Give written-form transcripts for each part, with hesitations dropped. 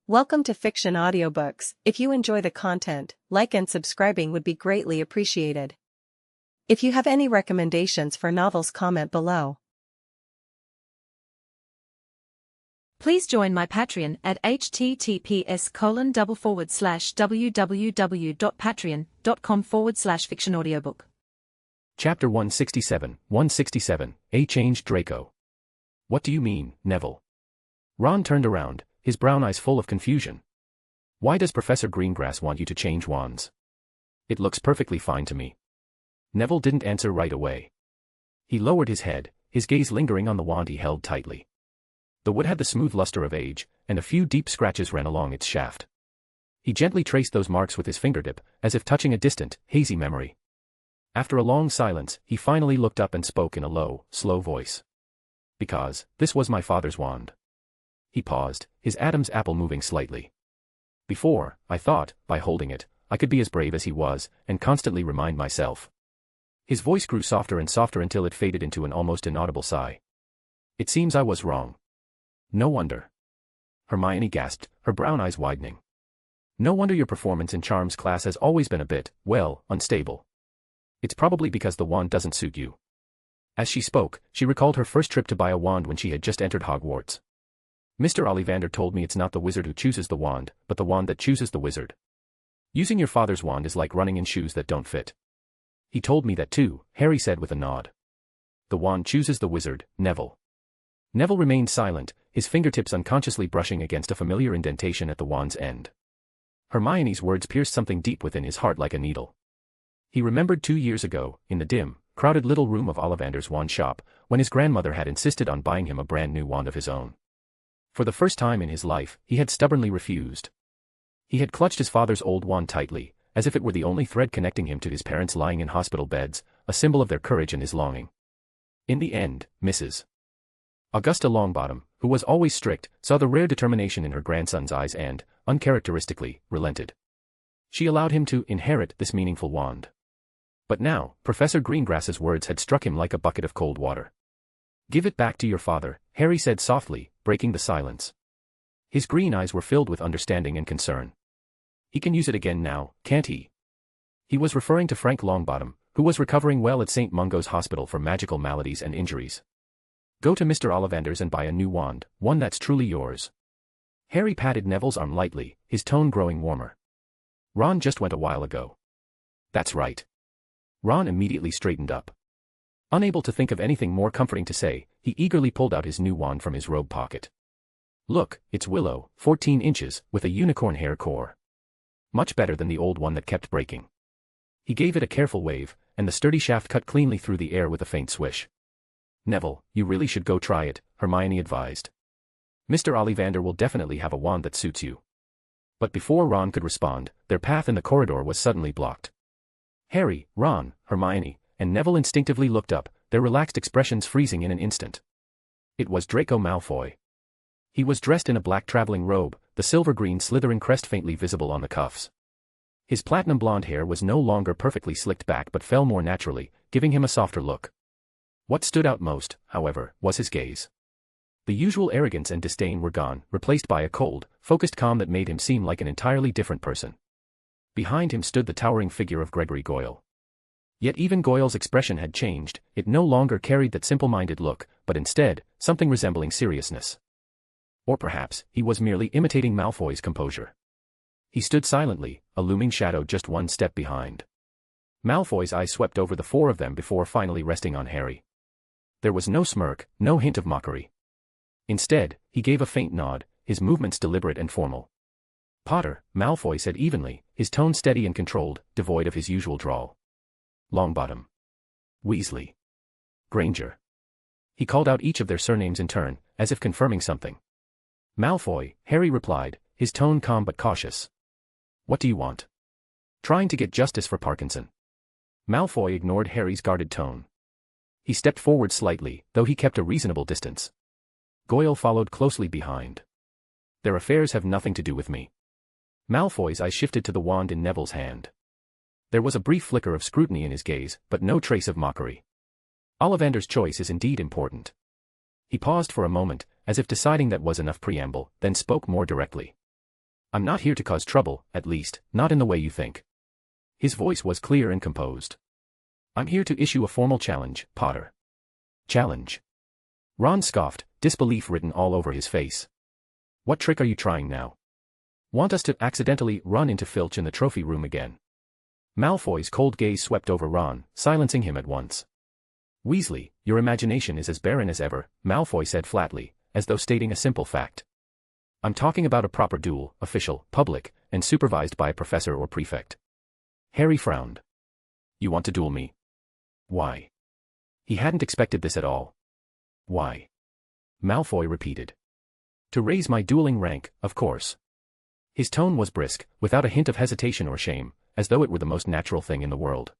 Welcome to Fiction Audiobooks. If you enjoy the content, like and subscribing would be greatly appreciated. If you have any recommendations for novels, comment below. Please join my Patreon at https://www.patreon.com/fictionaudiobook. Chapter 167, A Changed Draco. What do you mean, Neville? Ron turned around, his brown eyes full of confusion. Why does Professor Greengrass want you to change wands? It looks perfectly fine to me. Neville didn't answer right away. He lowered his head, his gaze lingering on the wand he held tightly. The wood had the smooth luster of age, and a few deep scratches ran along its shaft. He gently traced those marks with his fingertip, as if touching a distant, hazy memory. After a long silence, he finally looked up and spoke in a low, slow voice. Because, this was my father's wand. He paused, his Adam's apple moving slightly. Before, I thought, by holding it, I could be as brave as he was, and constantly remind myself. His voice grew softer and softer until it faded into an almost inaudible sigh. It seems I was wrong. No wonder. Hermione gasped, her brown eyes widening. No wonder your performance in charms class has always been a bit, well, unstable. It's probably because the wand doesn't suit you. As she spoke, she recalled her first trip to buy a wand when she had just entered Hogwarts. Mr. Ollivander told me it's not the wizard who chooses the wand, but the wand that chooses the wizard. Using your father's wand is like running in shoes that don't fit. He told me that too, Harry said with a nod. The wand chooses the wizard, Neville. Neville remained silent, his fingertips unconsciously brushing against a familiar indentation at the wand's end. Hermione's words pierced something deep within his heart like a needle. He remembered 2 years ago, in the dim, crowded little room of Ollivander's wand shop, when his grandmother had insisted on buying him a brand new wand of his own. For the first time in his life, he had stubbornly refused. He had clutched his father's old wand tightly, as if it were the only thread connecting him to his parents lying in hospital beds, a symbol of their courage and his longing. In the end, Mrs. Augusta Longbottom, who was always strict, saw the rare determination in her grandson's eyes and, uncharacteristically, relented. She allowed him to inherit this meaningful wand. But now, Professor Greengrass's words had struck him like a bucket of cold water. Give it back to your father, Harry said softly, breaking the silence. His green eyes were filled with understanding and concern. He can use it again now, can't he? He was referring to Frank Longbottom, who was recovering well at St. Mungo's Hospital for magical maladies and injuries. Go to Mr. Ollivander's and buy a new wand, one that's truly yours. Harry patted Neville's arm lightly, his tone growing warmer. Ron just went a while ago. That's right. Ron immediately straightened up. Unable to think of anything more comforting to say, he eagerly pulled out his new wand from his robe pocket. Look, it's willow, 14 inches, with a unicorn hair core. Much better than the old one that kept breaking. He gave it a careful wave, and the sturdy shaft cut cleanly through the air with a faint swish. Neville, you really should go try it, Hermione advised. Mr. Ollivander will definitely have a wand that suits you. But before Ron could respond, their path in the corridor was suddenly blocked. Harry, Ron, Hermione, and Neville instinctively looked up, their relaxed expressions freezing in an instant. It was Draco Malfoy. He was dressed in a black traveling robe, the silver-green Slytherin crest faintly visible on the cuffs. His platinum blonde hair was no longer perfectly slicked back but fell more naturally, giving him a softer look. What stood out most, however, was his gaze. The usual arrogance and disdain were gone, replaced by a cold, focused calm that made him seem like an entirely different person. Behind him stood the towering figure of Gregory Goyle. Yet even Goyle's expression had changed, it no longer carried that simple-minded look, but instead, something resembling seriousness. Or perhaps, he was merely imitating Malfoy's composure. He stood silently, a looming shadow just one step behind. Malfoy's eyes swept over the four of them before finally resting on Harry. There was no smirk, no hint of mockery. Instead, he gave a faint nod, his movements deliberate and formal. Potter, Malfoy said evenly, his tone steady and controlled, devoid of his usual drawl. Longbottom. Weasley. Granger. He called out each of their surnames in turn, as if confirming something. Malfoy, Harry replied, his tone calm but cautious. What do you want? Trying to get justice for Parkinson. Malfoy ignored Harry's guarded tone. He stepped forward slightly, though he kept a reasonable distance. Goyle followed closely behind. Their affairs have nothing to do with me. Malfoy's eyes shifted to the wand in Neville's hand. There was a brief flicker of scrutiny in his gaze, but no trace of mockery. Ollivander's choice is indeed important. He paused for a moment, as if deciding that was enough preamble, then spoke more directly. I'm not here to cause trouble, at least, not in the way you think. His voice was clear and composed. I'm here to issue a formal challenge, Potter. Challenge? Ron scoffed, disbelief written all over his face. What trick are you trying now? Want us to accidentally run into Filch in the trophy room again? Malfoy's cold gaze swept over Ron, silencing him at once. Weasley, your imagination is as barren as ever, Malfoy said flatly, as though stating a simple fact. I'm talking about a proper duel, official, public, and supervised by a professor or prefect. Harry frowned. You want to duel me? Why? He hadn't expected this at all. Why? Malfoy repeated. To raise my dueling rank, of course. His tone was brisk, without a hint of hesitation or shame, as though it were the most natural thing in the world.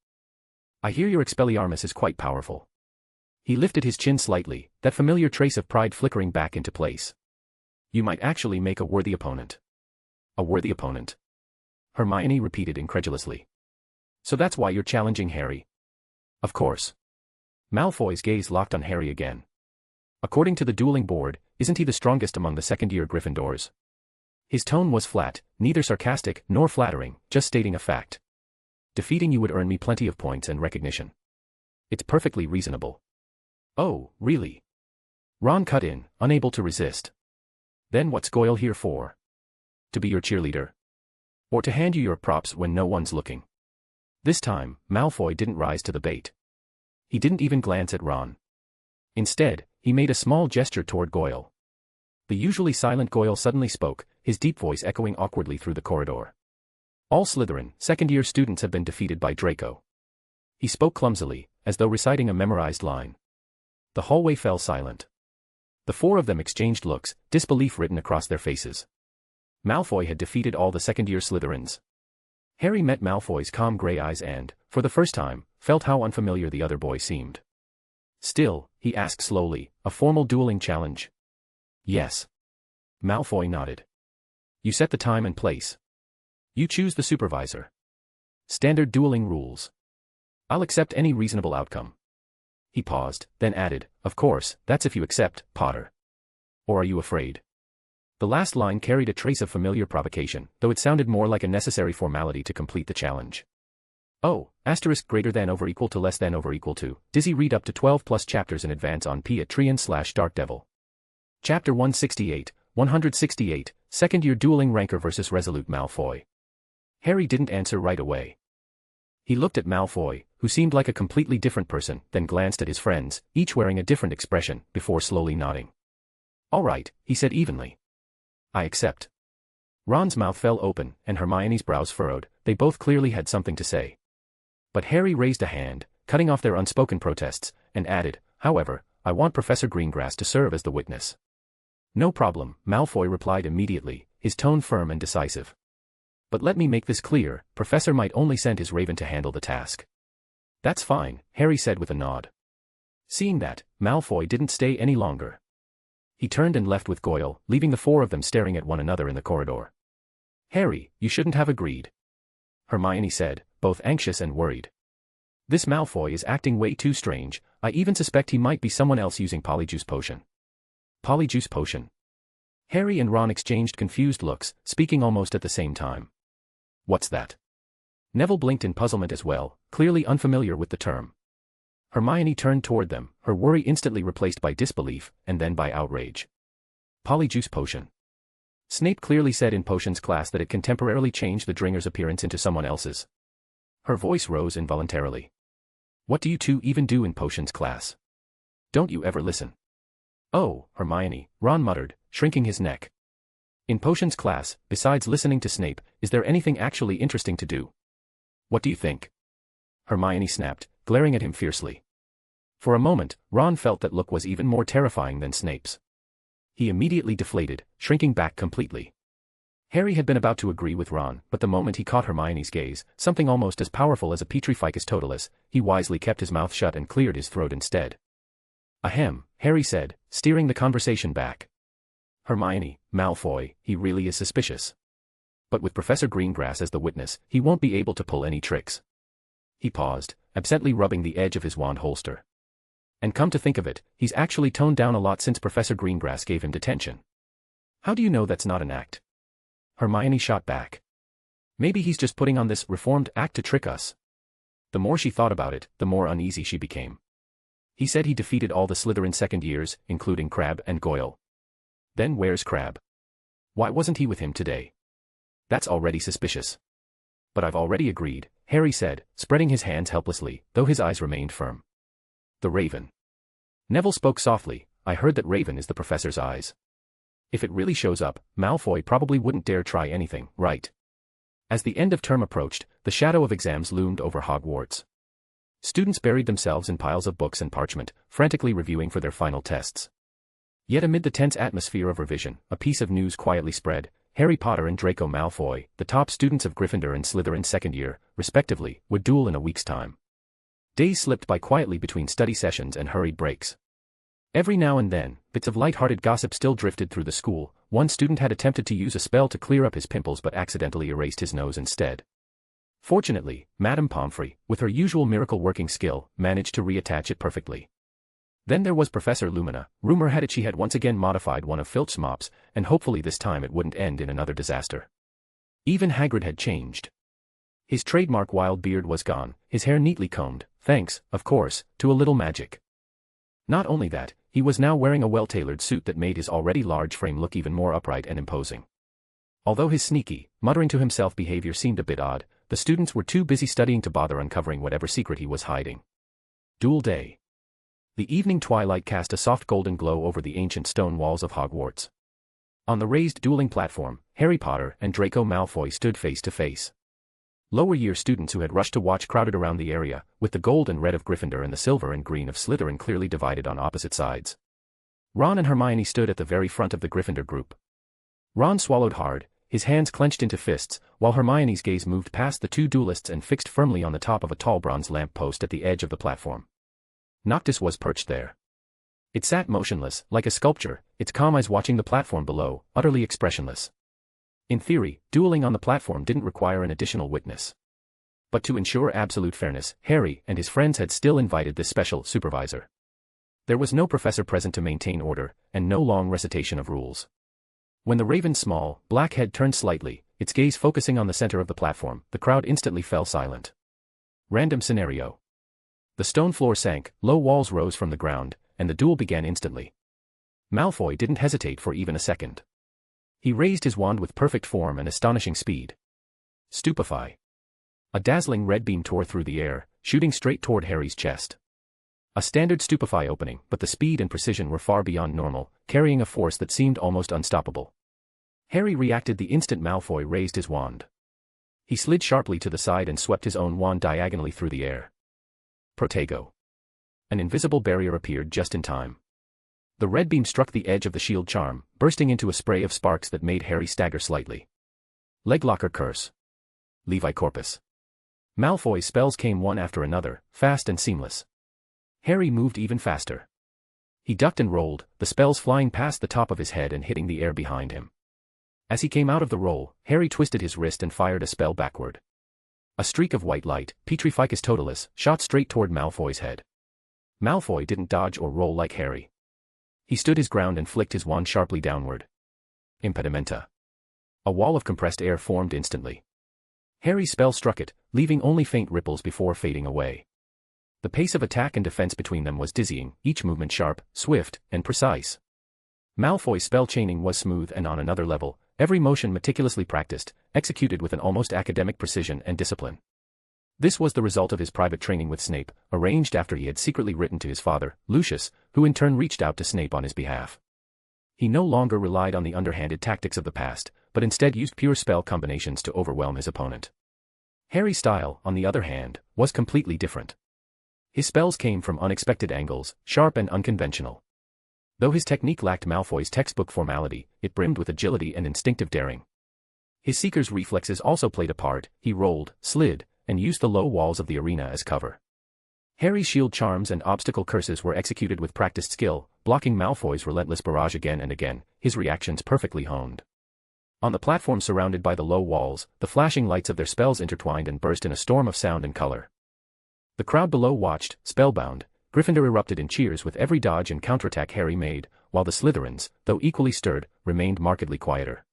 I hear your Expelliarmus is quite powerful. He lifted his chin slightly, that familiar trace of pride flickering back into place. You might actually make a worthy opponent. A worthy opponent? Hermione repeated incredulously. So that's why you're challenging Harry? Of course. Malfoy's gaze locked on Harry again. According to the dueling board, isn't he the strongest among the second-year Gryffindors? His tone was flat, neither sarcastic nor flattering, just stating a fact. Defeating you would earn me plenty of points and recognition. It's perfectly reasonable. Oh, really? Ron cut in, unable to resist. Then what's Goyle here for? To be your cheerleader? Or to hand you your props when no one's looking? This time, Malfoy didn't rise to the bait. He didn't even glance at Ron. Instead, he made a small gesture toward Goyle. The usually silent Goyle suddenly spoke, his deep voice echoing awkwardly through the corridor. All Slytherin, second-year students have been defeated by Draco. He spoke clumsily, as though reciting a memorized line. The hallway fell silent. The four of them exchanged looks, disbelief written across their faces. Malfoy had defeated all the second-year Slytherins. Harry met Malfoy's calm grey eyes and, for the first time, felt how unfamiliar the other boy seemed. Still, he asked slowly, a formal dueling challenge? Yes. Malfoy nodded. You set the time and place. You choose the supervisor. Standard dueling rules. I'll accept any reasonable outcome. He paused, then added, of course, that's if you accept, Potter. Or are you afraid? The last line carried a trace of familiar provocation, though it sounded more like a necessary formality to complete the challenge. Oh, * greater than over equal to less than over equal to, Dizzy read up to 12 plus chapters in advance on Patreon/Dark Chapter 168, 168, Second-Year Dueling Ranker vs. Resolute Malfoy. Harry didn't answer right away. He looked at Malfoy, who seemed like a completely different person, then glanced at his friends, each wearing a different expression, before slowly nodding. All right, he said evenly. I accept. Ron's mouth fell open, and Hermione's brows furrowed, they both clearly had something to say. But Harry raised a hand, cutting off their unspoken protests, and added, however, I want Professor Greengrass to serve as the witness. No problem, Malfoy replied immediately, his tone firm and decisive. But let me make this clear, Professor might only send his raven to handle the task. That's fine, Harry said with a nod. Seeing that, Malfoy didn't stay any longer. He turned and left with Goyle, leaving the four of them staring at one another in the corridor. Harry, you shouldn't have agreed. Hermione said, both anxious and worried. This Malfoy is acting way too strange, I even suspect he might be someone else using Polyjuice Potion. Polyjuice Potion. Harry and Ron exchanged confused looks, speaking almost at the same time. What's that? Neville blinked in puzzlement as well, clearly unfamiliar with the term. Hermione turned toward them, her worry instantly replaced by disbelief, and then by outrage. Polyjuice Potion. Snape clearly said in potions class that it can temporarily change the dringer's appearance into someone else's. Her voice rose involuntarily. What do you two even do in potions class? Don't you ever listen? Oh, Hermione, Ron muttered, shrinking his neck. In potions class, besides listening to Snape, is there anything actually interesting to do? What do you think? Hermione snapped, glaring at him fiercely. For a moment, Ron felt that look was even more terrifying than Snape's. He immediately deflated, shrinking back completely. Harry had been about to agree with Ron, but the moment he caught Hermione's gaze, something almost as powerful as a Petrificus totalis, he wisely kept his mouth shut and cleared his throat instead. Ahem, Harry said, steering the conversation back. Hermione, Malfoy, he really is suspicious. But with Professor Greengrass as the witness, he won't be able to pull any tricks. He paused, absently rubbing the edge of his wand holster. And come to think of it, he's actually toned down a lot since Professor Greengrass gave him detention. How do you know that's not an act? Hermione shot back. Maybe he's just putting on this reformed act to trick us. The more she thought about it, the more uneasy she became. He said he defeated all the Slytherin second years, including Crabbe and Goyle. Then where's Crabbe? Why wasn't he with him today? That's already suspicious. But I've already agreed, Harry said, spreading his hands helplessly, though his eyes remained firm. The Raven. Neville spoke softly. I heard that Raven is the professor's eyes. If it really shows up, Malfoy probably wouldn't dare try anything, right? As the end of term approached, the shadow of exams loomed over Hogwarts. Students buried themselves in piles of books and parchment, frantically reviewing for their final tests. Yet amid the tense atmosphere of revision, a piece of news quietly spread. Harry Potter and Draco Malfoy, the top students of Gryffindor and Slytherin second year, respectively, would duel in a week's time. Days slipped by quietly between study sessions and hurried breaks. Every now and then, bits of light-hearted gossip still drifted through the school. One student had attempted to use a spell to clear up his pimples but accidentally erased his nose instead. Fortunately, Madame Pomfrey, with her usual miracle-working skill, managed to reattach it perfectly. Then there was Professor Lumina. Rumor had it she had once again modified one of Filch's mops, and hopefully this time it wouldn't end in another disaster. Even Hagrid had changed. His trademark wild beard was gone, his hair neatly combed, thanks, of course, to a little magic. Not only that, he was now wearing a well-tailored suit that made his already large frame look even more upright and imposing. Although his sneaky, muttering to himself behavior seemed a bit odd, the students were too busy studying to bother uncovering whatever secret he was hiding. Duel Day. The evening twilight cast a soft golden glow over the ancient stone walls of Hogwarts. On the raised dueling platform, Harry Potter and Draco Malfoy stood face to face. Lower-year students who had rushed to watch crowded around the area, with the gold and red of Gryffindor and the silver and green of Slytherin clearly divided on opposite sides. Ron and Hermione stood at the very front of the Gryffindor group. Ron swallowed hard, his hands clenched into fists, while Hermione's gaze moved past the two duelists and fixed firmly on the top of a tall bronze lamp post at the edge of the platform. Noctis was perched there. It sat motionless, like a sculpture, its calm eyes watching the platform below, utterly expressionless. In theory, dueling on the platform didn't require an additional witness. But to ensure absolute fairness, Harry and his friends had still invited this special supervisor. There was no professor present to maintain order, and no long recitation of rules. When the Raven's small, black head turned slightly, its gaze focusing on the center of the platform, the crowd instantly fell silent. Random scenario. The stone floor sank, low walls rose from the ground, and the duel began instantly. Malfoy didn't hesitate for even a second. He raised his wand with perfect form and astonishing speed. Stupefy. A dazzling red beam tore through the air, shooting straight toward Harry's chest. A standard Stupefy opening, but the speed and precision were far beyond normal, carrying a force that seemed almost unstoppable. Harry reacted the instant Malfoy raised his wand. He slid sharply to the side and swept his own wand diagonally through the air. Protego. An invisible barrier appeared just in time. The red beam struck the edge of the shield charm, bursting into a spray of sparks that made Harry stagger slightly. Leglocker Curse. Levi Corpus. Malfoy's spells came one after another, fast and seamless. Harry moved even faster. He ducked and rolled, the spells flying past the top of his head and hitting the air behind him. As he came out of the roll, Harry twisted his wrist and fired a spell backward. A streak of white light, Petrificus Totalis, shot straight toward Malfoy's head. Malfoy didn't dodge or roll like Harry. He stood his ground and flicked his wand sharply downward. Impedimenta. A wall of compressed air formed instantly. Harry's spell struck it, leaving only faint ripples before fading away. The pace of attack and defense between them was dizzying, each movement sharp, swift, and precise. Malfoy's spell chaining was smooth and on another level, every motion meticulously practiced, executed with an almost academic precision and discipline. This was the result of his private training with Snape, arranged after he had secretly written to his father, Lucius, who in turn reached out to Snape on his behalf. He no longer relied on the underhanded tactics of the past, but instead used pure spell combinations to overwhelm his opponent. Harry's style, on the other hand, was completely different. His spells came from unexpected angles, sharp and unconventional. Though his technique lacked Malfoy's textbook formality, it brimmed with agility and instinctive daring. His seeker's reflexes also played a part. He rolled, slid, and used the low walls of the arena as cover. Harry's shield charms and obstacle curses were executed with practiced skill, blocking Malfoy's relentless barrage again and again, his reactions perfectly honed. On the platform surrounded by the low walls, the flashing lights of their spells intertwined and burst in a storm of sound and color. The crowd below watched, spellbound. Gryffindor erupted in cheers with every dodge and counterattack Harry made, while the Slytherins, though equally stirred, remained markedly quieter.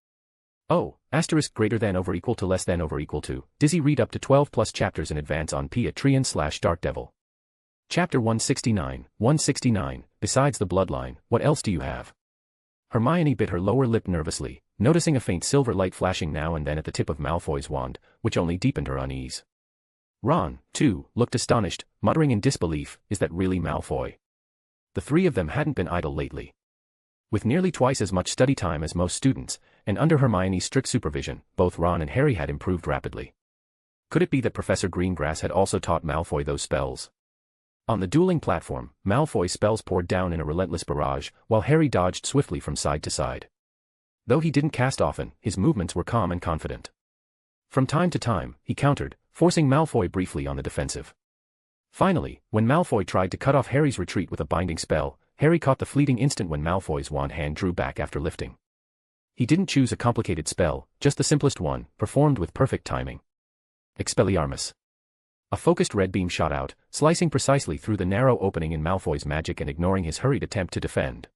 Oh, asterisk greater than over equal to less than over equal to. Dizzy read up to 12 plus chapters in advance on Patreon/Dark Devil. Chapter 169. Besides the bloodline, what else do you have? Hermione bit her lower lip nervously, noticing a faint silver light flashing now and then at the tip of Malfoy's wand, which only deepened her unease. Ron, too, looked astonished, muttering in disbelief, is that really Malfoy? The three of them hadn't been idle lately. With nearly twice as much study time as most students, and under Hermione's strict supervision, both Ron and Harry had improved rapidly. Could it be that Professor Greengrass had also taught Malfoy those spells? On the dueling platform, Malfoy's spells poured down in a relentless barrage, while Harry dodged swiftly from side to side. Though he didn't cast often, his movements were calm and confident. From time to time, he countered, forcing Malfoy briefly on the defensive. Finally, when Malfoy tried to cut off Harry's retreat with a binding spell, Harry caught the fleeting instant when Malfoy's wand hand drew back after lifting. He didn't choose a complicated spell, just the simplest one, performed with perfect timing. Expelliarmus. A focused red beam shot out, slicing precisely through the narrow opening in Malfoy's magic and ignoring his hurried attempt to defend.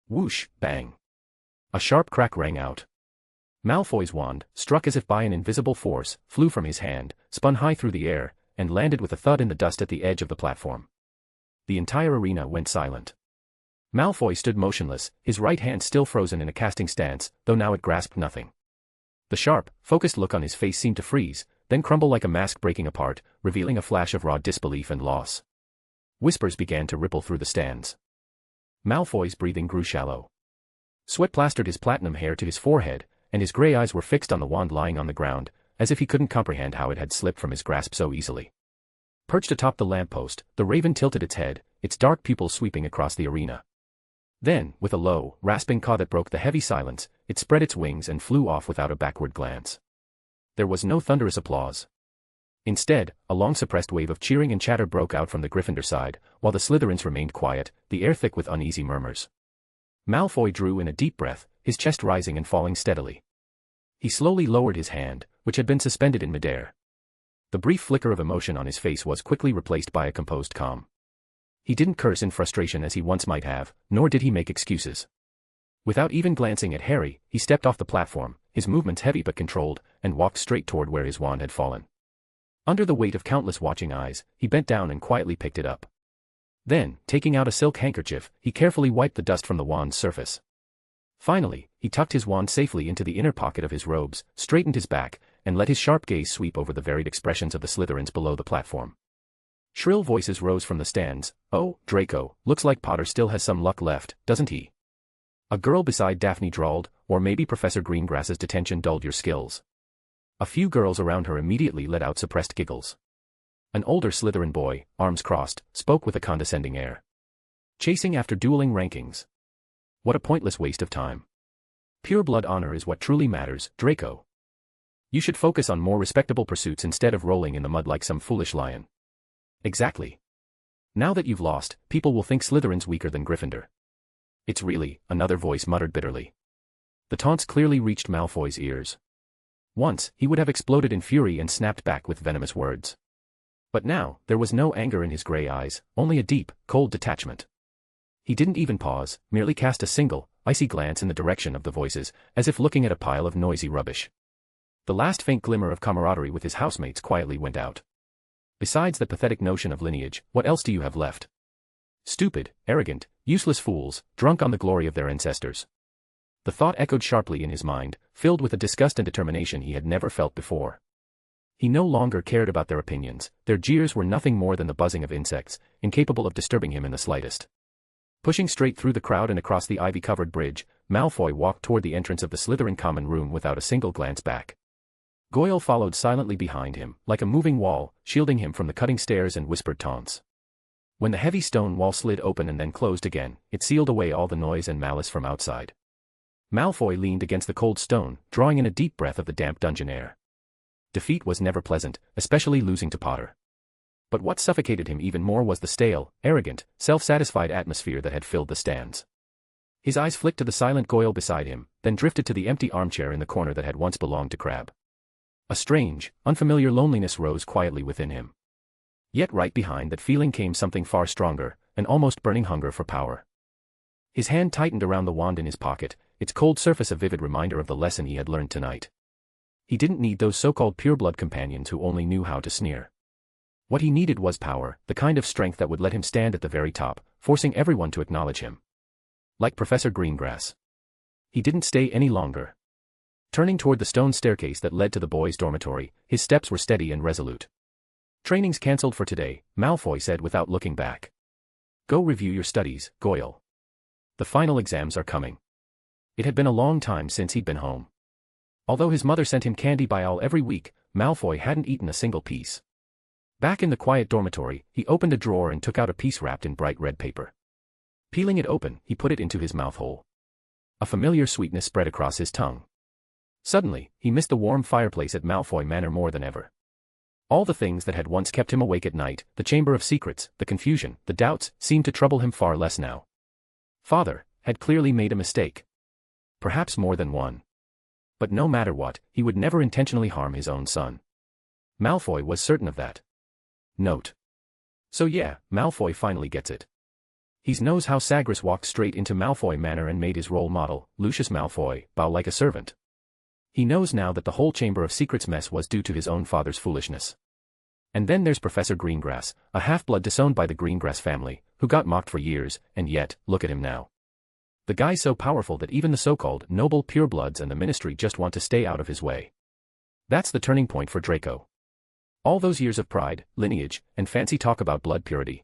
Whoosh, bang. A sharp crack rang out. Malfoy's wand, struck as if by an invisible force, flew from his hand, spun high through the air, and landed with a thud in the dust at the edge of the platform. The entire arena went silent. Malfoy stood motionless, his right hand still frozen in a casting stance, though now it grasped nothing. The sharp, focused look on his face seemed to freeze, then crumble like a mask breaking apart, revealing a flash of raw disbelief and loss. Whispers began to ripple through the stands. Malfoy's breathing grew shallow. Sweat plastered his platinum hair to his forehead, and his gray eyes were fixed on the wand lying on the ground, as if he couldn't comprehend how it had slipped from his grasp so easily. Perched atop the lamppost, the raven tilted its head, its dark pupils sweeping across the arena. Then, with a low, rasping caw that broke the heavy silence, it spread its wings and flew off without a backward glance. There was no thunderous applause. Instead, a long-suppressed wave of cheering and chatter broke out from the Gryffindor side, while the Slytherins remained quiet, the air thick with uneasy murmurs. Malfoy drew in a deep breath, his chest rising and falling steadily. He slowly lowered his hand, which had been suspended in midair. The brief flicker of emotion on his face was quickly replaced by a composed calm. He didn't curse in frustration as he once might have, nor did he make excuses. Without even glancing at Harry, he stepped off the platform, his movements heavy but controlled, and walked straight toward where his wand had fallen. Under the weight of countless watching eyes, he bent down and quietly picked it up. Then, taking out a silk handkerchief, he carefully wiped the dust from the wand's surface. Finally, he tucked his wand safely into the inner pocket of his robes, straightened his back, and let his sharp gaze sweep over the varied expressions of the Slytherins below the platform. Shrill voices rose from the stands. "Oh, Draco, looks like Potter still has some luck left, doesn't he?" A girl beside Daphne drawled, "Or maybe Professor Greengrass's detention dulled your skills." A few girls around her immediately let out suppressed giggles. An older Slytherin boy, arms crossed, spoke with a condescending air. "Chasing after dueling rankings. What a pointless waste of time. Pure blood honor is what truly matters, Draco. You should focus on more respectable pursuits instead of rolling in the mud like some foolish lion." "Exactly. Now that you've lost, people will think Slytherin's weaker than Gryffindor." "It's really," another voice muttered bitterly. The taunts clearly reached Malfoy's ears. Once, he would have exploded in fury and snapped back with venomous words. But now, there was no anger in his gray eyes, only a deep, cold detachment. He didn't even pause, merely cast a single, icy glance in the direction of the voices, as if looking at a pile of noisy rubbish. The last faint glimmer of camaraderie with his housemates quietly went out. "Besides that pathetic notion of lineage, what else do you have left? Stupid, arrogant, useless fools, drunk on the glory of their ancestors." The thought echoed sharply in his mind, filled with a disgust and determination he had never felt before. He no longer cared about their opinions, their jeers were nothing more than the buzzing of insects, incapable of disturbing him in the slightest. Pushing straight through the crowd and across the ivy-covered bridge, Malfoy walked toward the entrance of the Slytherin common room without a single glance back. Goyle followed silently behind him, like a moving wall, shielding him from the cutting stares and whispered taunts. When the heavy stone wall slid open and then closed again, it sealed away all the noise and malice from outside. Malfoy leaned against the cold stone, drawing in a deep breath of the damp dungeon air. Defeat was never pleasant, especially losing to Potter. But what suffocated him even more was the stale, arrogant, self-satisfied atmosphere that had filled the stands. His eyes flicked to the silent Goyle beside him, then drifted to the empty armchair in the corner that had once belonged to Crabbe. A strange, unfamiliar loneliness rose quietly within him. Yet right behind that feeling came something far stronger, an almost burning hunger for power. His hand tightened around the wand in his pocket, its cold surface a vivid reminder of the lesson he had learned tonight. He didn't need those so-called pureblood companions who only knew how to sneer. What he needed was power, the kind of strength that would let him stand at the very top, forcing everyone to acknowledge him. Like Professor Greengrass. He didn't stay any longer. Turning toward the stone staircase that led to the boys' dormitory, his steps were steady and resolute. "Training's cancelled for today," Malfoy said without looking back. "Go review your studies, Goyle. The final exams are coming." It had been a long time since he'd been home. Although his mother sent him candy by owl every week, Malfoy hadn't eaten a single piece. Back in the quiet dormitory, he opened a drawer and took out a piece wrapped in bright red paper. Peeling it open, he put it into his mouth hole. A familiar sweetness spread across his tongue. Suddenly, he missed the warm fireplace at Malfoy Manor more than ever. All the things that had once kept him awake at night, the Chamber of Secrets, the confusion, the doubts, seemed to trouble him far less now. Father had clearly made a mistake. Perhaps more than one. But no matter what, he would never intentionally harm his own son. Malfoy was certain of that. Note. So yeah, Malfoy finally gets it. He knows how Sagres walked straight into Malfoy Manor and made his role model, Lucius Malfoy, bow like a servant. He knows now that the whole Chamber of Secrets mess was due to his own father's foolishness. And then there's Professor Greengrass, a half-blood disowned by the Greengrass family, who got mocked for years, and yet, look at him now. The guy's so powerful that even the so-called noble purebloods and the ministry just want to stay out of his way. That's the turning point for Draco. All those years of pride, lineage, and fancy talk about blood purity.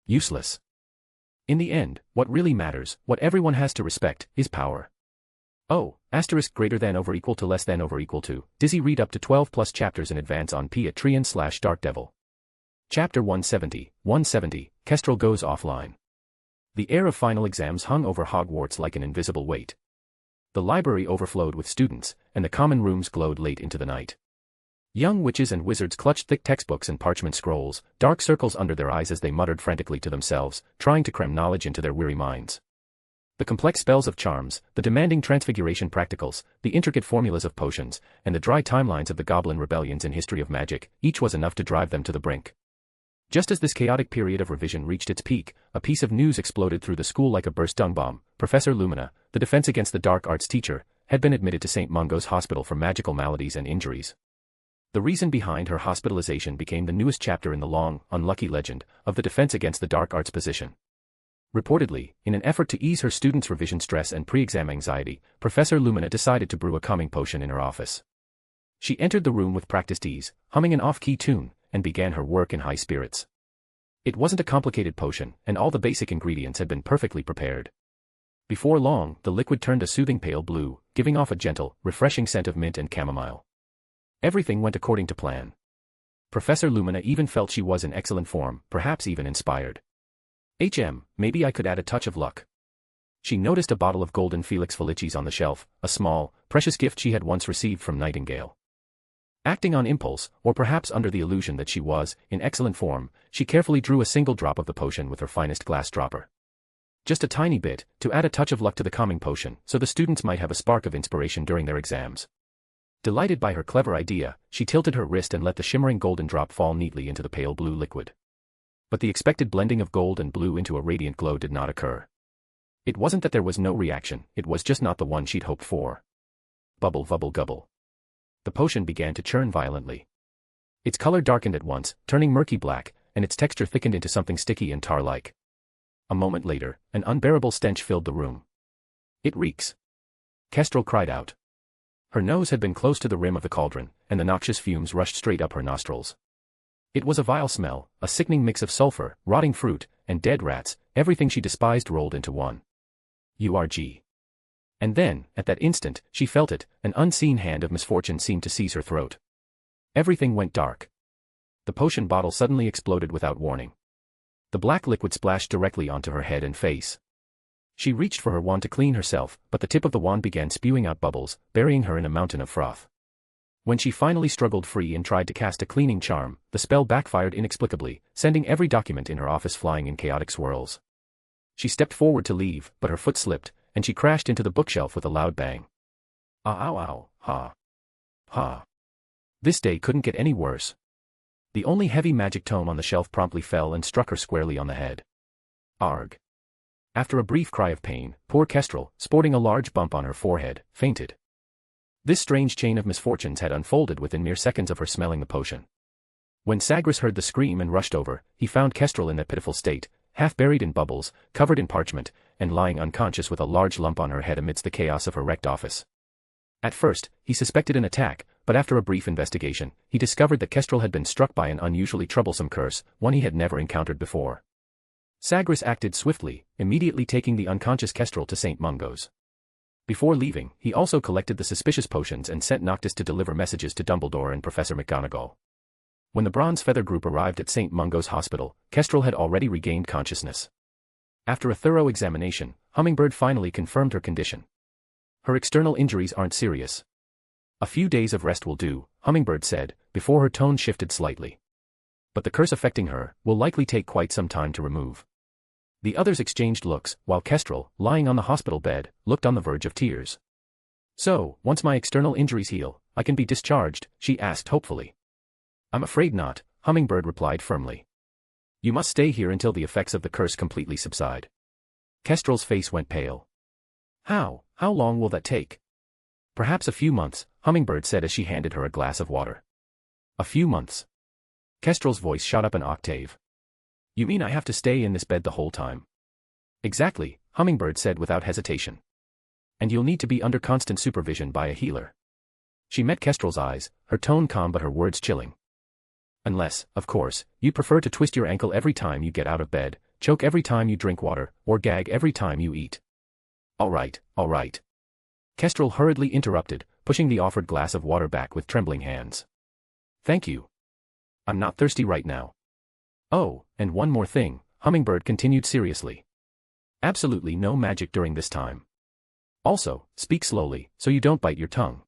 Useless. In the end, what really matters, what everyone has to respect, is power. Oh, * greater than over equal to less than over equal to, Dizzy read up to 12 plus chapters in advance on Patreon/Dark Devil. Chapter 170, Kestrel goes offline. The air of final exams hung over Hogwarts like an invisible weight. The library overflowed with students, and the common rooms glowed late into the night. Young witches and wizards clutched thick textbooks and parchment scrolls, dark circles under their eyes as they muttered frantically to themselves, trying to cram knowledge into their weary minds. The complex spells of charms, the demanding transfiguration practicals, the intricate formulas of potions, and the dry timelines of the goblin rebellions in history of magic, each was enough to drive them to the brink. Just as this chaotic period of revision reached its peak, a piece of news exploded through the school like a burst dung bomb. Professor Lumina, the Defense Against the Dark Arts teacher, had been admitted to St. Mungo's Hospital for magical maladies and injuries. The reason behind her hospitalization became the newest chapter in the long, unlucky legend of the Defense Against the Dark Arts position. Reportedly, in an effort to ease her students' revision stress and pre-exam anxiety, Professor Lumina decided to brew a calming potion in her office. She entered the room with practiced ease, humming an off-key tune, and began her work in high spirits. It wasn't a complicated potion, and all the basic ingredients had been perfectly prepared. Before long, the liquid turned a soothing pale blue, giving off a gentle, refreshing scent of mint and chamomile. Everything went according to plan. Professor Lumina even felt she was in excellent form, perhaps even inspired. Maybe I could add a touch of luck. She noticed a bottle of golden Felix Felicis on the shelf, a small, precious gift she had once received from Nightingale. Acting on impulse, or perhaps under the illusion that she was, in excellent form, she carefully drew a single drop of the potion with her finest glass dropper. Just a tiny bit, to add a touch of luck to the calming potion, so the students might have a spark of inspiration during their exams. Delighted by her clever idea, she tilted her wrist and let the shimmering golden drop fall neatly into the pale blue liquid. But the expected blending of gold and blue into a radiant glow did not occur. It wasn't that there was no reaction, it was just not the one she'd hoped for. Bubble vubble gubble. The potion began to churn violently. Its color darkened at once, turning murky black, and its texture thickened into something sticky and tar-like. A moment later, an unbearable stench filled the room. "It reeks!" Kestrel cried out. Her nose had been close to the rim of the cauldron, and the noxious fumes rushed straight up her nostrils. It was a vile smell, a sickening mix of sulfur, rotting fruit, and dead rats, everything she despised rolled into one. URG. And then, at that instant, she felt it, an unseen hand of misfortune seemed to seize her throat. Everything went dark. The potion bottle suddenly exploded without warning. The black liquid splashed directly onto her head and face. She reached for her wand to clean herself, but the tip of the wand began spewing out bubbles, burying her in a mountain of froth. When she finally struggled free and tried to cast a cleaning charm, the spell backfired inexplicably, sending every document in her office flying in chaotic swirls. She stepped forward to leave, but her foot slipped, and she crashed into the bookshelf with a loud bang. Ow ow, ha. Ha. This day couldn't get any worse. The only heavy magic tome on the shelf promptly fell and struck her squarely on the head. Arg. After a brief cry of pain, poor Kestrel, sporting a large bump on her forehead, fainted. This strange chain of misfortunes had unfolded within mere seconds of her smelling the potion. When Sagres heard the scream and rushed over, he found Kestrel in that pitiful state, half buried in bubbles, covered in parchment, and lying unconscious with a large lump on her head amidst the chaos of her wrecked office. At first, he suspected an attack, but after a brief investigation, he discovered that Kestrel had been struck by an unusually troublesome curse, one he had never encountered before. Sagres acted swiftly, immediately taking the unconscious Kestrel to St. Mungo's. Before leaving, he also collected the suspicious potions and sent Noctis to deliver messages to Dumbledore and Professor McGonagall. When the Bronze Feather group arrived at St. Mungo's hospital, Kestrel had already regained consciousness. After a thorough examination, Hummingbird finally confirmed her condition. Her external injuries aren't serious. A few days of rest will do, Hummingbird said, before her tone shifted slightly. But the curse affecting her will likely take quite some time to remove. The others exchanged looks, while Kestrel, lying on the hospital bed, looked on the verge of tears. So, once my external injuries heal, I can be discharged, she asked hopefully. I'm afraid not, Hummingbird replied firmly. You must stay here until the effects of the curse completely subside. Kestrel's face went pale. How long will that take? Perhaps a few months, Hummingbird said as she handed her a glass of water. A few months. Kestrel's voice shot up an octave. You mean I have to stay in this bed the whole time? Exactly, Hummingbird said without hesitation. And you'll need to be under constant supervision by a healer. She met Kestrel's eyes, her tone calm but her words chilling. Unless, of course, you prefer to twist your ankle every time you get out of bed, choke every time you drink water, or gag every time you eat. All right. Kestrel hurriedly interrupted, pushing the offered glass of water back with trembling hands. Thank you. I'm not thirsty right now. Oh, and one more thing, Hummingbird continued seriously. Absolutely no magic during this time. Also, speak slowly, so you don't bite your tongue.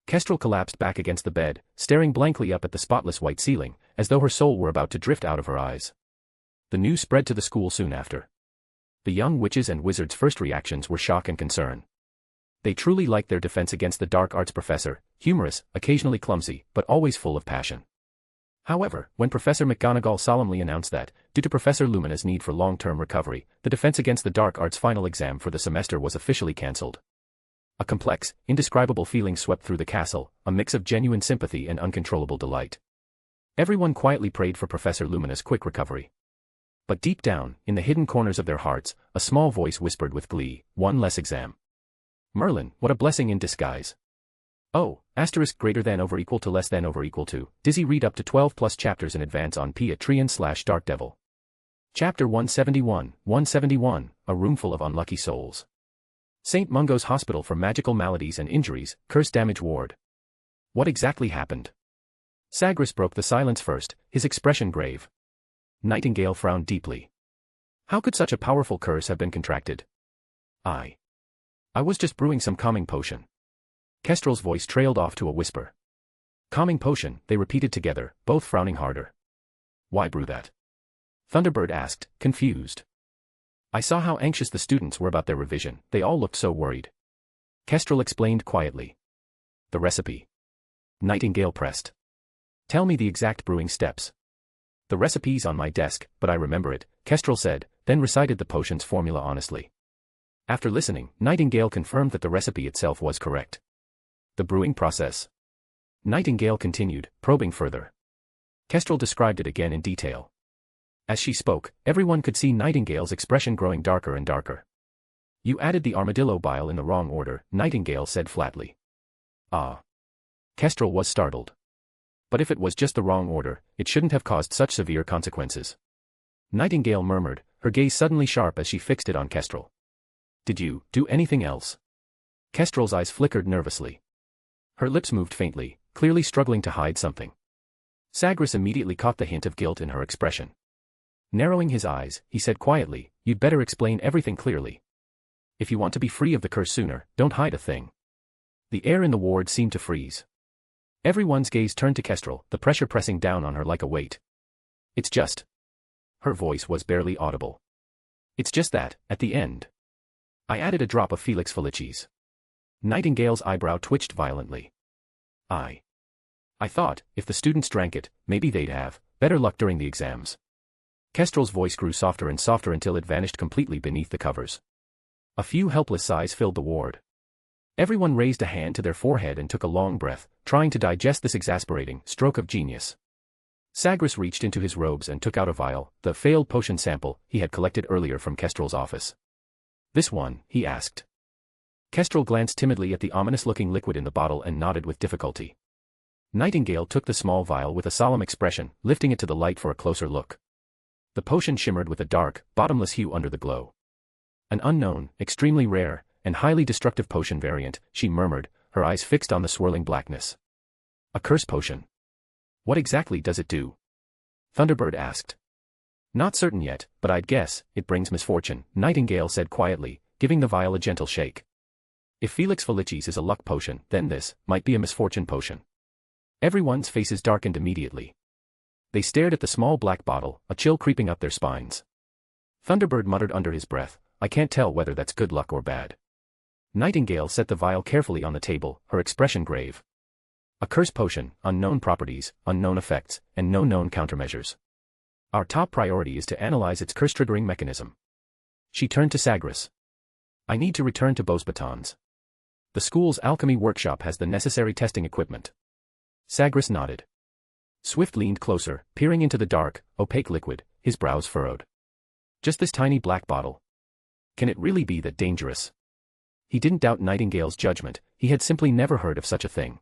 Kestrel collapsed back against the bed, staring blankly up at the spotless white ceiling, as though her soul were about to drift out of her eyes. The news spread to the school soon after. The young witches and wizards' first reactions were shock and concern. They truly liked their defense against the dark arts professor, humorous, occasionally clumsy, but always full of passion. However, when Professor McGonagall solemnly announced that, due to Professor Lumina's need for long-term recovery, the defense against the dark arts final exam for the semester was officially cancelled. A complex, indescribable feeling swept through the castle, a mix of genuine sympathy and uncontrollable delight. Everyone quietly prayed for Professor Lumina's quick recovery. But deep down, in the hidden corners of their hearts, a small voice whispered with glee, one less exam. Merlin, what a blessing in disguise. Oh, greater than over equal to less than over equal to, Dizzy read up to 12 plus chapters in advance on Patreon/Dark Devil. Chapter 171, A Roomful of Unlucky Souls. St. Mungo's Hospital for Magical Maladies and Injuries, Curse Damage Ward. What exactly happened? Sagres broke the silence first, his expression grave. Nightingale frowned deeply. How could such a powerful curse have been contracted? I was just brewing some calming potion. Kestrel's voice trailed off to a whisper. Calming potion, they repeated together, both frowning harder. Why brew that? Thunderbird asked, confused. I saw how anxious the students were about their revision, they all looked so worried. Kestrel explained quietly. The recipe. Nightingale pressed. Tell me the exact brewing steps. The recipe's on my desk, but I remember it, Kestrel said, then recited the potion's formula honestly. After listening, Nightingale confirmed that the recipe itself was correct. The brewing process. Nightingale continued, probing further. Kestrel described it again in detail. As she spoke, everyone could see Nightingale's expression growing darker and darker. You added the armadillo bile in the wrong order, Nightingale said flatly. Ah. Kestrel was startled. But if it was just the wrong order, it shouldn't have caused such severe consequences. Nightingale murmured, her gaze suddenly sharp as she fixed it on Kestrel. Did you do anything else? Kestrel's eyes flickered nervously. Her lips moved faintly, clearly struggling to hide something. Sagres immediately caught the hint of guilt in her expression. Narrowing his eyes, he said quietly, you'd better explain everything clearly. If you want to be free of the curse sooner, don't hide a thing. The air in the ward seemed to freeze. Everyone's gaze turned to Kestrel, the pressure pressing down on her like a weight. It's just. Her voice was barely audible. It's just that, at the end. I added a drop of Felix Felicis. Nightingale's eyebrow twitched violently. I thought, if the students drank it, maybe they'd have better luck during the exams. Kestrel's voice grew softer and softer until it vanished completely beneath the covers. A few helpless sighs filled the ward. Everyone raised a hand to their forehead and took a long breath, trying to digest this exasperating stroke of genius. Sagres reached into his robes and took out a vial, the failed potion sample he had collected earlier from Kestrel's office. "This one?" he asked. Kestrel glanced timidly at the ominous-looking liquid in the bottle and nodded with difficulty. Nightingale took the small vial with a solemn expression, lifting it to the light for a closer look. The potion shimmered with a dark, bottomless hue under the glow. "An unknown, extremely rare, and highly destructive potion variant," she murmured, her eyes fixed on the swirling blackness. "A curse potion. What exactly does it do?" Thunderbird asked. "Not certain yet, but I'd guess it brings misfortune," Nightingale said quietly, giving the vial a gentle shake. "If Felix Felicis is a luck potion, then this might be a misfortune potion." Everyone's faces darkened immediately. They stared at the small black bottle, a chill creeping up their spines. Thunderbird muttered under his breath, "I can't tell whether that's good luck or bad." Nightingale set the vial carefully on the table, her expression grave. "A curse potion, unknown properties, unknown effects, and no known countermeasures. Our top priority is to analyze its curse-triggering mechanism." She turned to Sagres. "I need to return to Beauxbatons. The school's alchemy workshop has the necessary testing equipment." Sagres nodded. Swift leaned closer, peering into the dark, opaque liquid, his brows furrowed. "Just this tiny black bottle. Can it really be that dangerous?" He didn't doubt Nightingale's judgment, he had simply never heard of such a thing.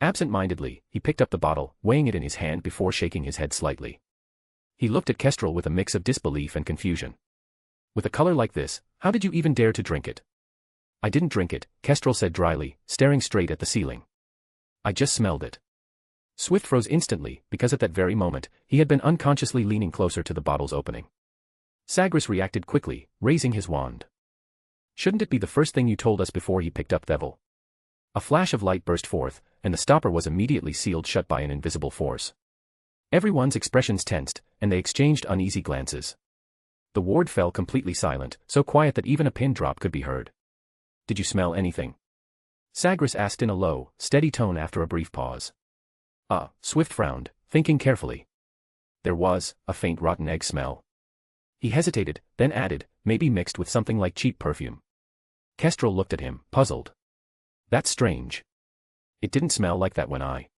Absent-mindedly, he picked up the bottle, weighing it in his hand before shaking his head slightly. He looked at Kestrel with a mix of disbelief and confusion. "With a color like this, how did you even dare to drink it?" "I didn't drink it," Kestrel said dryly, staring straight at the ceiling. "I just smelled it." Swift froze instantly, because at that very moment, he had been unconsciously leaning closer to the bottle's opening. Sagres reacted quickly, raising his wand. "Shouldn't it be the first thing you told us before he picked up Thevil?" A flash of light burst forth, and the stopper was immediately sealed shut by an invisible force. Everyone's expressions tensed, and they exchanged uneasy glances. The ward fell completely silent, so quiet that even a pin drop could be heard. "Did you smell anything?" Sagres asked in a low, steady tone after a brief pause. Swift frowned, thinking carefully. "There was a faint rotten egg smell." He hesitated, then added, "maybe mixed with something like cheap perfume." Kestrel looked at him, puzzled. "That's strange. It didn't smell like that when I..."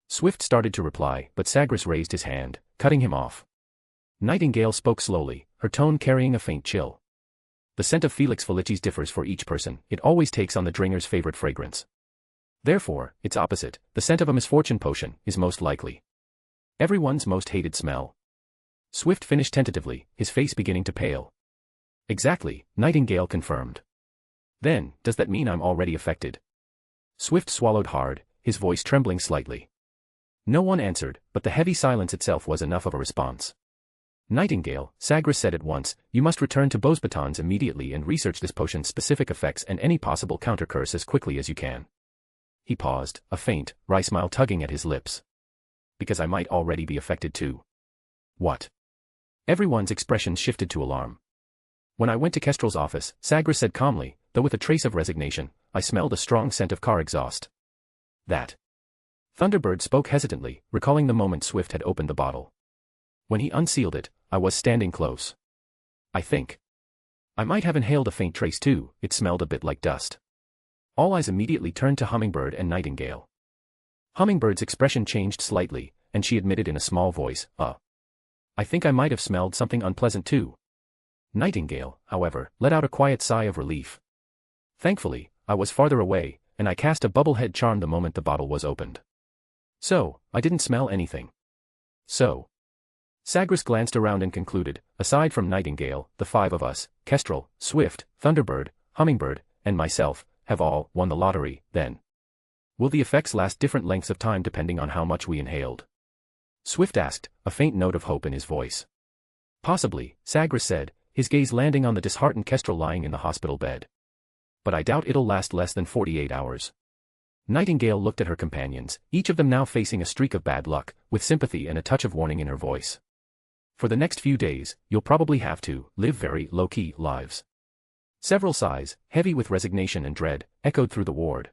Swift started to reply, but Sagres raised his hand, cutting him off. Nightingale spoke slowly, her tone carrying a faint chill. "The scent of Felix Felicis differs for each person, it always takes on the drinker's favorite fragrance. Therefore, its opposite, the scent of a misfortune potion, is most likely everyone's most hated smell." Swift finished tentatively, his face beginning to pale. "Exactly," Nightingale confirmed. "Then, does that mean I'm already affected?" Swift swallowed hard, his voice trembling slightly. No one answered, but the heavy silence itself was enough of a response. "Nightingale," Sagres said at once, "you must return to Beauxbatons immediately and research this potion's specific effects and any possible counter-curse as quickly as you can." He paused, a faint, wry smile tugging at his lips. "Because I might already be affected too." "What?" Everyone's expressions shifted to alarm. "When I went to Kestrel's office," Sagres said calmly, though with a trace of resignation, "I smelled a strong scent of car exhaust." "That..." Thunderbird spoke hesitantly, recalling the moment Swift had opened the bottle. "When he unsealed it, I was standing close. I think I might have inhaled a faint trace too, it smelled a bit like dust." All eyes immediately turned to Hummingbird and Nightingale. Hummingbird's expression changed slightly, and she admitted in a small voice, I think I might have smelled something unpleasant too." Nightingale, however, let out a quiet sigh of relief. "Thankfully, I was farther away, and I cast a bubblehead charm the moment the bottle was opened. So, I didn't smell anything." "So?" Sagres glanced around and concluded, "Aside from Nightingale, the five of us, Kestrel, Swift, Thunderbird, Hummingbird, and myself, have all won the lottery, then. Will the effects last different lengths of time depending on how much we inhaled?" Swift asked, a faint note of hope in his voice. "Possibly," Sagres said, his gaze landing on the disheartened Kestrel lying in the hospital bed. "But I doubt it'll last less than 48 hours." Nightingale looked at her companions, each of them now facing a streak of bad luck, with sympathy and a touch of warning in her voice. "For the next few days, you'll probably have to live very low-key lives." Several sighs, heavy with resignation and dread, echoed through the ward.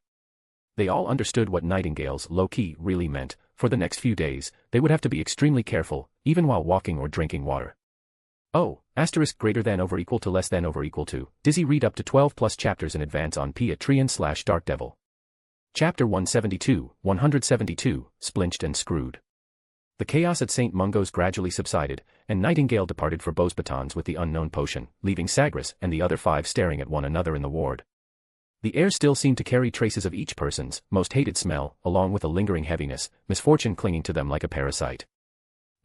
They all understood what Nightingale's low-key really meant. For the next few days, they would have to be extremely careful, even while walking or drinking water. Oh, asterisk greater than over equal to less than over equal to. Dizzy read up to 12 plus chapters in advance on Patreon/Dark Devil. Chapter 172, 172, Splinched and Screwed. The chaos at St. Mungo's gradually subsided, and Nightingale departed for Beau's batons with the unknown potion, leaving Sagres and the other 5 staring at one another in the ward. The air still seemed to carry traces of each person's most hated smell, along with a lingering heaviness, misfortune clinging to them like a parasite.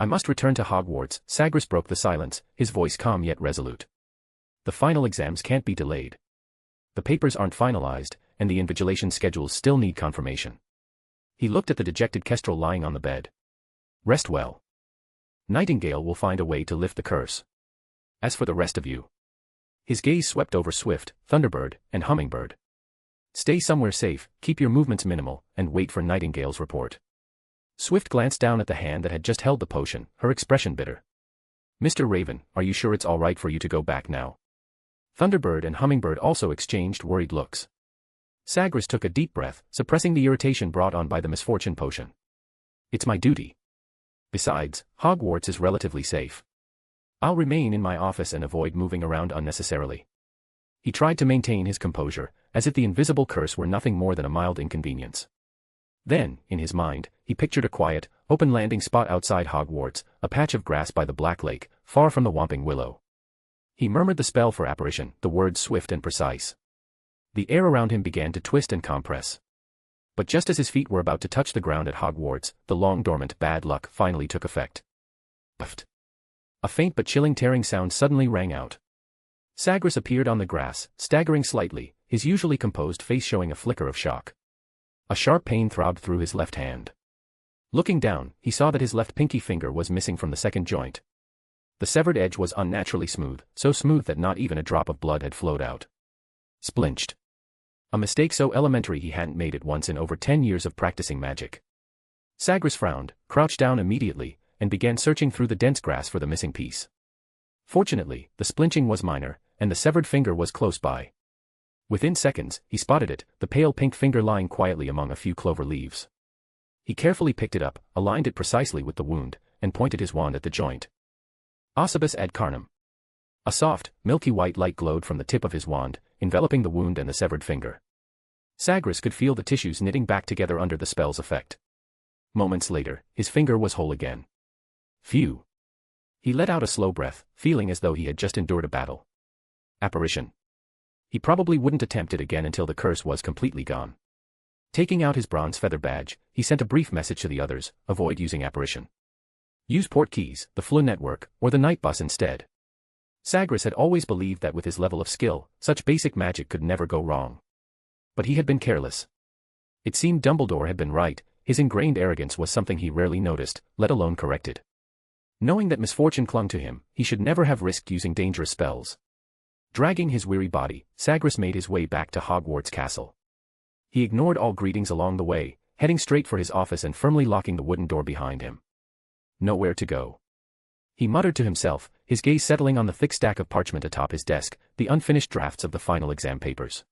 I must return to Hogwarts. Sagres broke the silence, his voice calm yet resolute. The final exams can't be delayed. The papers aren't finalized, and the invigilation schedules still need confirmation. He looked at the dejected Kestrel lying on the bed. Rest well. Nightingale will find a way to lift the curse. As for the rest of you. His gaze swept over Swift, Thunderbird, and Hummingbird. Stay somewhere safe, keep your movements minimal, and wait for Nightingale's report. Swift glanced down at the hand that had just held the potion, her expression bitter. Mr. Raven, are you sure it's all right for you to go back now? Thunderbird and Hummingbird also exchanged worried looks. Sagres took a deep breath, suppressing the irritation brought on by the misfortune potion. It's my duty. Besides, Hogwarts is relatively safe. I'll remain in my office and avoid moving around unnecessarily. He tried to maintain his composure, as if the invisible curse were nothing more than a mild inconvenience. Then, in his mind, he pictured a quiet, open landing spot outside Hogwarts, a patch of grass by the Black Lake, far from the Whomping Willow. He murmured the spell for apparition, the words swift and precise. The air around him began to twist and compress. But just as his feet were about to touch the ground at Hogwarts, the long-dormant bad luck finally took effect. Puffed. A faint but chilling tearing sound suddenly rang out. Sagres appeared on the grass, staggering slightly, his usually composed face showing a flicker of shock. A sharp pain throbbed through his left hand. Looking down, he saw that his left pinky finger was missing from the second joint. The severed edge was unnaturally smooth, so smooth that not even a drop of blood had flowed out. Splinched. A mistake so elementary he hadn't made it once in over 10 years of practicing magic. Sagres frowned, crouched down immediately, and began searching through the dense grass for the missing piece. Fortunately, the splinching was minor, and the severed finger was close by. Within seconds, he spotted it, the pale pink finger lying quietly among a few clover leaves. He carefully picked it up, aligned it precisely with the wound, and pointed his wand at the joint. Ossibus ad carnum. A soft, milky white light glowed from the tip of his wand, enveloping the wound and the severed finger. Sagres could feel the tissues knitting back together under the spell's effect. Moments later, his finger was whole again. Phew. He let out a slow breath, feeling as though he had just endured a battle. Apparition. He probably wouldn't attempt it again until the curse was completely gone. Taking out his bronze feather badge, he sent a brief message to the others: avoid using apparition. Use port keys, the Floo network, or the night bus instead. Sagres had always believed that with his level of skill, such basic magic could never go wrong. But he had been careless. It seemed Dumbledore had been right, his ingrained arrogance was something he rarely noticed, let alone corrected. Knowing that misfortune clung to him, he should never have risked using dangerous spells. Dragging his weary body, Sagres made his way back to Hogwarts Castle. He ignored all greetings along the way, heading straight for his office and firmly locking the wooden door behind him. Nowhere to go. He muttered to himself, his gaze settling on the thick stack of parchment atop his desk, the unfinished drafts of the final exam papers.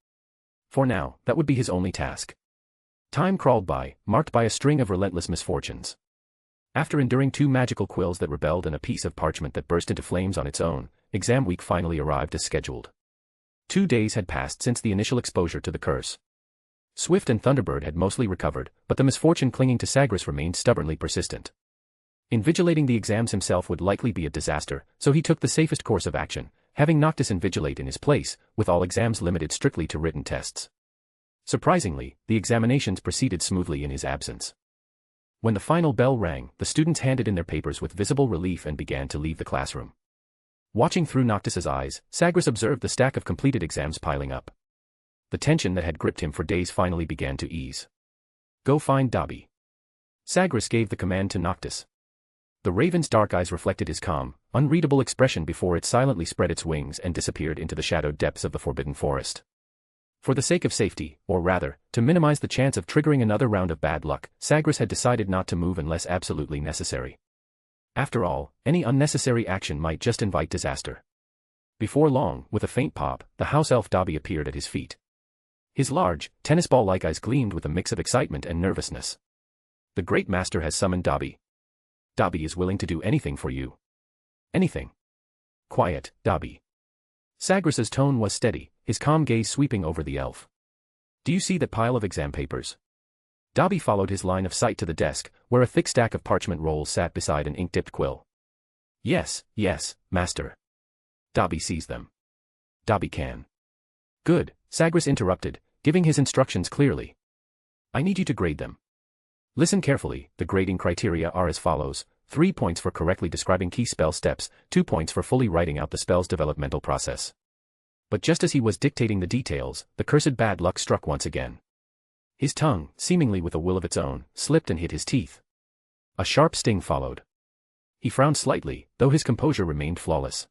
For now, that would be his only task. Time crawled by, marked by a string of relentless misfortunes. After enduring 2 magical quills that rebelled and a piece of parchment that burst into flames on its own, exam week finally arrived as scheduled. 2 days had passed since the initial exposure to the curse. Swift and Thunderbird had mostly recovered, but the misfortune clinging to Sagres remained stubbornly persistent. Invigilating the exams himself would likely be a disaster, so he took the safest course of action, having Noctis invigilate in his place, with all exams limited strictly to written tests. Surprisingly, the examinations proceeded smoothly in his absence. When the final bell rang, the students handed in their papers with visible relief and began to leave the classroom. Watching through Noctis's eyes, Sagres observed the stack of completed exams piling up. The tension that had gripped him for days finally began to ease. Go find Dobby. Sagres gave the command to Noctis. The raven's dark eyes reflected his calm, unreadable expression before it silently spread its wings and disappeared into the shadowed depths of the forbidden forest. For the sake of safety, or rather, to minimize the chance of triggering another round of bad luck, Sagres had decided not to move unless absolutely necessary. After all, any unnecessary action might just invite disaster. Before long, with a faint pop, the house elf Dobby appeared at his feet. His large, tennis ball-like eyes gleamed with a mix of excitement and nervousness. The great master has summoned Dobby. Dobby is willing to do anything for you. Anything. Quiet, Dobby. Sagres's tone was steady, his calm gaze sweeping over the elf. Do you see that pile of exam papers? Dobby followed his line of sight to the desk, where a thick stack of parchment rolls sat beside an ink-dipped quill. Yes, master. Dobby sees them. Dobby can. Good, Sagres interrupted, giving his instructions clearly. I need you to grade them. Listen carefully, the grading criteria are as follows: 3 points for correctly describing key spell steps, 2 points for fully writing out the spell's developmental process. But just as he was dictating the details, the cursed bad luck struck once again. His tongue, seemingly with a will of its own, slipped and hit his teeth. A sharp sting followed. He frowned slightly, though his composure remained flawless.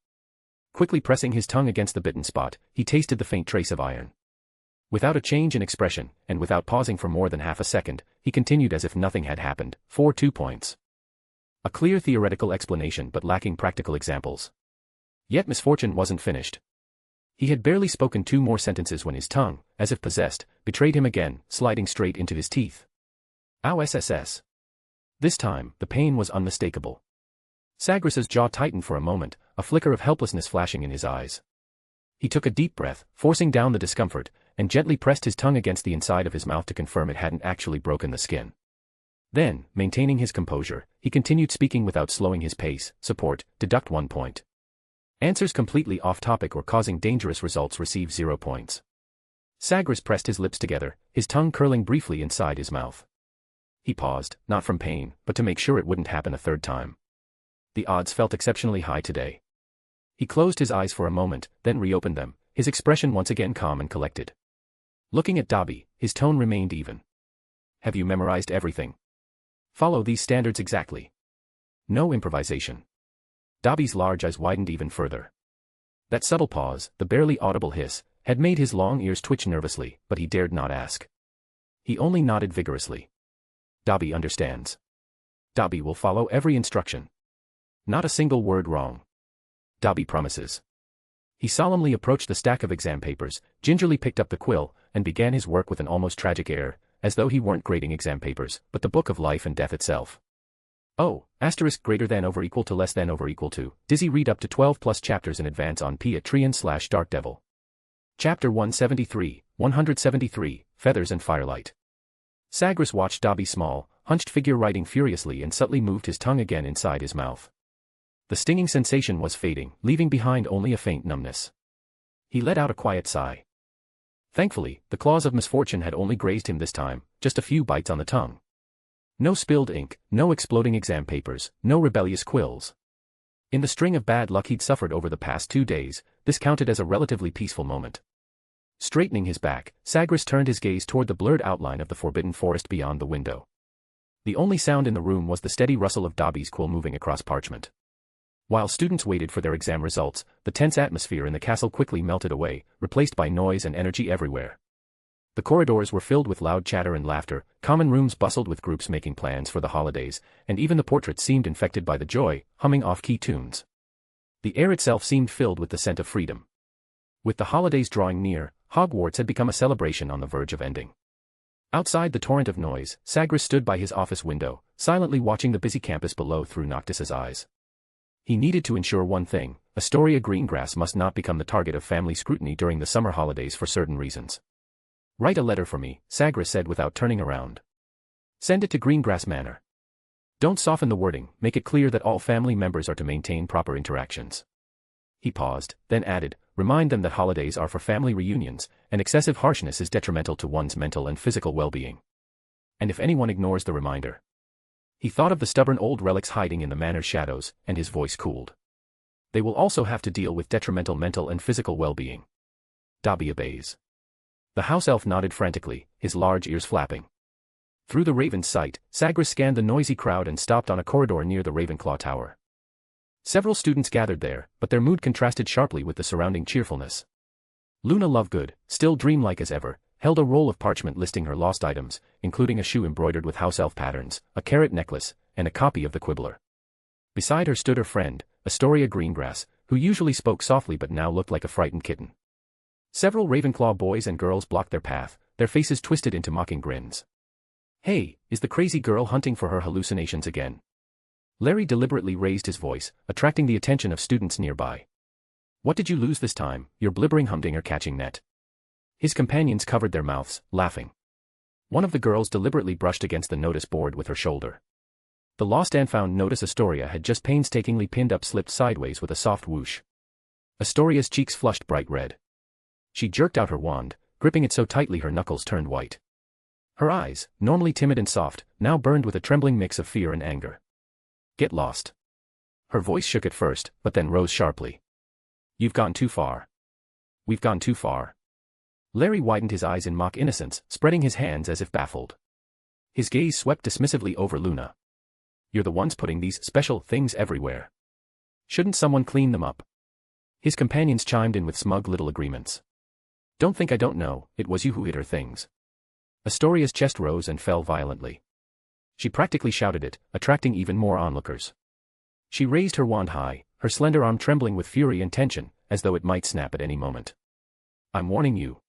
Quickly pressing his tongue against the bitten spot, he tasted the faint trace of iron. Without a change in expression, and without pausing for more than half a second, he continued as if nothing had happened. 2 points. A clear theoretical explanation but lacking practical examples. Yet misfortune wasn't finished. He had barely spoken 2 more sentences when his tongue, as if possessed, betrayed him again, sliding straight into his teeth. Ow SSS. This time, the pain was unmistakable. Sagres's jaw tightened for a moment, a flicker of helplessness flashing in his eyes. He took a deep breath, forcing down the discomfort, and gently pressed his tongue against the inside of his mouth to confirm it hadn't actually broken the skin. Then, maintaining his composure, he continued speaking without slowing his pace. Support, deduct 1 point. Answers completely off topic or causing dangerous results receive 0 points. Sagres pressed his lips together, his tongue curling briefly inside his mouth. He paused, not from pain, but to make sure it wouldn't happen a third time. The odds felt exceptionally high today. He closed his eyes for a moment, then reopened them, his expression once again calm and collected. Looking at Dobby, his tone remained even. Have you memorized everything? Follow these standards exactly. No improvisation. Dobby's large eyes widened even further. That subtle pause, the barely audible hiss, had made his long ears twitch nervously, but he dared not ask. He only nodded vigorously. Dobby understands. Dobby will follow every instruction. Not a single word wrong. Dobby promises. He solemnly approached the stack of exam papers, gingerly picked up the quill, and began his work with an almost tragic air, as though he weren't grading exam papers, but the book of life and death itself. Oh, * greater than over equal to less than over equal to. Dizzy read up to 12 plus chapters in advance on Patreon/Dark Devil. Chapter 173, Feathers and Firelight. Sagres watched Dobby's small, hunched figure writing furiously and subtly moved his tongue again inside his mouth. The stinging sensation was fading, leaving behind only a faint numbness. He let out a quiet sigh. Thankfully, the claws of misfortune had only grazed him this time, just a few bites on the tongue. No spilled ink, no exploding exam papers, no rebellious quills. In the string of bad luck he'd suffered over the past 2 days, this counted as a relatively peaceful moment. Straightening his back, Sagres turned his gaze toward the blurred outline of the forbidden forest beyond the window. The only sound in the room was the steady rustle of Dobby's quill moving across parchment. While students waited for their exam results, the tense atmosphere in the castle quickly melted away, replaced by noise and energy everywhere. The corridors were filled with loud chatter and laughter, common rooms bustled with groups making plans for the holidays, and even the portraits seemed infected by the joy, humming off-key tunes. The air itself seemed filled with the scent of freedom. With the holidays drawing near, Hogwarts had become a celebration on the verge of ending. Outside the torrent of noise, Sagres stood by his office window, silently watching the busy campus below through Noctis's eyes. He needed to ensure one thing: Astoria Greengrass must not become the target of family scrutiny during the summer holidays for certain reasons. Write a letter for me, Sagres said without turning around. Send it to Greengrass Manor. Don't soften the wording, make it clear that all family members are to maintain proper interactions. He paused, then added, remind them that holidays are for family reunions, and excessive harshness is detrimental to one's mental and physical well-being. And if anyone ignores the reminder. He thought of the stubborn old relics hiding in the manor's shadows, and his voice cooled. They will also have to deal with detrimental mental and physical well-being. Dobby obeys. The house elf nodded frantically, his large ears flapping. Through the raven's sight, Sagres scanned the noisy crowd and stopped on a corridor near the Ravenclaw Tower. Several students gathered there, but their mood contrasted sharply with the surrounding cheerfulness. Luna Lovegood, still dreamlike as ever, held a roll of parchment listing her lost items, including a shoe embroidered with house elf patterns, a carrot necklace, and a copy of the Quibbler. Beside her stood her friend, Astoria Greengrass, who usually spoke softly but now looked like a frightened kitten. Several Ravenclaw boys and girls blocked their path, their faces twisted into mocking grins. Hey, is the crazy girl hunting for her hallucinations again? Larry deliberately raised his voice, attracting the attention of students nearby. What did you lose this time, your blibbering humdinger catching net? His companions covered their mouths, laughing. One of the girls deliberately brushed against the notice board with her shoulder. The lost and found notice Astoria had just painstakingly pinned up slipped sideways with a soft whoosh. Astoria's cheeks flushed bright red. She jerked out her wand, gripping it so tightly her knuckles turned white. Her eyes, normally timid and soft, now burned with a trembling mix of fear and anger. Get lost. Her voice shook at first, but then rose sharply. You've gone too far. We've gone too far. Larry widened his eyes in mock innocence, spreading his hands as if baffled. His gaze swept dismissively over Luna. You're the ones putting these special things everywhere. Shouldn't someone clean them up? His companions chimed in with smug little agreements. Don't think I don't know, it was you who hid her things. Astoria's chest rose and fell violently. She practically shouted it, attracting even more onlookers. She raised her wand high, her slender arm trembling with fury and tension, as though it might snap at any moment. I'm warning you.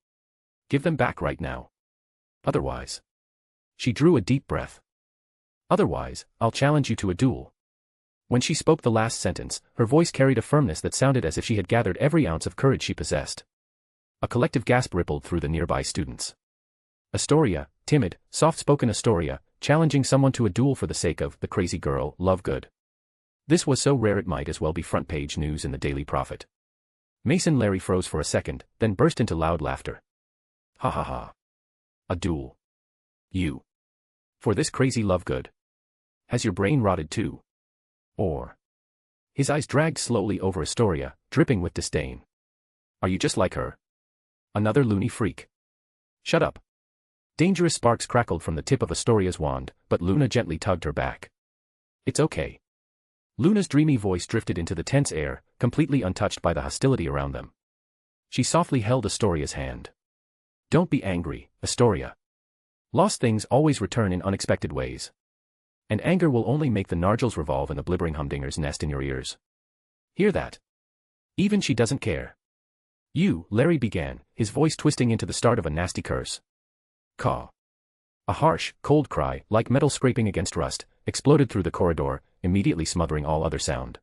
Give them back right now. Otherwise. She drew a deep breath. Otherwise, I'll challenge you to a duel. When she spoke the last sentence, her voice carried a firmness that sounded as if she had gathered every ounce of courage she possessed. A collective gasp rippled through the nearby students. Astoria, timid, soft-spoken Astoria, challenging someone to a duel for the sake of the crazy girl, Lovegood. This was so rare it might as well be front-page news in the Daily Prophet. Mason Larry froze for a second, then burst into loud laughter. Ha ha ha. A duel. You. For this crazy Lovegood. Has your brain rotted too? Or. His eyes dragged slowly over Astoria, dripping with disdain. Are you just like her? Another loony freak. Shut up. Dangerous sparks crackled from the tip of Astoria's wand, but Luna gently tugged her back. It's okay. Luna's dreamy voice drifted into the tense air, completely untouched by the hostility around them. She softly held Astoria's hand. Don't be angry, Astoria. Lost things always return in unexpected ways. And anger will only make the nargils revolve and the blibbering humdingers nest in your ears. Hear that? Even she doesn't care. You, Larry began, his voice twisting into the start of a nasty curse. Caw. A harsh, cold cry, like metal scraping against rust, exploded through the corridor, immediately smothering all other sound.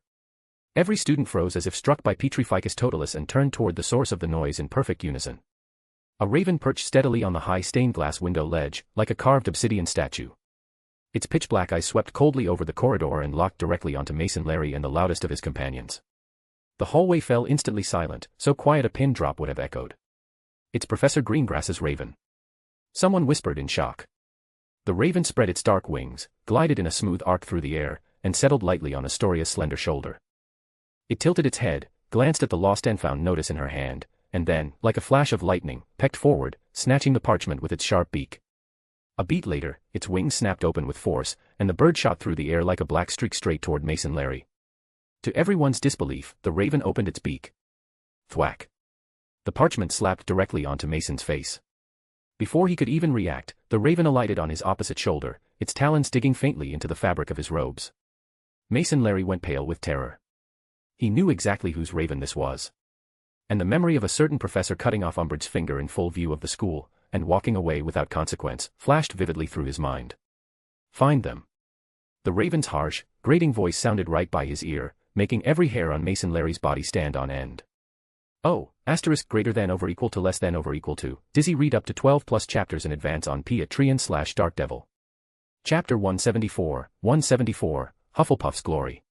Every student froze as if struck by Petrificus totalis and turned toward the source of the noise in perfect unison. A raven perched steadily on the high stained-glass window ledge, like a carved obsidian statue. Its pitch-black eyes swept coldly over the corridor and locked directly onto Mason Larry and the loudest of his companions. The hallway fell instantly silent, so quiet a pin drop would have echoed. It's Professor Greengrass's raven. Someone whispered in shock. The raven spread its dark wings, glided in a smooth arc through the air, and settled lightly on Astoria's slender shoulder. It tilted its head, glanced at the lost and found notice in her hand, and then, like a flash of lightning, pecked forward, snatching the parchment with its sharp beak. A beat later, its wings snapped open with force, and the bird shot through the air like a black streak straight toward Mason Larry. To everyone's disbelief, the raven opened its beak. Thwack. The parchment slapped directly onto Mason's face. Before he could even react, the raven alighted on his opposite shoulder, its talons digging faintly into the fabric of his robes. Mason Larry went pale with terror. He knew exactly whose raven this was. And the memory of a certain professor cutting off Umbridge's finger in full view of the school, and walking away without consequence, flashed vividly through his mind. Find them. The raven's harsh, grating voice sounded right by his ear, making every hair on Mason Larry's body stand on end. Oh, * greater than over equal to less than over equal to. Dizzy read up to 12 plus chapters in advance on P@Trian/Dark Devil. Chapter 174, Hufflepuff's Glory.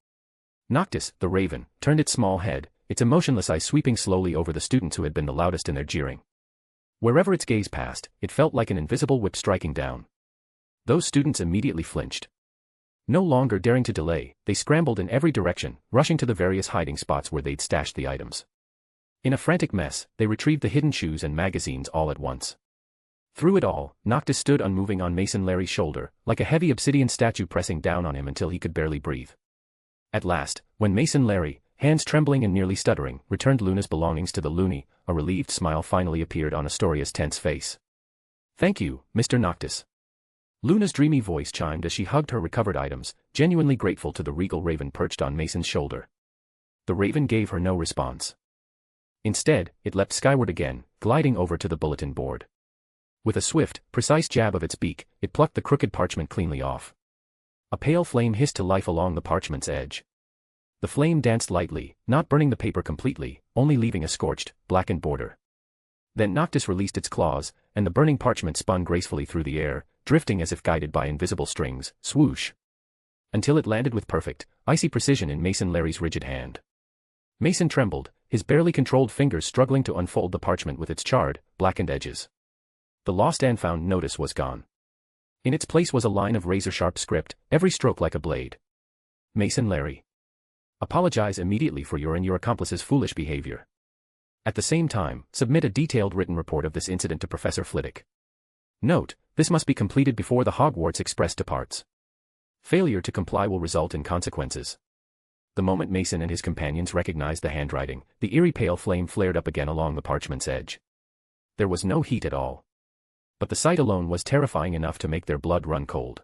Noctis, the raven, turned its small head, its emotionless eyes sweeping slowly over the students who had been the loudest in their jeering. Wherever its gaze passed, it felt like an invisible whip striking down. Those students immediately flinched. No longer daring to delay, they scrambled in every direction, rushing to the various hiding spots where they'd stashed the items. In a frantic mess, they retrieved the hidden shoes and magazines all at once. Through it all, Noctis stood unmoving on Mason Larry's shoulder, like a heavy obsidian statue pressing down on him until he could barely breathe. At last, when Mason Larry, hands trembling and nearly stuttering, returned Luna's belongings to the loony, a relieved smile finally appeared on Astoria's tense face. Thank you, Mr. Noctis. Luna's dreamy voice chimed as she hugged her recovered items, genuinely grateful to the regal raven perched on Mason's shoulder. The raven gave her no response. Instead, it leapt skyward again, gliding over to the bulletin board. With a swift, precise jab of its beak, it plucked the crooked parchment cleanly off. A pale flame hissed to life along the parchment's edge. The flame danced lightly, not burning the paper completely, only leaving a scorched, blackened border. Then Noctis released its claws, and the burning parchment spun gracefully through the air, drifting as if guided by invisible strings, swoosh, until it landed with perfect, icy precision in Mason Larry's rigid hand. Mason trembled, his barely controlled fingers struggling to unfold the parchment with its charred, blackened edges. The lost and found notice was gone. In its place was a line of razor-sharp script, every stroke like a blade. Mason Larry. Apologize immediately for your and your accomplice's foolish behavior. At the same time, submit a detailed written report of this incident to Professor Flitwick. Note, this must be completed before the Hogwarts Express departs. Failure to comply will result in consequences. The moment Mason and his companions recognized the handwriting, the eerie pale flame flared up again along the parchment's edge. There was no heat at all. But the sight alone was terrifying enough to make their blood run cold.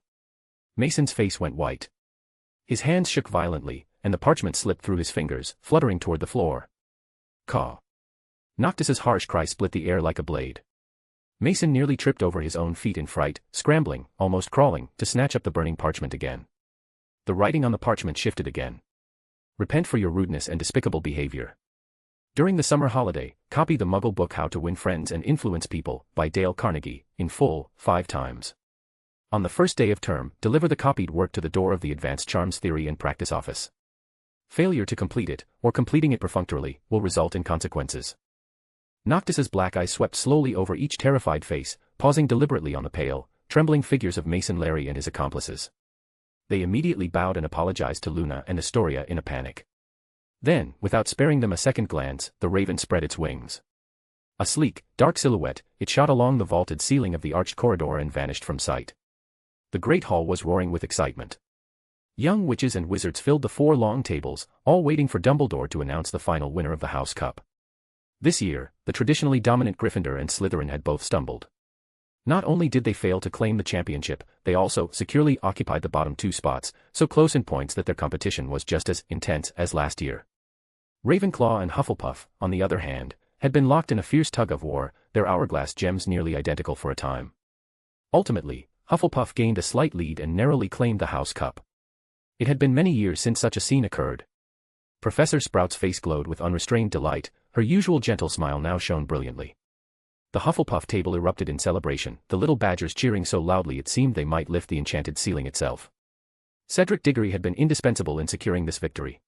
Mason's face went white. His hands shook violently, and the parchment slipped through his fingers, fluttering toward the floor. Caw. Noctis's harsh cry split the air like a blade. Mason nearly tripped over his own feet in fright, scrambling, almost crawling, to snatch up the burning parchment again. The writing on the parchment shifted again. Repent for your rudeness and despicable behavior. During the summer holiday, copy the Muggle book How to Win Friends and Influence People, by Dale Carnegie, in full, 5 times. On the first day of term, deliver the copied work to the door of the Advanced Charms Theory and Practice Office. Failure to complete it, or completing it perfunctorily, will result in consequences. Noctis's black eyes swept slowly over each terrified face, pausing deliberately on the pale, trembling figures of Mason Larry and his accomplices. They immediately bowed and apologized to Luna and Astoria in a panic. Then, without sparing them a second glance, the raven spread its wings. A sleek, dark silhouette, it shot along the vaulted ceiling of the arched corridor and vanished from sight. The great hall was roaring with excitement. Young witches and wizards filled the 4 long tables, all waiting for Dumbledore to announce the final winner of the House Cup. This year, the traditionally dominant Gryffindor and Slytherin had both stumbled. Not only did they fail to claim the championship, they also securely occupied the bottom 2 spots, so close in points that their competition was just as intense as last year. Ravenclaw and Hufflepuff, on the other hand, had been locked in a fierce tug-of-war, their hourglass gems nearly identical for a time. Ultimately, Hufflepuff gained a slight lead and narrowly claimed the House Cup. It had been many years since such a scene occurred. Professor Sprout's face glowed with unrestrained delight, her usual gentle smile now shone brilliantly. The Hufflepuff table erupted in celebration, the little badgers cheering so loudly it seemed they might lift the enchanted ceiling itself. Cedric Diggory had been indispensable in securing this victory.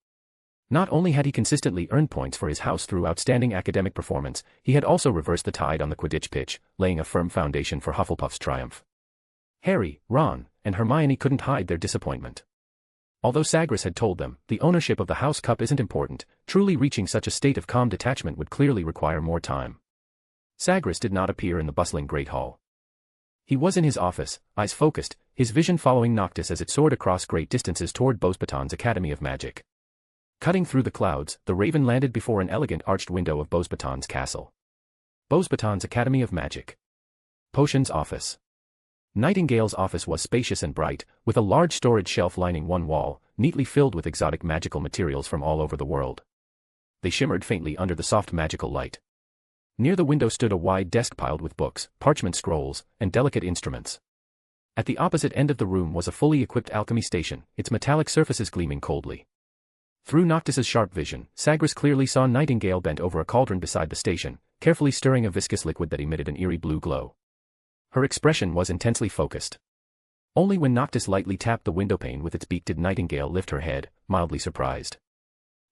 Not only had he consistently earned points for his house through outstanding academic performance, he had also reversed the tide on the Quidditch pitch, laying a firm foundation for Hufflepuff's triumph. Harry, Ron, and Hermione couldn't hide their disappointment. Although Sagres had told them, the ownership of the House Cup isn't important, truly reaching such a state of calm detachment would clearly require more time. Sagres did not appear in the bustling Great Hall. He was in his office, eyes focused, his vision following Noctis as it soared across great distances toward Beauxbaton's Academy of Magic. Cutting through the clouds, the raven landed before an elegant arched window of Beauxbaton's castle. Beauxbaton's Academy of Magic. Potions Office. Nightingale's office was spacious and bright, with a large storage shelf lining one wall, neatly filled with exotic magical materials from all over the world. They shimmered faintly under the soft magical light. Near the window stood a wide desk piled with books, parchment scrolls, and delicate instruments. At the opposite end of the room was a fully equipped alchemy station, its metallic surfaces gleaming coldly. Through Noctis's sharp vision, Sagres clearly saw Nightingale bent over a cauldron beside the station, carefully stirring a viscous liquid that emitted an eerie blue glow. Her expression was intensely focused. Only when Noctis lightly tapped the windowpane with its beak did Nightingale lift her head, mildly surprised.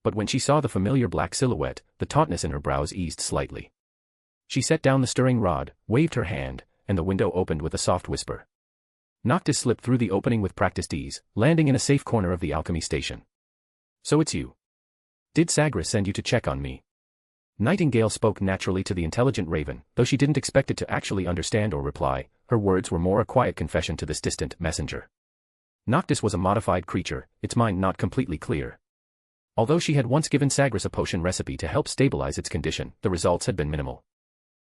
But when she saw the familiar black silhouette, the tautness in her brows eased slightly. She set down the stirring rod, waved her hand, and the window opened with a soft whisper. Noctis slipped through the opening with practiced ease, landing in a safe corner of the alchemy station. So it's you. Did Sagres send you to check on me? Nightingale spoke naturally to the intelligent raven, though she didn't expect it to actually understand or reply. Her words were more a quiet confession to this distant messenger. Noctis was a modified creature, its mind not completely clear. Although she had once given Sagres a potion recipe to help stabilize its condition, the results had been minimal.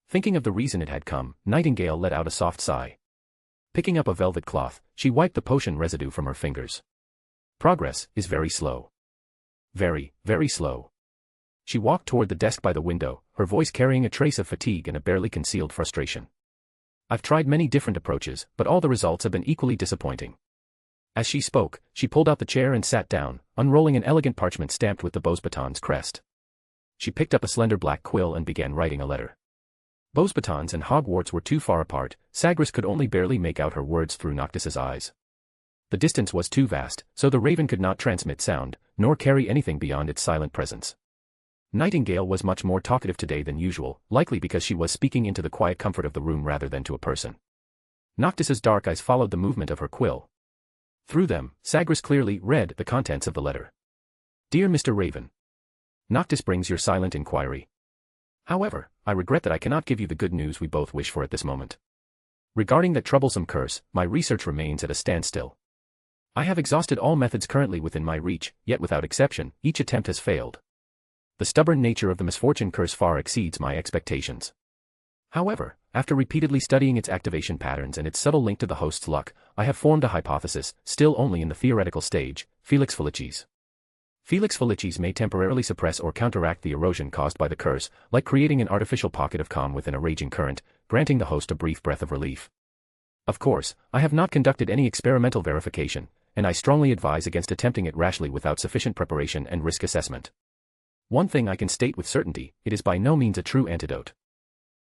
Thinking of the reason it had come, Nightingale let out a soft sigh. Picking up a velvet cloth, she wiped the potion residue from her fingers. Progress is very slow. Very, very slow. She walked toward the desk by the window, her voice carrying a trace of fatigue and a barely concealed frustration. I've tried many different approaches, but all the results have been equally disappointing. As she spoke, she pulled out the chair and sat down, unrolling an elegant parchment stamped with the Beauxbaton's crest. She picked up a slender black quill and began writing a letter. Beauxbatons and Hogwarts were too far apart, Sagres could only barely make out her words through Noctis's eyes. The distance was too vast, so the raven could not transmit sound, nor carry anything beyond its silent presence. Nightingale was much more talkative today than usual, likely because she was speaking into the quiet comfort of the room rather than to a person. Noctis's dark eyes followed the movement of her quill. Through them, Sagres clearly read the contents of the letter. Dear Mr. Raven. Noctis brings your silent inquiry. However, I regret that I cannot give you the good news we both wish for at this moment. Regarding that troublesome curse, my research remains at a standstill. I have exhausted all methods currently within my reach, yet without exception, each attempt has failed. The stubborn nature of the misfortune curse far exceeds my expectations. However, after repeatedly studying its activation patterns and its subtle link to the host's luck, I have formed a hypothesis, still only in the theoretical stage: Felix Felicis. Felix Felicis may temporarily suppress or counteract the erosion caused by the curse, like creating an artificial pocket of calm within a raging current, granting the host a brief breath of relief. Of course, I have not conducted any experimental verification, and I strongly advise against attempting it rashly without sufficient preparation and risk assessment. One thing I can state with certainty: it is by no means a true antidote.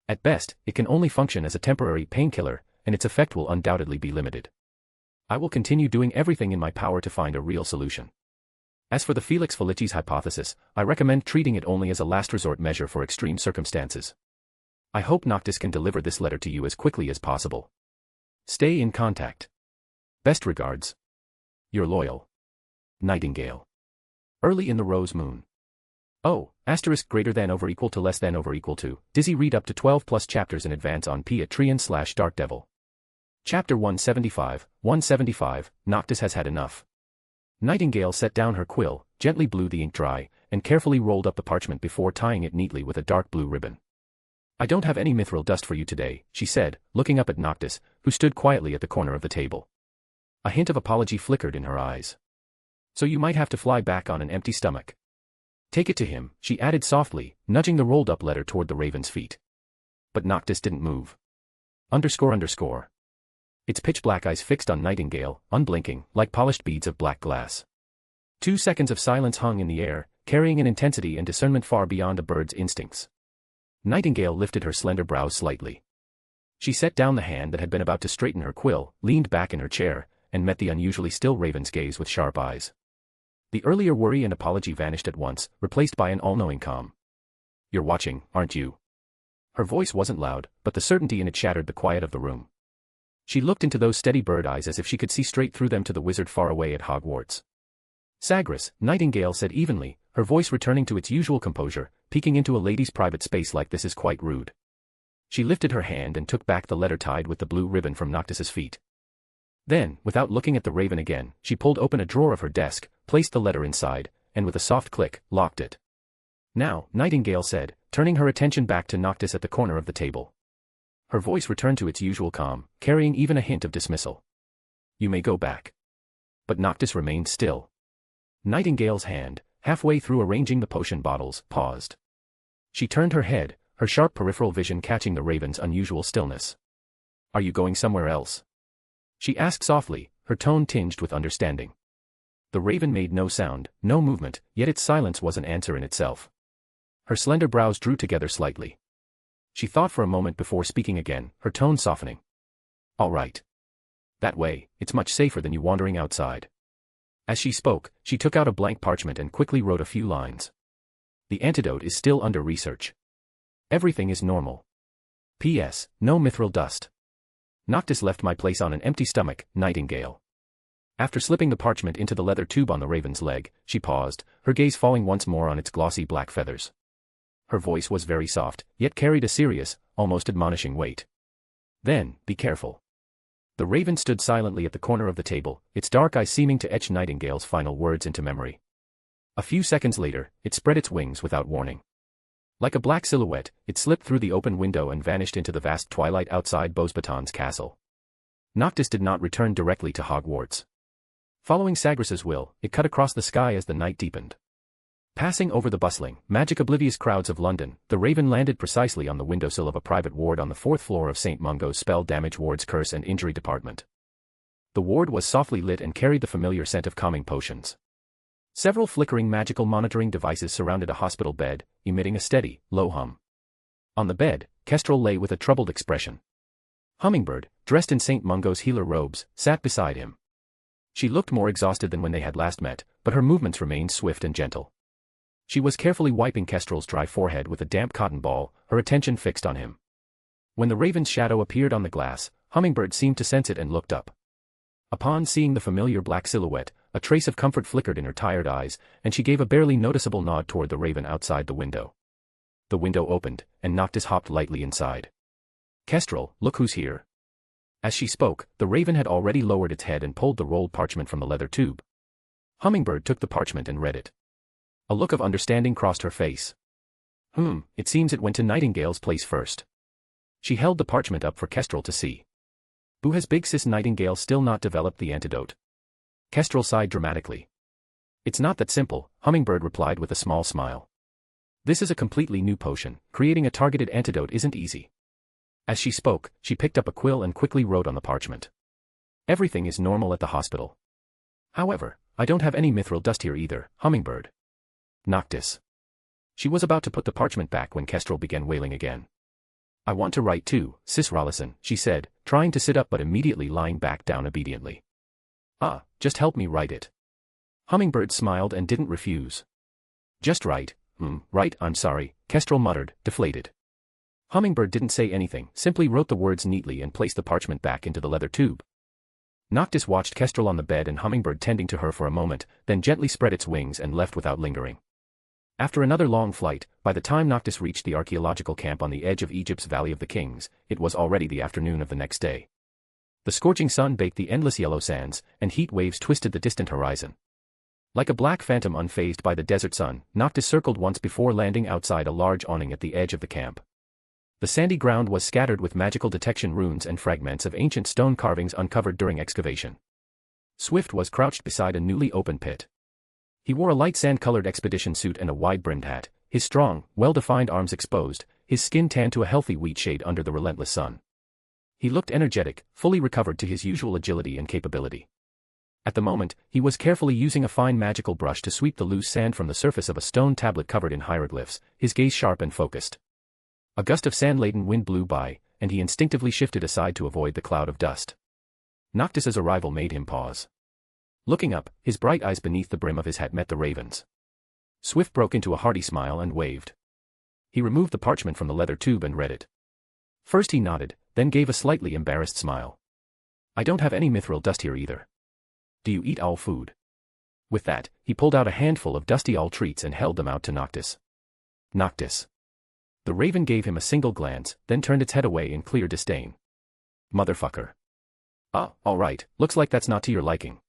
At best, it can only function as a temporary painkiller, and its effect will undoubtedly be limited. I will continue doing everything in my power to find a real solution. As for the Felix Felicis hypothesis, I recommend treating it only as a last resort measure for extreme circumstances. I hope Noctis can deliver this letter to you as quickly as possible. Stay in contact. Best regards. Your loyal Nightingale. Early in the Rose Moon. Oh, greater than over equal to less than over equal to. Dizzy read up to 12 plus chapters in advance on Patreon/Dark Devil. Chapter 175, Noctis has had enough. Nightingale set down her quill, gently blew the ink dry, and carefully rolled up the parchment before tying it neatly with a dark blue ribbon. I don't have any mithril dust for you today, she said, looking up at Noctis, who stood quietly at the corner of the table. A hint of apology flickered in her eyes. So you might have to fly back on an empty stomach. Take it to him, she added softly, nudging the rolled-up letter toward the raven's feet. But Noctis didn't move. __. Its pitch-black eyes fixed on Nightingale, unblinking, like polished beads of black glass. 2 seconds of silence hung in the air, carrying an intensity and discernment far beyond a bird's instincts. Nightingale lifted her slender brows slightly. She set down the hand that had been about to straighten her quill, leaned back in her chair, and met the unusually still raven's gaze with sharp eyes. The earlier worry and apology vanished at once, replaced by an all-knowing calm. You're watching, aren't you? Her voice wasn't loud, but the certainty in it shattered the quiet of the room. She looked into those steady bird eyes as if she could see straight through them to the wizard far away at Hogwarts. Sagres, Nightingale said evenly, her voice returning to its usual composure, peeking into a lady's private space like this is quite rude. She lifted her hand and took back the letter tied with the blue ribbon from Noctis's feet. Then, without looking at the raven again, she pulled open a drawer of her desk, placed the letter inside, and with a soft click, locked it. Now, Nightingale said, turning her attention back to Noctis at the corner of the table. Her voice returned to its usual calm, carrying even a hint of dismissal. You may go back. But Noctis remained still. Nightingale's hand, halfway through arranging the potion bottles, paused. She turned her head, her sharp peripheral vision catching the raven's unusual stillness. Are you going somewhere else? She asked softly, her tone tinged with understanding. The raven made no sound, no movement, yet its silence was an answer in itself. Her slender brows drew together slightly. She thought for a moment before speaking again, her tone softening. All right. That way, it's much safer than you wandering outside. As she spoke, she took out a blank parchment and quickly wrote a few lines. The antidote is still under research. Everything is normal. P.S. No mithril dust. Noctis left my place on an empty stomach, Nightingale. After slipping the parchment into the leather tube on the raven's leg, she paused, her gaze falling once more on its glossy black feathers. Her voice was very soft, yet carried a serious, almost admonishing weight. Then, be careful. The raven stood silently at the corner of the table, its dark eyes seeming to etch Nightingale's final words into memory. A few seconds later, it spread its wings without warning. Like a black silhouette, it slipped through the open window and vanished into the vast twilight outside Beauxbatons castle. Noctis did not return directly to Hogwarts. Following Sagres's will, it cut across the sky as the night deepened. Passing over the bustling, magic-oblivious crowds of London, the raven landed precisely on the windowsill of a private ward on the 4th floor of St. Mungo's Spell Damage Ward's Curse and Injury Department. The ward was softly lit and carried the familiar scent of calming potions. Several flickering magical monitoring devices surrounded a hospital bed, emitting a steady, low hum. On the bed, Kestrel lay with a troubled expression. Hummingbird, dressed in St. Mungo's healer robes, sat beside him. She looked more exhausted than when they had last met, but her movements remained swift and gentle. She was carefully wiping Kestrel's dry forehead with a damp cotton ball, her attention fixed on him. When the raven's shadow appeared on the glass, Hummingbird seemed to sense it and looked up. Upon seeing the familiar black silhouette, a trace of comfort flickered in her tired eyes, and she gave a barely noticeable nod toward the raven outside the window. The window opened, and Noctis hopped lightly inside. "Kestrel, look who's here." As she spoke, the raven had already lowered its head and pulled the rolled parchment from the leather tube. Hummingbird took the parchment and read it. A look of understanding crossed her face. It seems it went to Nightingale's place first." She held the parchment up for Kestrel to see. "Boo, has Big Sis Nightingale still not developed the antidote?" Kestrel sighed dramatically. "It's not that simple," Hummingbird replied with a small smile. "This is a completely new potion. Creating a targeted antidote isn't easy." As she spoke, she picked up a quill and quickly wrote on the parchment. "Everything is normal at the hospital. However, I don't have any mithril dust here either, Hummingbird." "Noctis." She was about to put the parchment back when Kestrel began wailing again. "I want to write too, Sis Rollison," she said, trying to sit up but immediately lying back down obediently. Just help me write it." Hummingbird smiled and didn't refuse. "Just write." Right, I'm sorry," Kestrel muttered, deflated. Hummingbird didn't say anything, simply wrote the words neatly and placed the parchment back into the leather tube. Noctis watched Kestrel on the bed and Hummingbird tending to her for a moment, then gently spread its wings and left without lingering. After another long flight, by the time Noctis reached the archaeological camp on the edge of Egypt's Valley of the Kings, it was already the afternoon of the next day. The scorching sun baked the endless yellow sands, and heat waves twisted the distant horizon. Like a black phantom unfazed by the desert sun, Noctis circled once before landing outside a large awning at the edge of the camp. The sandy ground was scattered with magical detection runes and fragments of ancient stone carvings uncovered during excavation. Swift was crouched beside a newly opened pit. He wore a light sand-colored expedition suit and a wide-brimmed hat, his strong, well-defined arms exposed, his skin tanned to a healthy wheat shade under the relentless sun. He looked energetic, fully recovered to his usual agility and capability. At the moment, he was carefully using a fine magical brush to sweep the loose sand from the surface of a stone tablet covered in hieroglyphs, his gaze sharp and focused. A gust of sand-laden wind blew by, and he instinctively shifted aside to avoid the cloud of dust. Noctis's arrival made him pause. Looking up, his bright eyes beneath the brim of his hat met the raven's. Swift broke into a hearty smile and waved. He removed the parchment from the leather tube and read it. First he nodded, then gave a slightly embarrassed smile. "I don't have any mithril dust here either. Do you eat owl food?" With that, he pulled out a handful of dusty owl treats and held them out to Noctis. "Noctis." The raven gave him a single glance, then turned its head away in clear disdain. "Motherfucker. All right, looks like that's not to your liking."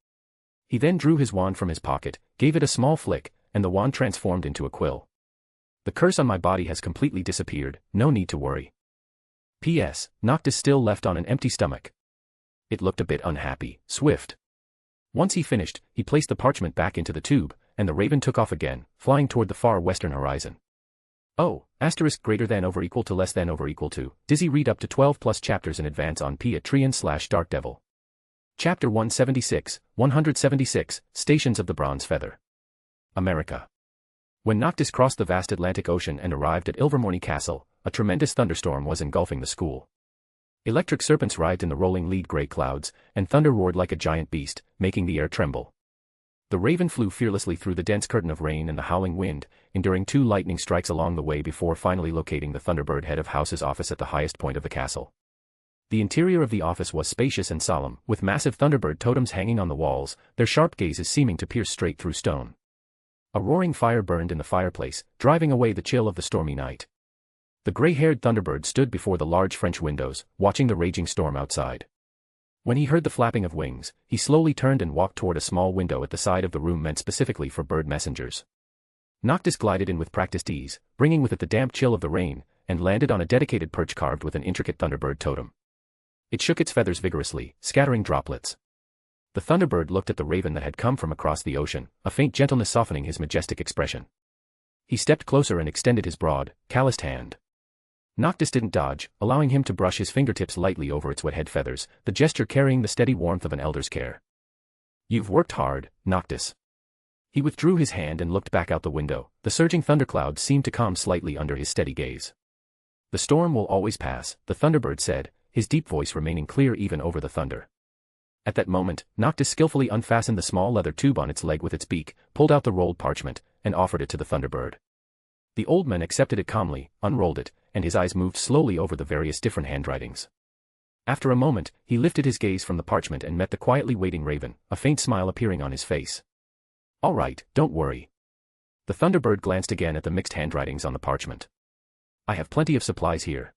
He then drew his wand from his pocket, gave it a small flick, and the wand transformed into a quill. "The curse on my body has completely disappeared, no need to worry. P.S. Noctis still left on an empty stomach." It looked a bit unhappy, Swift. Once he finished, he placed the parchment back into the tube, and the raven took off again, flying toward the far western horizon. Greater than over equal to less than over equal to. Dizzy read up to 12 plus chapters in advance on Patreon/Dark Devil. Chapter 176, Stations of the Bronze Feather. America. When Noctis crossed the vast Atlantic Ocean and arrived at Ilvermorny Castle, a tremendous thunderstorm was engulfing the school. Electric serpents writhed in the rolling lead-gray clouds, and thunder roared like a giant beast, making the air tremble. The raven flew fearlessly through the dense curtain of rain and the howling wind, enduring 2 lightning strikes along the way before finally locating the Thunderbird head of house's office at the highest point of the castle. The interior of the office was spacious and solemn, with massive Thunderbird totems hanging on the walls, their sharp gazes seeming to pierce straight through stone. A roaring fire burned in the fireplace, driving away the chill of the stormy night. The gray-haired Thunderbird stood before the large French windows, watching the raging storm outside. When he heard the flapping of wings, he slowly turned and walked toward a small window at the side of the room meant specifically for bird messengers. Noctis glided in with practiced ease, bringing with it the damp chill of the rain, and landed on a dedicated perch carved with an intricate Thunderbird totem. It shook its feathers vigorously, scattering droplets. The Thunderbird looked at the raven that had come from across the ocean, a faint gentleness softening his majestic expression. He stepped closer and extended his broad, calloused hand. Noctis didn't dodge, allowing him to brush his fingertips lightly over its wet head feathers, the gesture carrying the steady warmth of an elder's care. "You've worked hard, Noctis." He withdrew his hand and looked back out the window. The surging thundercloud seemed to calm slightly under his steady gaze. "The storm will always pass," the Thunderbird said, his deep voice remaining clear even over the thunder. At that moment, Noctis skillfully unfastened the small leather tube on its leg with its beak, pulled out the rolled parchment, and offered it to the Thunderbird. The old man accepted it calmly, unrolled it, and his eyes moved slowly over the various different handwritings. After a moment, he lifted his gaze from the parchment and met the quietly waiting Raven, a faint smile appearing on his face. "All right, don't worry." The Thunderbird glanced again at the mixed handwritings on the parchment. "I have plenty of supplies here."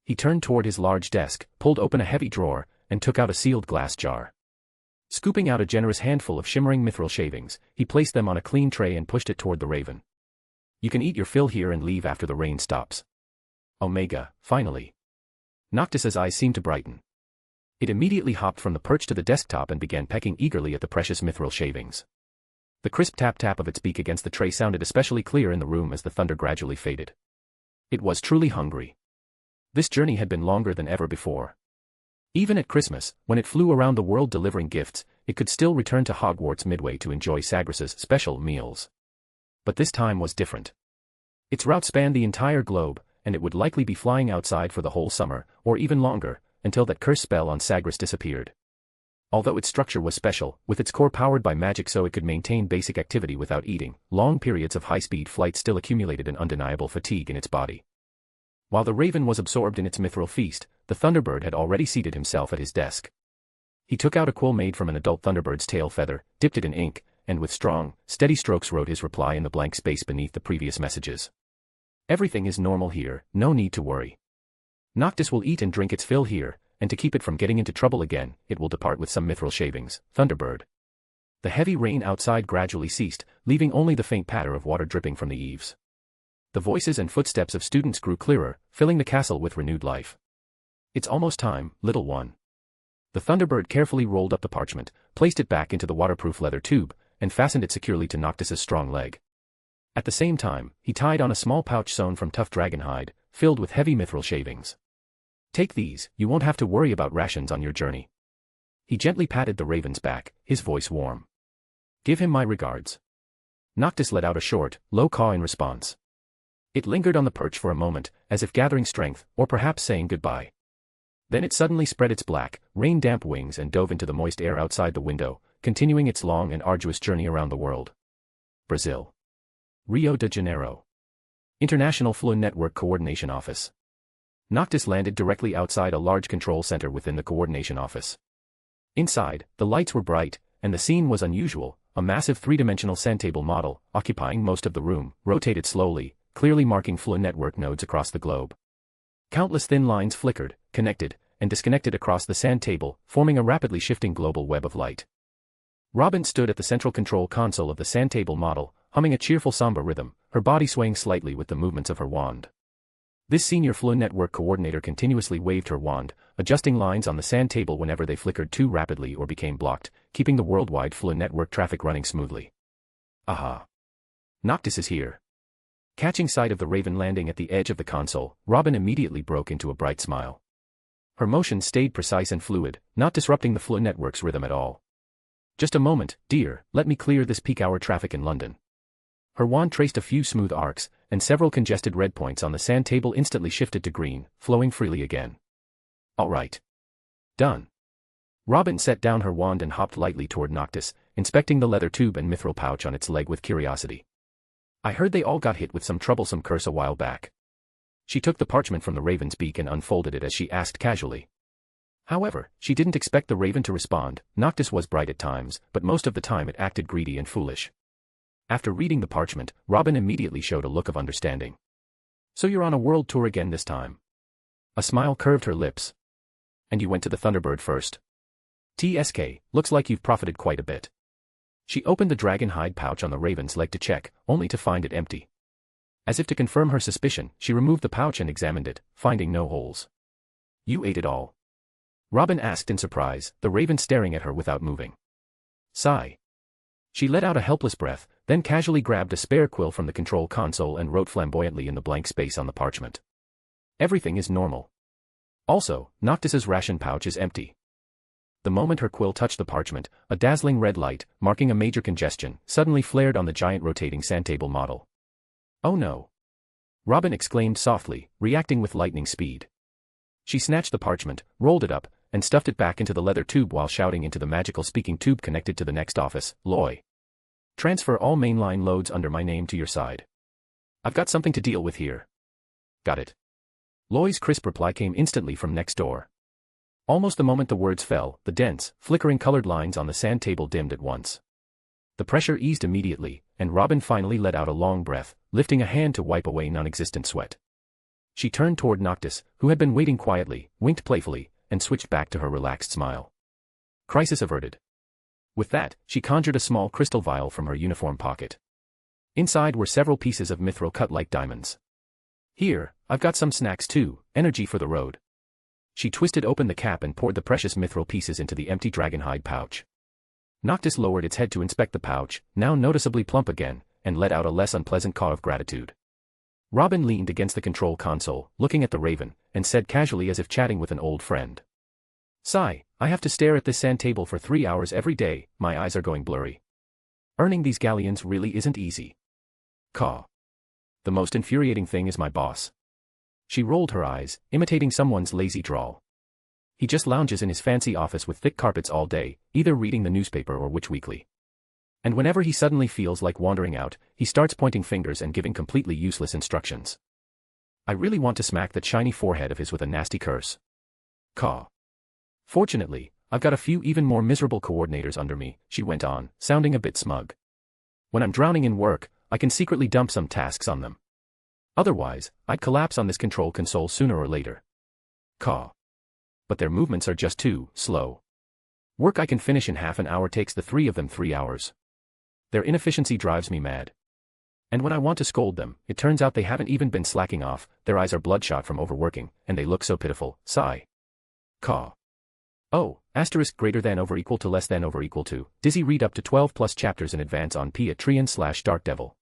He turned toward his large desk, pulled open a heavy drawer, and took out a sealed glass jar. Scooping out a generous handful of shimmering mithril shavings, he placed them on a clean tray and pushed it toward the Raven. "You can eat your fill here and leave after the rain stops." Omega, finally. Noctis's eyes seemed to brighten. It immediately hopped from the perch to the desktop and began pecking eagerly at the precious mithril shavings. The crisp tap-tap of its beak against the tray sounded especially clear in the room as the thunder gradually faded. It was truly hungry. This journey had been longer than ever before. Even at Christmas, when it flew around the world delivering gifts, it could still return to Hogwarts midway to enjoy Sagres' special meals. But this time was different. Its route spanned the entire globe, and it would likely be flying outside for the whole summer, or even longer, until that curse spell on Sagres disappeared. Although its structure was special, with its core powered by magic so it could maintain basic activity without eating, long periods of high-speed flight still accumulated an undeniable fatigue in its body. While the Raven was absorbed in its mithril feast, the Thunderbird had already seated himself at his desk. He took out a quill made from an adult Thunderbird's tail feather, dipped it in ink, and with strong, steady strokes wrote his reply in the blank space beneath the previous messages. "Everything is normal here, no need to worry. Noctis will eat and drink its fill here, and to keep it from getting into trouble again, it will depart with some mithril shavings, Thunderbird." The heavy rain outside gradually ceased, leaving only the faint patter of water dripping from the eaves. The voices and footsteps of students grew clearer, filling the castle with renewed life. "It's almost time, little one." The Thunderbird carefully rolled up the parchment, placed it back into the waterproof leather tube, and fastened it securely to Noctis's strong leg. At the same time, he tied on a small pouch sewn from tough dragon hide, filled with heavy mithril shavings. "Take these, you won't have to worry about rations on your journey." He gently patted the Raven's back, his voice warm. "Give him my regards." Noctis let out a short, low caw in response. It lingered on the perch for a moment, as if gathering strength, or perhaps saying goodbye. Then it suddenly spread its black, rain-damp wings and dove into the moist air outside the window, continuing its long and arduous journey around the world. Brazil. Rio de Janeiro. International Fluid Network Coordination Office. Noctis landed directly outside a large control center within the coordination office. Inside, the lights were bright, and the scene was unusual. A massive three-dimensional sandtable model, occupying most of the room, rotated slowly, clearly marking fluid network nodes across the globe. Countless thin lines flickered, connected, and disconnected across the sand table, forming a rapidly shifting global web of light. Robin stood at the central control console of the sandtable model, humming a cheerful samba rhythm, her body swaying slightly with the movements of her wand. This senior fluid network coordinator continuously waved her wand, adjusting lines on the sand table whenever they flickered too rapidly or became blocked, keeping the worldwide fluid network traffic running smoothly. Aha! Noctis is here. Catching sight of the Raven landing at the edge of the console, Robin immediately broke into a bright smile. Her motion stayed precise and fluid, not disrupting the fluid network's rhythm at all. "Just a moment, dear, let me clear this peak hour traffic in London." Her wand traced a few smooth arcs, and several congested red points on the sand table instantly shifted to green, flowing freely again. "All right. Done." Robin set down her wand and hopped lightly toward Noctis, inspecting the leather tube and mithril pouch on its leg with curiosity. "I heard they all got hit with some troublesome curse a while back." She took the parchment from the Raven's beak and unfolded it as she asked casually. However, she didn't expect the Raven to respond. Noctis was bright at times, but most of the time it acted greedy and foolish. After reading the parchment, Robin immediately showed a look of understanding. "So you're on a world tour again this time?" A smile curved her lips. "And you went to the Thunderbird first? TSK, looks like you've profited quite a bit." She opened the dragon hide pouch on the Raven's leg to check, only to find it empty. As if to confirm her suspicion, she removed the pouch and examined it, finding no holes. "You ate it all?" Robin asked in surprise, the Raven staring at her without moving. Sigh. She let out a helpless breath, then casually grabbed a spare quill from the control console and wrote flamboyantly in the blank space on the parchment. "Everything is normal. Also, Noctis's ration pouch is empty." The moment her quill touched the parchment, a dazzling red light, marking a major congestion, suddenly flared on the giant rotating sandtable model. "Oh no!" Robin exclaimed softly, reacting with lightning speed. She snatched the parchment, rolled it up, and stuffed it back into the leather tube while shouting into the magical speaking tube connected to the next office, "Loy! Transfer all mainline loads under my name to your side. I've got something to deal with here." "Got it." Loy's crisp reply came instantly from next door. Almost the moment the words fell, the dense, flickering colored lines on the sand table dimmed at once. The pressure eased immediately, and Robin finally let out a long breath, lifting a hand to wipe away non-existent sweat. She turned toward Noctis, who had been waiting quietly, winked playfully, and switched back to her relaxed smile. Crisis averted. With that, she conjured a small crystal vial from her uniform pocket. Inside were several pieces of mithril cut like diamonds. "Here, I've got some snacks too, energy for the road." She twisted open the cap and poured the precious mithril pieces into the empty dragonhide pouch. Noctis lowered its head to inspect the pouch, now noticeably plump again, and let out a less unpleasant caw of gratitude. Robin leaned against the control console, looking at the raven, and said casually as if chatting with an old friend. "Sigh, I have to stare at this sand table for 3 hours every day, my eyes are going blurry. Earning these galleons really isn't easy." Caw. "The most infuriating thing is my boss." She rolled her eyes, imitating someone's lazy drawl. "He just lounges in his fancy office with thick carpets all day, either reading the newspaper or Witch Weekly. And whenever he suddenly feels like wandering out, he starts pointing fingers and giving completely useless instructions. I really want to smack that shiny forehead of his with a nasty curse." Caw. "Fortunately, I've got a few even more miserable coordinators under me," she went on, sounding a bit smug. "When I'm drowning in work, I can secretly dump some tasks on them. Otherwise, I'd collapse on this control console sooner or later." Caw. "But their movements are just too slow. Work I can finish in half an hour takes the 3 of them 3 hours. Their inefficiency drives me mad. And when I want to scold them, it turns out they haven't even been slacking off, their eyes are bloodshot from overworking, and they look so pitiful." Sigh. Caw. "Oh, asterisk greater than over equal to less than over equal to, Dizzy read up to 12 plus chapters in advance on Trian/Dark Devil.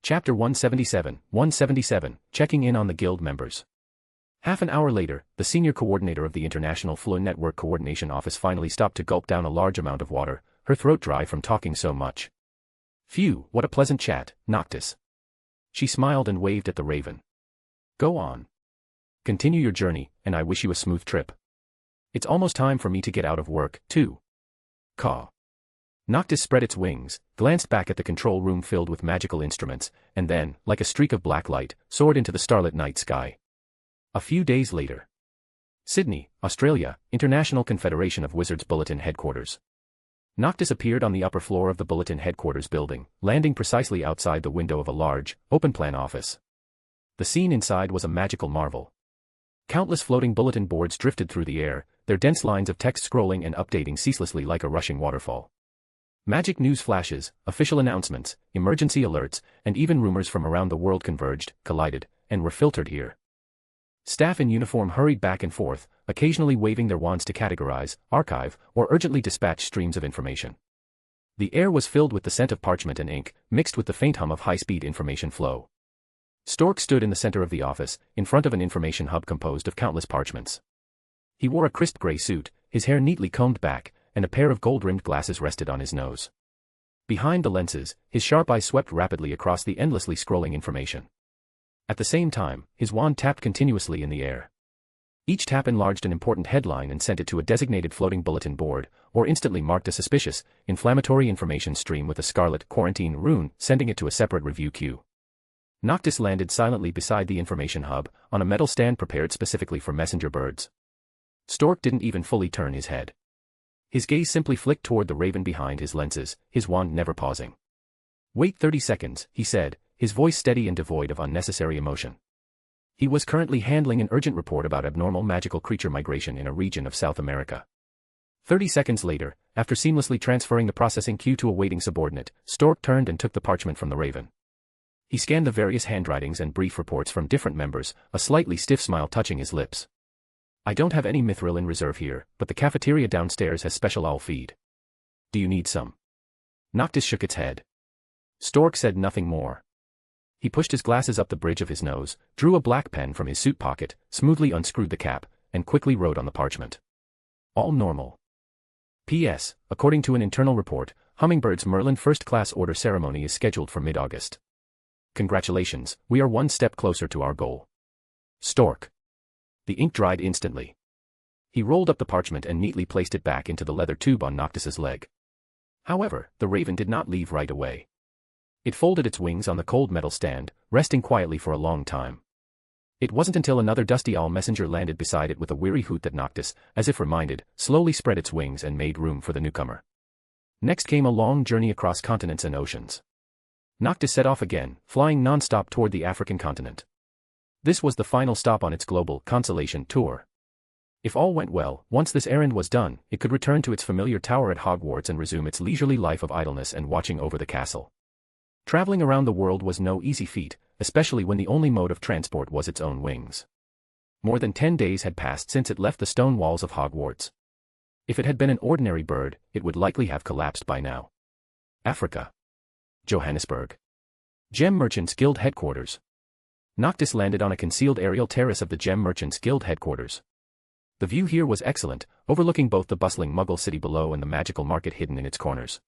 Chapter 177, checking in on the guild members." Half an hour later, the senior coordinator of the International Flow Network Coordination Office finally stopped to gulp down a large amount of water, her throat dry from talking so much. "Phew, what a pleasant chat, Noctis." She smiled and waved at the raven. "Go on. Continue your journey, and I wish you a smooth trip. It's almost time for me to get out of work, too." Caw. Noctis spread its wings, glanced back at the control room filled with magical instruments, and then, like a streak of black light, soared into the starlit night sky. A few days later. Sydney, Australia, International Confederation of Wizards Bulletin Headquarters. Noctis appeared on the upper floor of the Bulletin Headquarters building, landing precisely outside the window of a large, open-plan office. The scene inside was a magical marvel. Countless floating bulletin boards drifted through the air, their dense lines of text scrolling and updating ceaselessly like a rushing waterfall. Magic news flashes, official announcements, emergency alerts, and even rumors from around the world converged, collided, and were filtered here. Staff in uniform hurried back and forth, occasionally waving their wands to categorize, archive, or urgently dispatch streams of information. The air was filled with the scent of parchment and ink, mixed with the faint hum of high-speed information flow. Stork stood in the center of the office, in front of an information hub composed of countless parchments. He wore a crisp gray suit, his hair neatly combed back, and a pair of gold-rimmed glasses rested on his nose. Behind the lenses, his sharp eyes swept rapidly across the endlessly scrolling information. At the same time, his wand tapped continuously in the air. Each tap enlarged an important headline and sent it to a designated floating bulletin board, or instantly marked a suspicious, inflammatory information stream with a scarlet quarantine rune, sending it to a separate review queue. Noctis landed silently beside the information hub, on a metal stand prepared specifically for messenger birds. Stork didn't even fully turn his head. His gaze simply flicked toward the raven behind his lenses, his wand never pausing. "Wait 30 seconds, he said, his voice steady and devoid of unnecessary emotion. He was currently handling an urgent report about abnormal magical creature migration in a region of South America. 30 seconds later, after seamlessly transferring the processing queue to a waiting subordinate, Stork turned and took the parchment from the raven. He scanned the various handwritings and brief reports from different members, a slightly stiff smile touching his lips. "I don't have any mithril in reserve here, but the cafeteria downstairs has special owl feed. Do you need some?" Noctis shook its head. Stork said nothing more. He pushed his glasses up the bridge of his nose, drew a black pen from his suit pocket, smoothly unscrewed the cap, and quickly wrote on the parchment. "All normal. P.S. According to an internal report, Hummingbird's Merlin First Class Order ceremony is scheduled for mid-August. Congratulations, we are one step closer to our goal. Stork. The ink dried instantly. He rolled up the parchment and neatly placed it back into the leather tube on Noctis's leg. However, the raven did not leave right away. It folded its wings on the cold metal stand, resting quietly for a long time. It wasn't until another dusty owl messenger landed beside it with a weary hoot that Noctis, as if reminded, slowly spread its wings and made room for the newcomer. Next came a long journey across continents and oceans. Noctis set off again, flying non-stop toward the African continent. This was the final stop on its global consolation tour. If all went well, once this errand was done, it could return to its familiar tower at Hogwarts and resume its leisurely life of idleness and watching over the castle. Traveling around the world was no easy feat, especially when the only mode of transport was its own wings. More than 10 days had passed since it left the stone walls of Hogwarts. If it had been an ordinary bird, it would likely have collapsed by now. Africa. Johannesburg. Gem Merchants Guild Headquarters. Noctis landed on a concealed aerial terrace of the Gem Merchants Guild headquarters. The view here was excellent, overlooking both the bustling Muggle city below and the magical market hidden in its corners.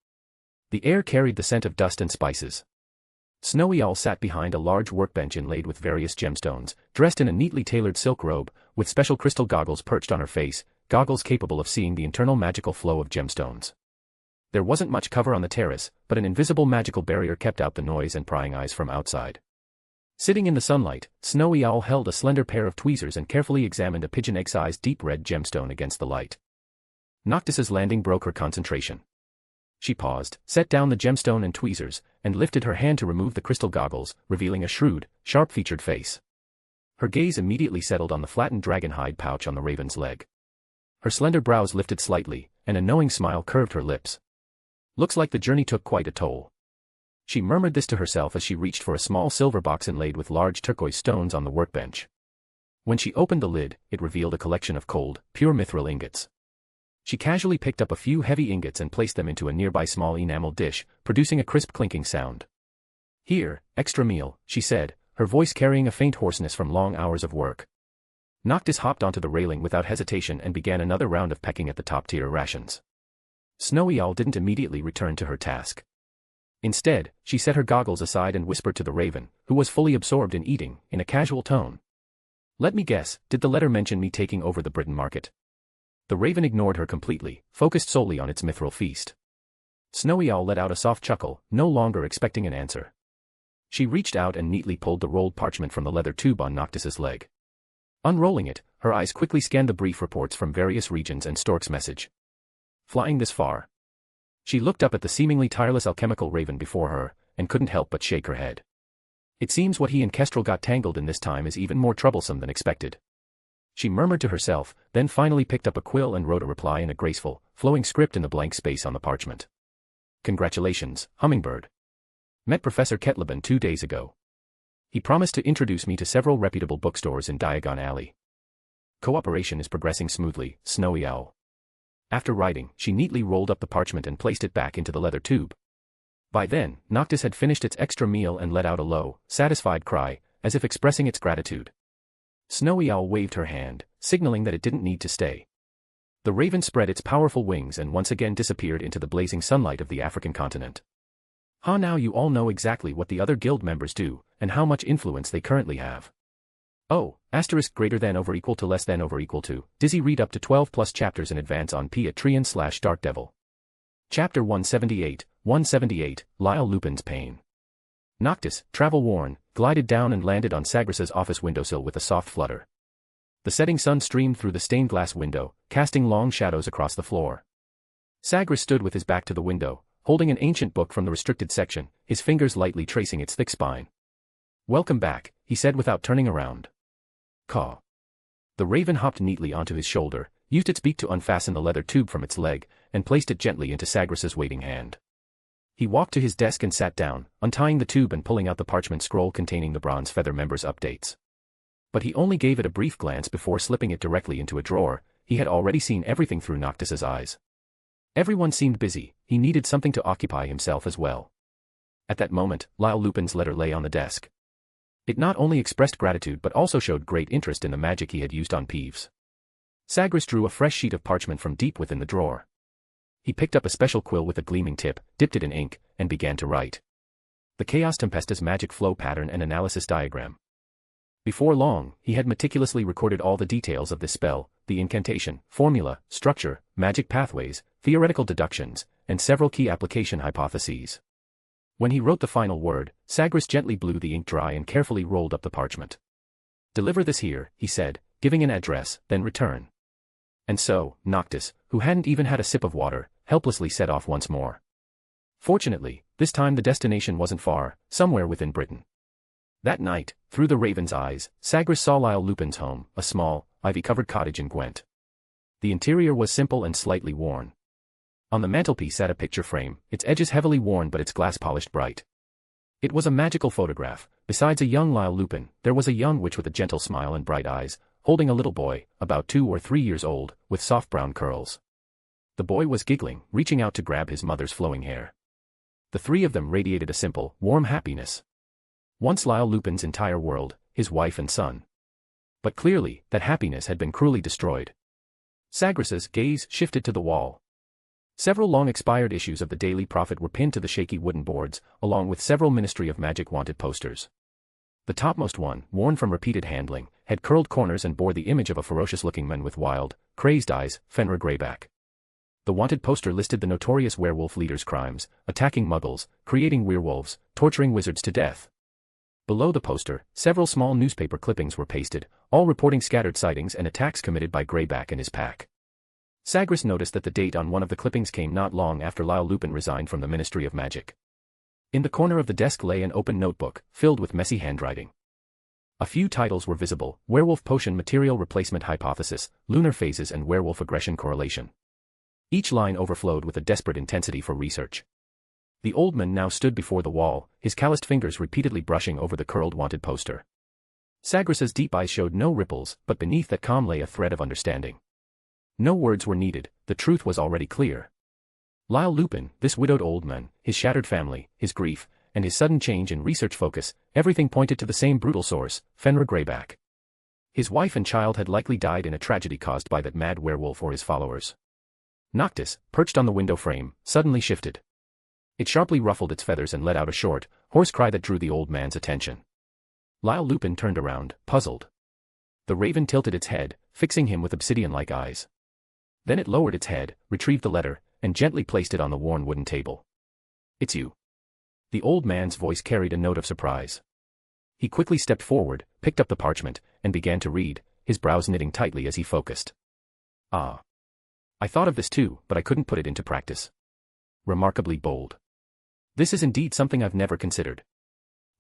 The air carried the scent of dust and spices. Snowy Owl sat behind a large workbench inlaid with various gemstones, dressed in a neatly tailored silk robe, with special crystal goggles perched on her face, goggles capable of seeing the internal magical flow of gemstones. There wasn't much cover on the terrace, but an invisible magical barrier kept out the noise and prying eyes from outside. Sitting in the sunlight, Snowy Owl held a slender pair of tweezers and carefully examined a pigeon egg-sized deep red gemstone against the light. Noctis's landing broke her concentration. She paused, set down the gemstone and tweezers, and lifted her hand to remove the crystal goggles, revealing a shrewd, sharp-featured face. Her gaze immediately settled on the flattened dragon-hide pouch on the raven's leg. Her slender brows lifted slightly, and a knowing smile curved her lips. Looks like the journey took quite a toll. She murmured this to herself as she reached for a small silver box inlaid with large turquoise stones on the workbench. When she opened the lid, it revealed a collection of cold, pure mithril ingots. She casually picked up a few heavy ingots and placed them into a nearby small enamel dish, producing a crisp clinking sound. "Here, extra meal," she said, her voice carrying a faint hoarseness from long hours of work. Noctis hopped onto the railing without hesitation and began another round of pecking at the top-tier rations. Snowy Owl didn't immediately return to her task. Instead, she set her goggles aside and whispered to the raven, who was fully absorbed in eating, in a casual tone. "Let me guess, did the letter mention me taking over the Britain market?" The raven ignored her completely, focused solely on its mithril feast. Snowy Owl let out a soft chuckle, no longer expecting an answer. She reached out and neatly pulled the rolled parchment from the leather tube on Noctis's leg. Unrolling it, her eyes quickly scanned the brief reports from various regions and Stork's message. Flying this far? She looked up at the seemingly tireless alchemical raven before her, and couldn't help but shake her head. It seems what he and Kestrel got tangled in this time is even more troublesome than expected. She murmured to herself, then finally picked up a quill and wrote a reply in a graceful, flowing script in the blank space on the parchment. "Congratulations, Hummingbird. Met Professor Ketlaban 2 days ago. He promised to introduce me to several reputable bookstores in Diagon Alley. Cooperation is progressing smoothly, Snowy Owl." After writing, she neatly rolled up the parchment and placed it back into the leather tube. By then, Noctis had finished its extra meal and let out a low, satisfied cry, as if expressing its gratitude. Snowy Owl waved her hand, signaling that it didn't need to stay. The raven spread its powerful wings and once again disappeared into the blazing sunlight of the African continent. Now you all know exactly what the other guild members do, and how much influence they currently have. Oh, * greater than over equal to less than over equal to. Dizzy read up to 12 plus chapters in advance on Patreon/Darkdevil. Chapter 178, Lyle Lupin's Pain. Noctis, travel-worn, glided down and landed on Sagres's office windowsill with a soft flutter. The setting sun streamed through the stained glass window, casting long shadows across the floor. Sagres stood with his back to the window, holding an ancient book from the restricted section, his fingers lightly tracing its thick spine. "Welcome back," he said without turning around. "Caw." The raven hopped neatly onto his shoulder, used its beak to unfasten the leather tube from its leg, and placed it gently into Sagres's waiting hand. He walked to his desk and sat down, untying the tube and pulling out the parchment scroll containing the Bronze Feather members' updates. But he only gave it a brief glance before slipping it directly into a drawer. He had already seen everything through Noctis's eyes. Everyone seemed busy, he needed something to occupy himself as well. At that moment, Lyle Lupin's letter lay on the desk. It not only expressed gratitude but also showed great interest in the magic he had used on Peeves. Sagres drew a fresh sheet of parchment from deep within the drawer. He picked up a special quill with a gleaming tip, dipped it in ink, and began to write. The Chaos Tempestus magic flow pattern and analysis diagram. Before long, he had meticulously recorded all the details of this spell, the incantation, formula, structure, magic pathways, theoretical deductions, and several key application hypotheses. When he wrote the final word, Sagres gently blew the ink dry and carefully rolled up the parchment. "Deliver this here," he said, giving an address, "then return." And so, Noctis, who hadn't even had a sip of water, helplessly set off once more. Fortunately, this time the destination wasn't far, somewhere within Britain. That night, through the Raven's eyes, Sagres saw Lyle Lupin's home, a small, ivy-covered cottage in Gwent. The interior was simple and slightly worn. On the mantelpiece sat a picture frame, its edges heavily worn but its glass polished bright. It was a magical photograph. Besides a young Lyle Lupin, there was a young witch with a gentle smile and bright eyes, holding a little boy, about 2 or 3 years old, with soft brown curls. The boy was giggling, reaching out to grab his mother's flowing hair. The three of them radiated a simple, warm happiness. Once Lyle Lupin's entire world, his wife and son. But clearly, that happiness had been cruelly destroyed. Sagres's gaze shifted to the wall. Several long-expired issues of the Daily Prophet were pinned to the shaky wooden boards, along with several Ministry of Magic wanted posters. The topmost one, worn from repeated handling, had curled corners and bore the image of a ferocious-looking man with wild, crazed eyes, Fenrir Greyback. The wanted poster listed the notorious werewolf leader's crimes, attacking muggles, creating werewolves, torturing wizards to death. Below the poster, several small newspaper clippings were pasted, all reporting scattered sightings and attacks committed by Greyback and his pack. Sagres noticed that the date on one of the clippings came not long after Lyle Lupin resigned from the Ministry of Magic. In the corner of the desk lay an open notebook, filled with messy handwriting. A few titles were visible: Werewolf Potion Material Replacement Hypothesis, Lunar Phases and Werewolf Aggression Correlation. Each line overflowed with a desperate intensity for research. The old man now stood before the wall, his calloused fingers repeatedly brushing over the curled wanted poster. Sagres's deep eyes showed no ripples, but beneath that calm lay a thread of understanding. No words were needed, the truth was already clear. Lyle Lupin, this widowed old man, his shattered family, his grief, and his sudden change in research focus, everything pointed to the same brutal source, Fenrir Greyback. His wife and child had likely died in a tragedy caused by that mad werewolf or his followers. Noctis, perched on the window frame, suddenly shifted. It sharply ruffled its feathers and let out a short, hoarse cry that drew the old man's attention. Lyle Lupin turned around, puzzled. The raven tilted its head, fixing him with obsidian-like eyes. Then it lowered its head, retrieved the letter, and gently placed it on the worn wooden table. "It's you." The old man's voice carried a note of surprise. He quickly stepped forward, picked up the parchment, and began to read, his brows knitting tightly as he focused. "Ah. I thought of this too, but I couldn't put it into practice. Remarkably bold. This is indeed something I've never considered.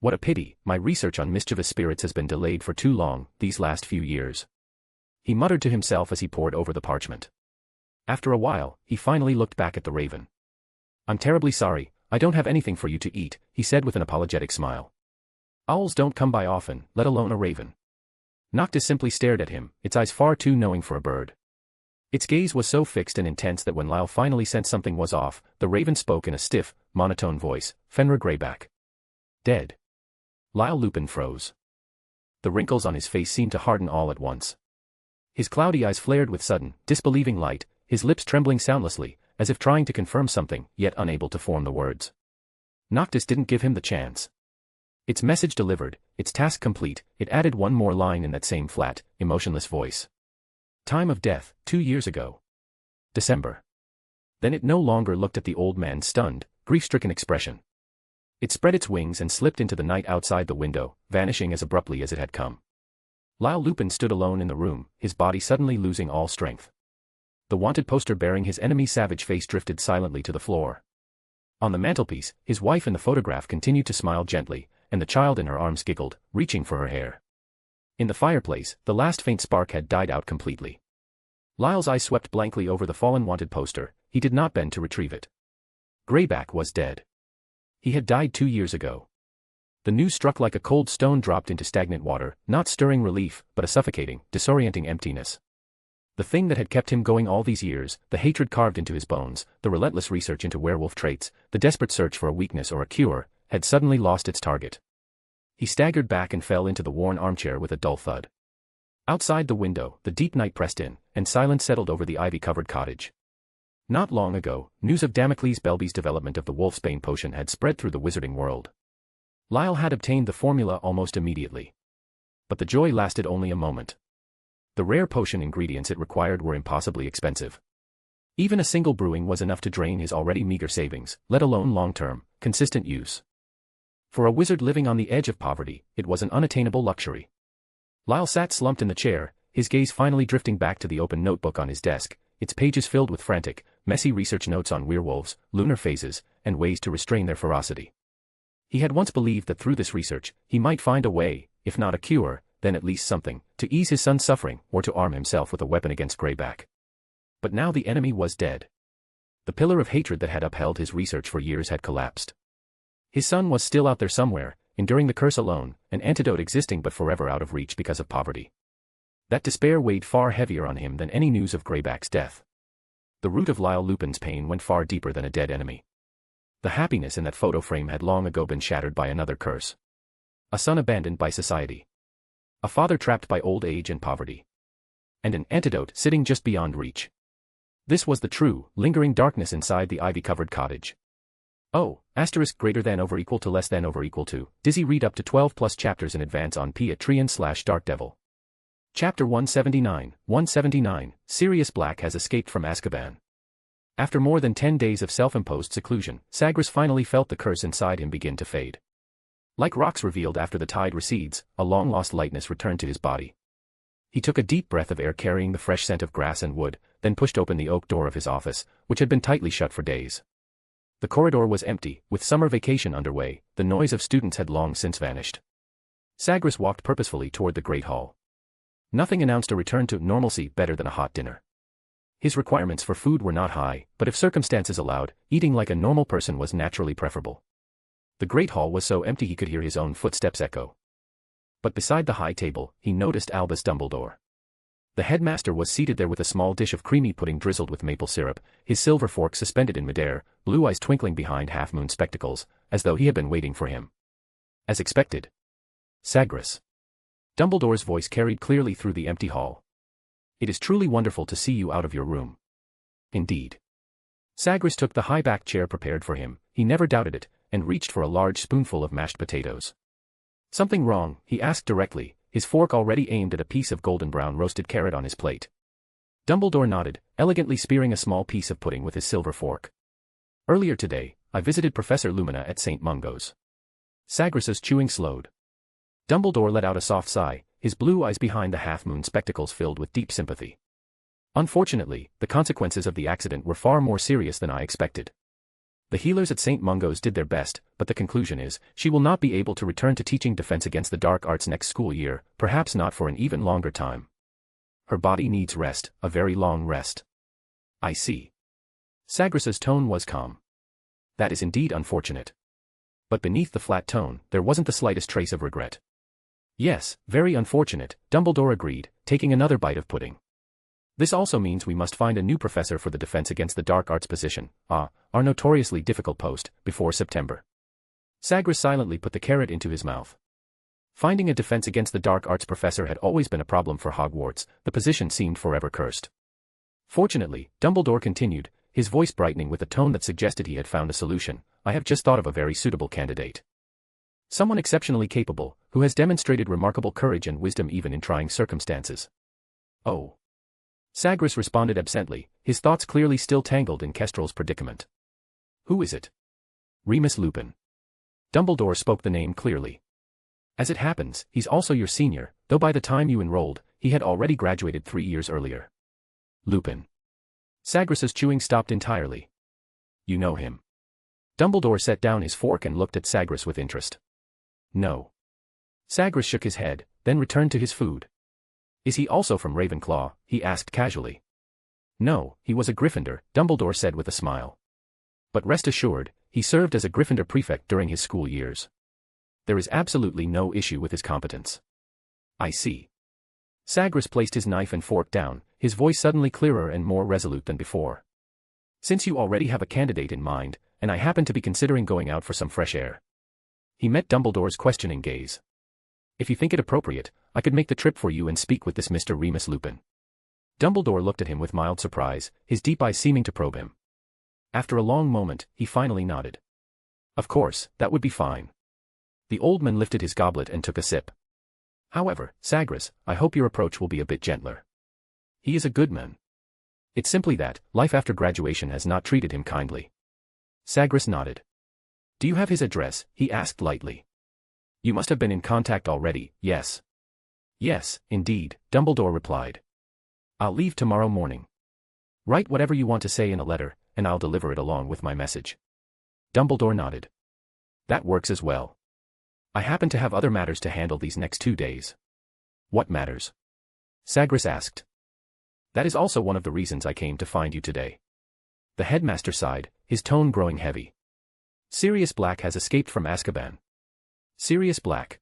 What a pity, my research on mischievous spirits has been delayed for too long, these last few years." He muttered to himself as he pored over the parchment. After a while, he finally looked back at the raven. "I'm terribly sorry, I don't have anything for you to eat," he said with an apologetic smile. "Owls don't come by often, let alone a raven." Noctis simply stared at him, its eyes far too knowing for a bird. Its gaze was so fixed and intense that when Lyle finally sensed something was off, the raven spoke in a stiff, monotone voice, "Fenrir Greyback. Dead." Lyle Lupin froze. The wrinkles on his face seemed to harden all at once. His cloudy eyes flared with sudden, disbelieving light, his lips trembling soundlessly, as if trying to confirm something, yet unable to form the words. Noctis didn't give him the chance. Its message delivered, its task complete, it added one more line in that same flat, emotionless voice. "Time of death, 2 years ago. December." Then it no longer looked at the old man's stunned, grief-stricken expression. It spread its wings and slipped into the night outside the window, vanishing as abruptly as it had come. Lyle Lupin stood alone in the room, his body suddenly losing all strength. The wanted poster bearing his enemy's savage face drifted silently to the floor. On the mantelpiece, his wife in the photograph continued to smile gently, and the child in her arms giggled, reaching for her hair. In the fireplace, the last faint spark had died out completely. Lyle's eyes swept blankly over the fallen wanted poster, he did not bend to retrieve it. Greyback was dead. He had died 2 years ago. The news struck like a cold stone dropped into stagnant water, not stirring relief, but a suffocating, disorienting emptiness. The thing that had kept him going all these years, the hatred carved into his bones, the relentless research into werewolf traits, the desperate search for a weakness or a cure, had suddenly lost its target. He staggered back and fell into the worn armchair with a dull thud. Outside the window, the deep night pressed in, and silence settled over the ivy-covered cottage. Not long ago, news of Damocles Belby's development of the Wolfsbane potion had spread through the wizarding world. Lyle had obtained the formula almost immediately. But the joy lasted only a moment. The rare potion ingredients it required were impossibly expensive. Even a single brewing was enough to drain his already meager savings, let alone long-term, consistent use. For a wizard living on the edge of poverty, it was an unattainable luxury. Lyle sat slumped in the chair, his gaze finally drifting back to the open notebook on his desk, its pages filled with frantic, messy research notes on werewolves, lunar phases, and ways to restrain their ferocity. He had once believed that through this research, he might find a way, if not a cure, then at least something, to ease his son's suffering or to arm himself with a weapon against Greyback. But now the enemy was dead. The pillar of hatred that had upheld his research for years had collapsed. His son was still out there somewhere, enduring the curse alone, an antidote existing but forever out of reach because of poverty. That despair weighed far heavier on him than any news of Greyback's death. The root of Lyle Lupin's pain went far deeper than a dead enemy. The happiness in that photo frame had long ago been shattered by another curse. A son abandoned by society. A father trapped by old age and poverty. And an antidote sitting just beyond reach. This was the true, lingering darkness inside the ivy-covered cottage. Oh, greater than over equal to less than over equal to. Dizzy read up to 12 plus chapters in advance on Patreon/Dark Chapter 179, Sirius Black has escaped from Azkaban. After more than 10 days of self-imposed seclusion, Sagres finally felt the curse inside him begin to fade. Like rocks revealed after the tide recedes, a long-lost lightness returned to his body. He took a deep breath of air carrying the fresh scent of grass and wood, then pushed open the oak door of his office, which had been tightly shut for days. The corridor was empty, with summer vacation underway, the noise of students had long since vanished. Sagres walked purposefully toward the great hall. Nothing announced a return to normalcy better than a hot dinner. His requirements for food were not high, but if circumstances allowed, eating like a normal person was naturally preferable. The great hall was so empty he could hear his own footsteps echo. But beside the high table, he noticed Albus Dumbledore. The headmaster was seated there with a small dish of creamy pudding drizzled with maple syrup, his silver fork suspended in midair, blue eyes twinkling behind half-moon spectacles, as though he had been waiting for him. As expected. Sagres. Dumbledore's voice carried clearly through the empty hall. It is truly wonderful to see you out of your room. Indeed. Sagres took the high-backed chair prepared for him, he never doubted it, and reached for a large spoonful of mashed potatoes. Something wrong? He asked directly, his fork already aimed at a piece of golden-brown roasted carrot on his plate. Dumbledore nodded, elegantly spearing a small piece of pudding with his silver fork. Earlier today, I visited Professor Lumina at St. Mungo's. Sagres's chewing slowed. Dumbledore let out a soft sigh, his blue eyes behind the half-moon spectacles filled with deep sympathy. Unfortunately, the consequences of the accident were far more serious than I expected. The healers at St. Mungo's did their best, but the conclusion is, she will not be able to return to teaching defense against the dark arts next school year, perhaps not for an even longer time. Her body needs rest, a very long rest. I see. Sagres's tone was calm. That is indeed unfortunate. But beneath the flat tone, there wasn't the slightest trace of regret. Yes, very unfortunate, Dumbledore agreed, taking another bite of pudding. This also means we must find a new professor for the defense against the dark arts position, our notoriously difficult post, before September. Sagres silently put the carrot into his mouth. Finding a defense against the dark arts professor had always been a problem for Hogwarts, the position seemed forever cursed. Fortunately, Dumbledore continued, his voice brightening with a tone that suggested he had found a solution, I have just thought of a very suitable candidate. Someone exceptionally capable, who has demonstrated remarkable courage and wisdom even in trying circumstances. Oh. Sagres responded absently, his thoughts clearly still tangled in Kestrel's predicament. Who is it? Remus Lupin. Dumbledore spoke the name clearly. As it happens, he's also your senior, though by the time you enrolled, he had already graduated 3 years earlier. Lupin. Sagres's chewing stopped entirely. You know him. Dumbledore set down his fork and looked at Sagres with interest. No. Sagres shook his head, then returned to his food. Is he also from Ravenclaw? He asked casually. No, he was a Gryffindor, Dumbledore said with a smile. But rest assured, he served as a Gryffindor prefect during his school years. There is absolutely no issue with his competence. I see. Sagres placed his knife and fork down, his voice suddenly clearer and more resolute than before. Since you already have a candidate in mind, and I happen to be considering going out for some fresh air. He met Dumbledore's questioning gaze. If you think it appropriate, I could make the trip for you and speak with this Mr. Remus Lupin. Dumbledore looked at him with mild surprise, his deep eyes seeming to probe him. After a long moment, he finally nodded. Of course, that would be fine. The old man lifted his goblet and took a sip. However, Sagres, I hope your approach will be a bit gentler. He is a good man. It's simply that, life after graduation has not treated him kindly. Sagres nodded. Do you have his address? He asked lightly. You must have been in contact already, yes. Yes, indeed, Dumbledore replied. I'll leave tomorrow morning. Write whatever you want to say in a letter, and I'll deliver it along with my message. Dumbledore nodded. That works as well. I happen to have other matters to handle these next 2 days. What matters? Sagres asked. That is also one of the reasons I came to find you today. The headmaster sighed, his tone growing heavy. Sirius Black has escaped from Azkaban. Sirius Black.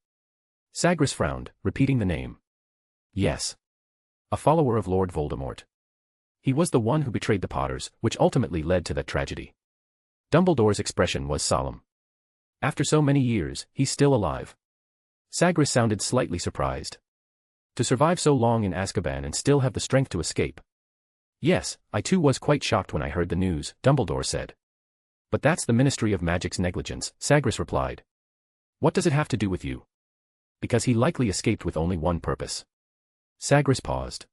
Sagres frowned, repeating the name. Yes. A follower of Lord Voldemort. He was the one who betrayed the Potters, which ultimately led to that tragedy. Dumbledore's expression was solemn. After so many years, he's still alive. Sagres sounded slightly surprised. To survive so long in Azkaban and still have the strength to escape. Yes, I too was quite shocked when I heard the news, Dumbledore said. But that's the Ministry of Magic's negligence, Sagres replied. What does it have to do with you? Because he likely escaped with only one purpose. Sagres paused.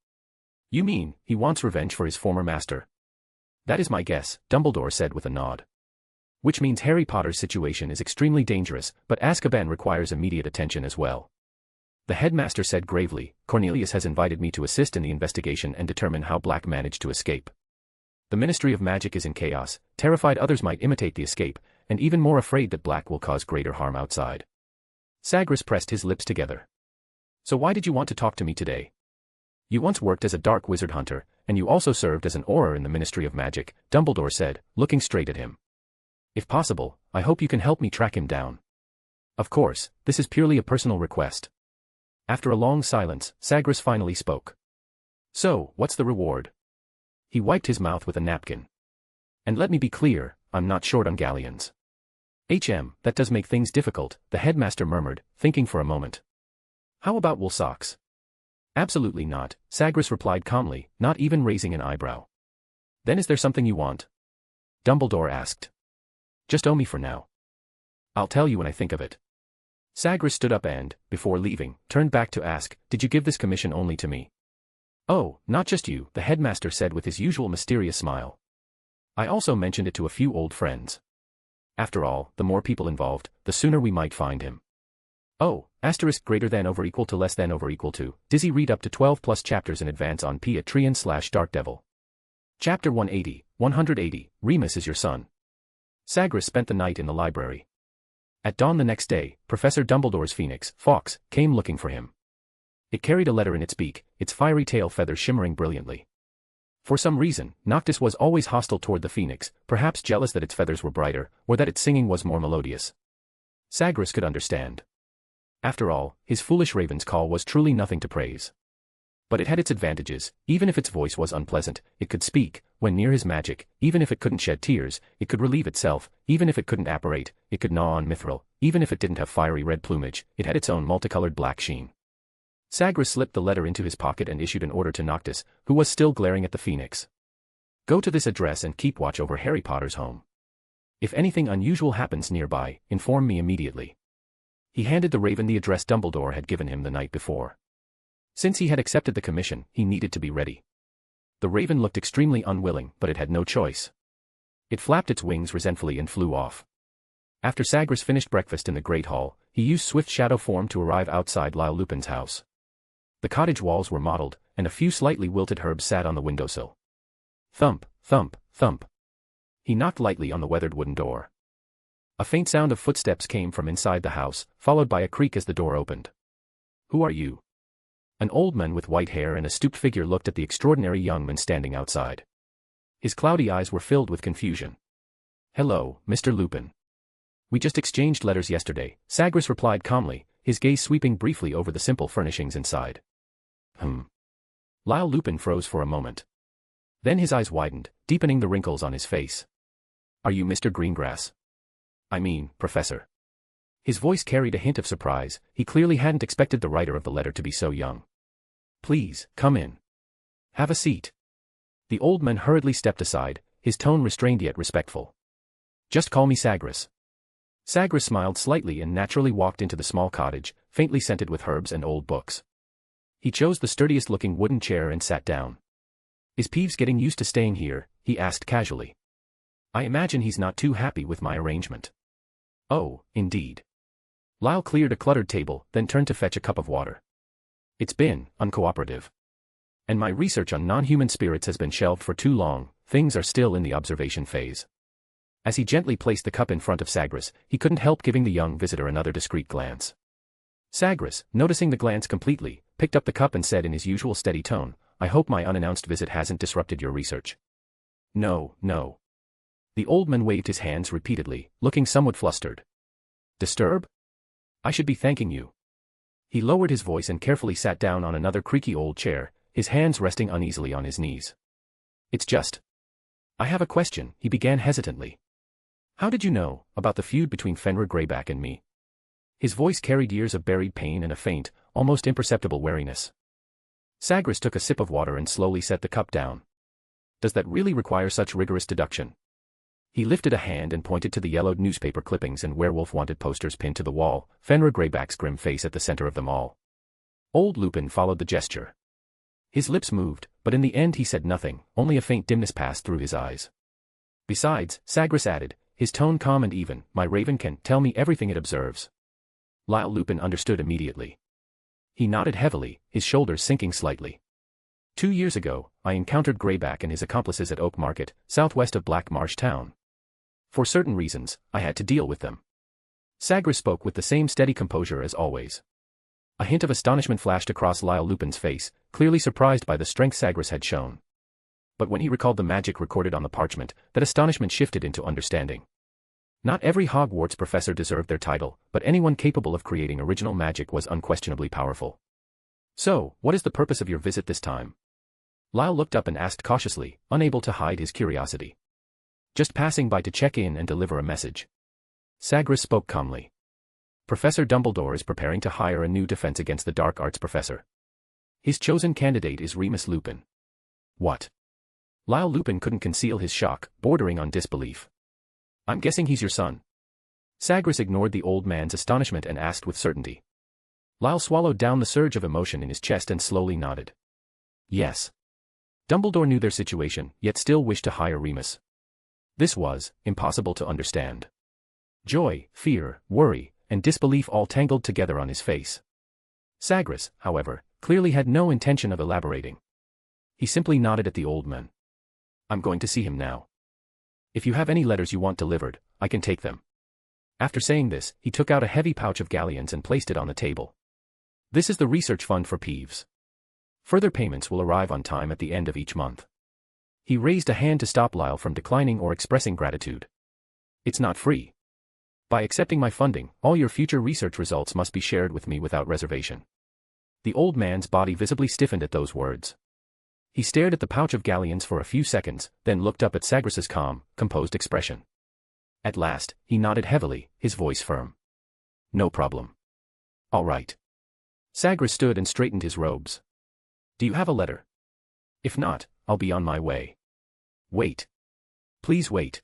You mean, he wants revenge for his former master? That is my guess, Dumbledore said with a nod. Which means Harry Potter's situation is extremely dangerous, but Azkaban requires immediate attention as well. The headmaster said gravely, Cornelius has invited me to assist in the investigation and determine how Black managed to escape. The Ministry of Magic is in chaos, terrified others might imitate the escape, and even more afraid that Black will cause greater harm outside. Sagres pressed his lips together. So why did you want to talk to me today? You once worked as a dark wizard hunter, and you also served as an Auror in the Ministry of Magic, Dumbledore said, looking straight at him. If possible, I hope you can help me track him down. Of course, this is purely a personal request. After a long silence, Sagres finally spoke. So, what's the reward? He wiped his mouth with a napkin. And let me be clear, I'm not short on galleons. That does make things difficult, the headmaster murmured, thinking for a moment. How about wool socks? Absolutely not, Sagres replied calmly, not even raising an eyebrow. Then is there something you want? Dumbledore asked. Just owe me for now. I'll tell you when I think of it. Sagres stood up and, before leaving, turned back to ask, did you give this commission only to me? Oh, not just you, the headmaster said with his usual mysterious smile. I also mentioned it to a few old friends. After all, the more people involved, the sooner we might find him. Oh, greater than over equal to less than over equal to, Dizzy read up to 12 plus chapters in advance on Patreon/Dark Devil. Chapter 180, Remus is your son. Sagres spent the night in the library. At dawn the next day, Professor Dumbledore's phoenix, Fawkes, came looking for him. It carried a letter in its beak, its fiery tail feathers shimmering brilliantly. For some reason, Noctis was always hostile toward the phoenix, perhaps jealous that its feathers were brighter, or that its singing was more melodious. Sagres could understand. After all, his foolish raven's call was truly nothing to praise. But it had its advantages. Even if its voice was unpleasant, it could speak. When near his magic, even if it couldn't shed tears, it could relieve itself. Even if it couldn't apparate, it could gnaw on mithril. Even if it didn't have fiery red plumage, it had its own multicolored black sheen. Sagres slipped the letter into his pocket and issued an order to Noctis, who was still glaring at the phoenix. Go to this address and keep watch over Harry Potter's home. If anything unusual happens nearby, inform me immediately. He handed the raven the address Dumbledore had given him the night before. Since he had accepted the commission, he needed to be ready. The raven looked extremely unwilling, but it had no choice. It flapped its wings resentfully and flew off. After Sagres finished breakfast in the Great Hall, he used swift shadow form to arrive outside Lyle Lupin's house. The cottage walls were mottled, and a few slightly wilted herbs sat on the windowsill. Thump, thump, thump. He knocked lightly on the weathered wooden door. A faint sound of footsteps came from inside the house, followed by a creak as the door opened. Who are you? An old man with white hair and a stooped figure looked at the extraordinary young man standing outside. His cloudy eyes were filled with confusion. Hello, Mr. Lupin. We just exchanged letters yesterday, Sagres replied calmly, his gaze sweeping briefly over the simple furnishings inside. Lyle Lupin froze for a moment. Then his eyes widened, deepening the wrinkles on his face. Are you Mr. Greengrass? I mean, Professor. His voice carried a hint of surprise. He clearly hadn't expected the writer of the letter to be so young. Please, come in. Have a seat. The old man hurriedly stepped aside, his tone restrained yet respectful. "Just call me Sagres." Sagres smiled slightly and naturally walked into the small cottage, faintly scented with herbs and old books. He chose the sturdiest-looking wooden chair and sat down. "Is Peeves getting used to staying here?" he asked casually. "I imagine he's not too happy with my arrangement." "Oh, indeed." Lyle cleared a cluttered table, then turned to fetch a cup of water. "It's been uncooperative. And my research on non-human spirits has been shelved for too long. Things are still in the observation phase." As he gently placed the cup in front of Sagres, he couldn't help giving the young visitor another discreet glance. Sagres, noticing the glance completely, picked up the cup and said in his usual steady tone, "I hope my unannounced visit hasn't disrupted your research." "No, no." The old man waved his hands repeatedly, looking somewhat flustered. "Disturb? I should be thanking you." He lowered his voice and carefully sat down on another creaky old chair, his hands resting uneasily on his knees. "It's just. I have a question," he began hesitantly. "How did you know about the feud between Fenrir Greyback and me?" His voice carried years of buried pain and a faint, almost imperceptible wariness. Sagres took a sip of water and slowly set the cup down. "Does that really require such rigorous deduction?" He lifted a hand and pointed to the yellowed newspaper clippings and werewolf wanted posters pinned to the wall, Fenrir Greyback's grim face at the center of them all. Old Lupin followed the gesture. His lips moved, but in the end he said nothing, only a faint dimness passed through his eyes. "Besides," Sagres added, his tone calm and even, "my raven can tell me everything it observes." Lyle Lupin understood immediately. He nodded heavily, his shoulders sinking slightly. 2 years ago, I encountered Greyback and his accomplices at Oak Market, southwest of Black Marsh Town. For certain reasons, I had to deal with them. Sagres spoke with the same steady composure as always. A hint of astonishment flashed across Lyle Lupin's face, clearly surprised by the strength Sagres had shown. But when he recalled the magic recorded on the parchment, that astonishment shifted into understanding. Not every Hogwarts professor deserved their title, but anyone capable of creating original magic was unquestionably powerful. "So, what is the purpose of your visit this time?" Lyle looked up and asked cautiously, unable to hide his curiosity. "Just passing by to check in and deliver a message." Sagres spoke calmly. "Professor Dumbledore is preparing to hire a new defense against the dark arts professor. His chosen candidate is Remus Lupin." "What?" Lyle Lupin couldn't conceal his shock, bordering on disbelief. "I'm guessing he's your son." Sagres ignored the old man's astonishment and asked with certainty. Lyle swallowed down the surge of emotion in his chest and slowly nodded. Yes. Dumbledore knew their situation, yet still wished to hire Remus. This was impossible to understand. Joy, fear, worry, and disbelief all tangled together on his face. Sagres, however, clearly had no intention of elaborating. He simply nodded at the old man. "I'm going to see him now. If you have any letters you want delivered, I can take them." After saying this, he took out a heavy pouch of galleons and placed it on the table. "This is the research fund for Peeves. Further payments will arrive on time at the end of each month." He raised a hand to stop Lyle from declining or expressing gratitude. "It's not free. By accepting my funding, all your future research results must be shared with me without reservation." The old man's body visibly stiffened at those words. He stared at the pouch of galleons for a few seconds, then looked up at Sagres's calm, composed expression. At last, he nodded heavily, his voice firm. "No problem. All right." Sagres stood and straightened his robes. "Do you have a letter? If not, I'll be on my way." "Wait. Please wait."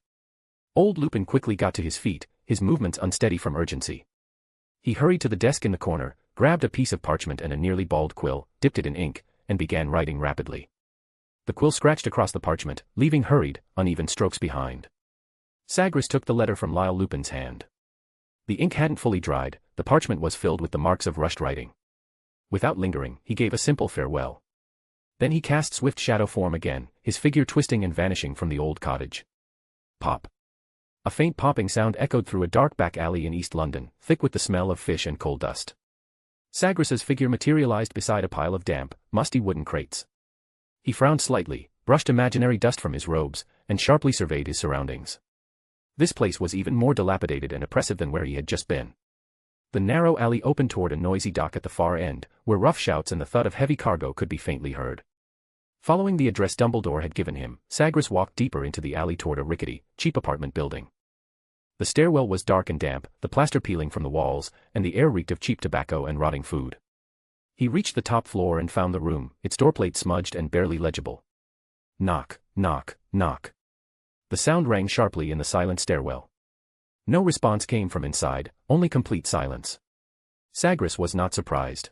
Old Lupin quickly got to his feet, his movements unsteady from urgency. He hurried to the desk in the corner, grabbed a piece of parchment and a nearly bald quill, dipped it in ink, and began writing rapidly. The quill scratched across the parchment, leaving hurried, uneven strokes behind. Sagres took the letter from Lyle Lupin's hand. The ink hadn't fully dried, the parchment was filled with the marks of rushed writing. Without lingering, he gave a simple farewell. Then he cast swift shadow form again, his figure twisting and vanishing from the old cottage. Pop. A faint popping sound echoed through a dark back alley in East London, thick with the smell of fish and coal dust. Sagres's figure materialized beside a pile of damp, musty wooden crates. He frowned slightly, brushed imaginary dust from his robes, and sharply surveyed his surroundings. This place was even more dilapidated and oppressive than where he had just been. The narrow alley opened toward a noisy dock at the far end, where rough shouts and the thud of heavy cargo could be faintly heard. Following the address Dumbledore had given him, Sagres walked deeper into the alley toward a rickety, cheap apartment building. The stairwell was dark and damp, the plaster peeling from the walls, and the air reeked of cheap tobacco and rotting food. He reached the top floor and found the room, its doorplate smudged and barely legible. Knock, knock, knock. The sound rang sharply in the silent stairwell. No response came from inside, only complete silence. Sagres was not surprised.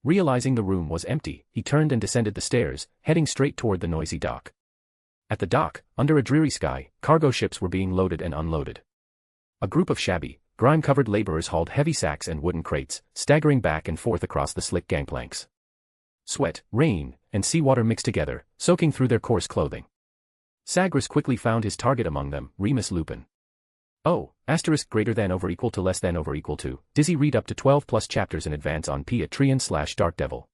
Realizing the room was empty, he turned and descended the stairs, heading straight toward the noisy dock. At the dock, under a dreary sky, cargo ships were being loaded and unloaded. A group of shabby, grime-covered laborers hauled heavy sacks and wooden crates, staggering back and forth across the slick gangplanks. Sweat, rain, and seawater mixed together, soaking through their coarse clothing. Sagres quickly found his target among them, Remus Lupin. Oh, greater than over equal to less than over equal to. Dizzy read up to 12 plus chapters in advance on Patreon/Dark Devil.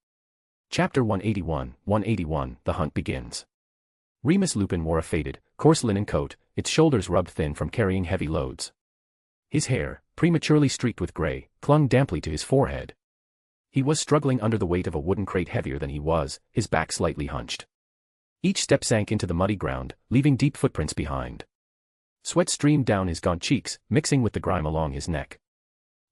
Chapter 181, The Hunt Begins. Remus Lupin wore a faded, coarse linen coat, its shoulders rubbed thin from carrying heavy loads. His hair, prematurely streaked with gray, clung damply to his forehead. He was struggling under the weight of a wooden crate heavier than he was, his back slightly hunched. Each step sank into the muddy ground, leaving deep footprints behind. Sweat streamed down his gaunt cheeks, mixing with the grime along his neck.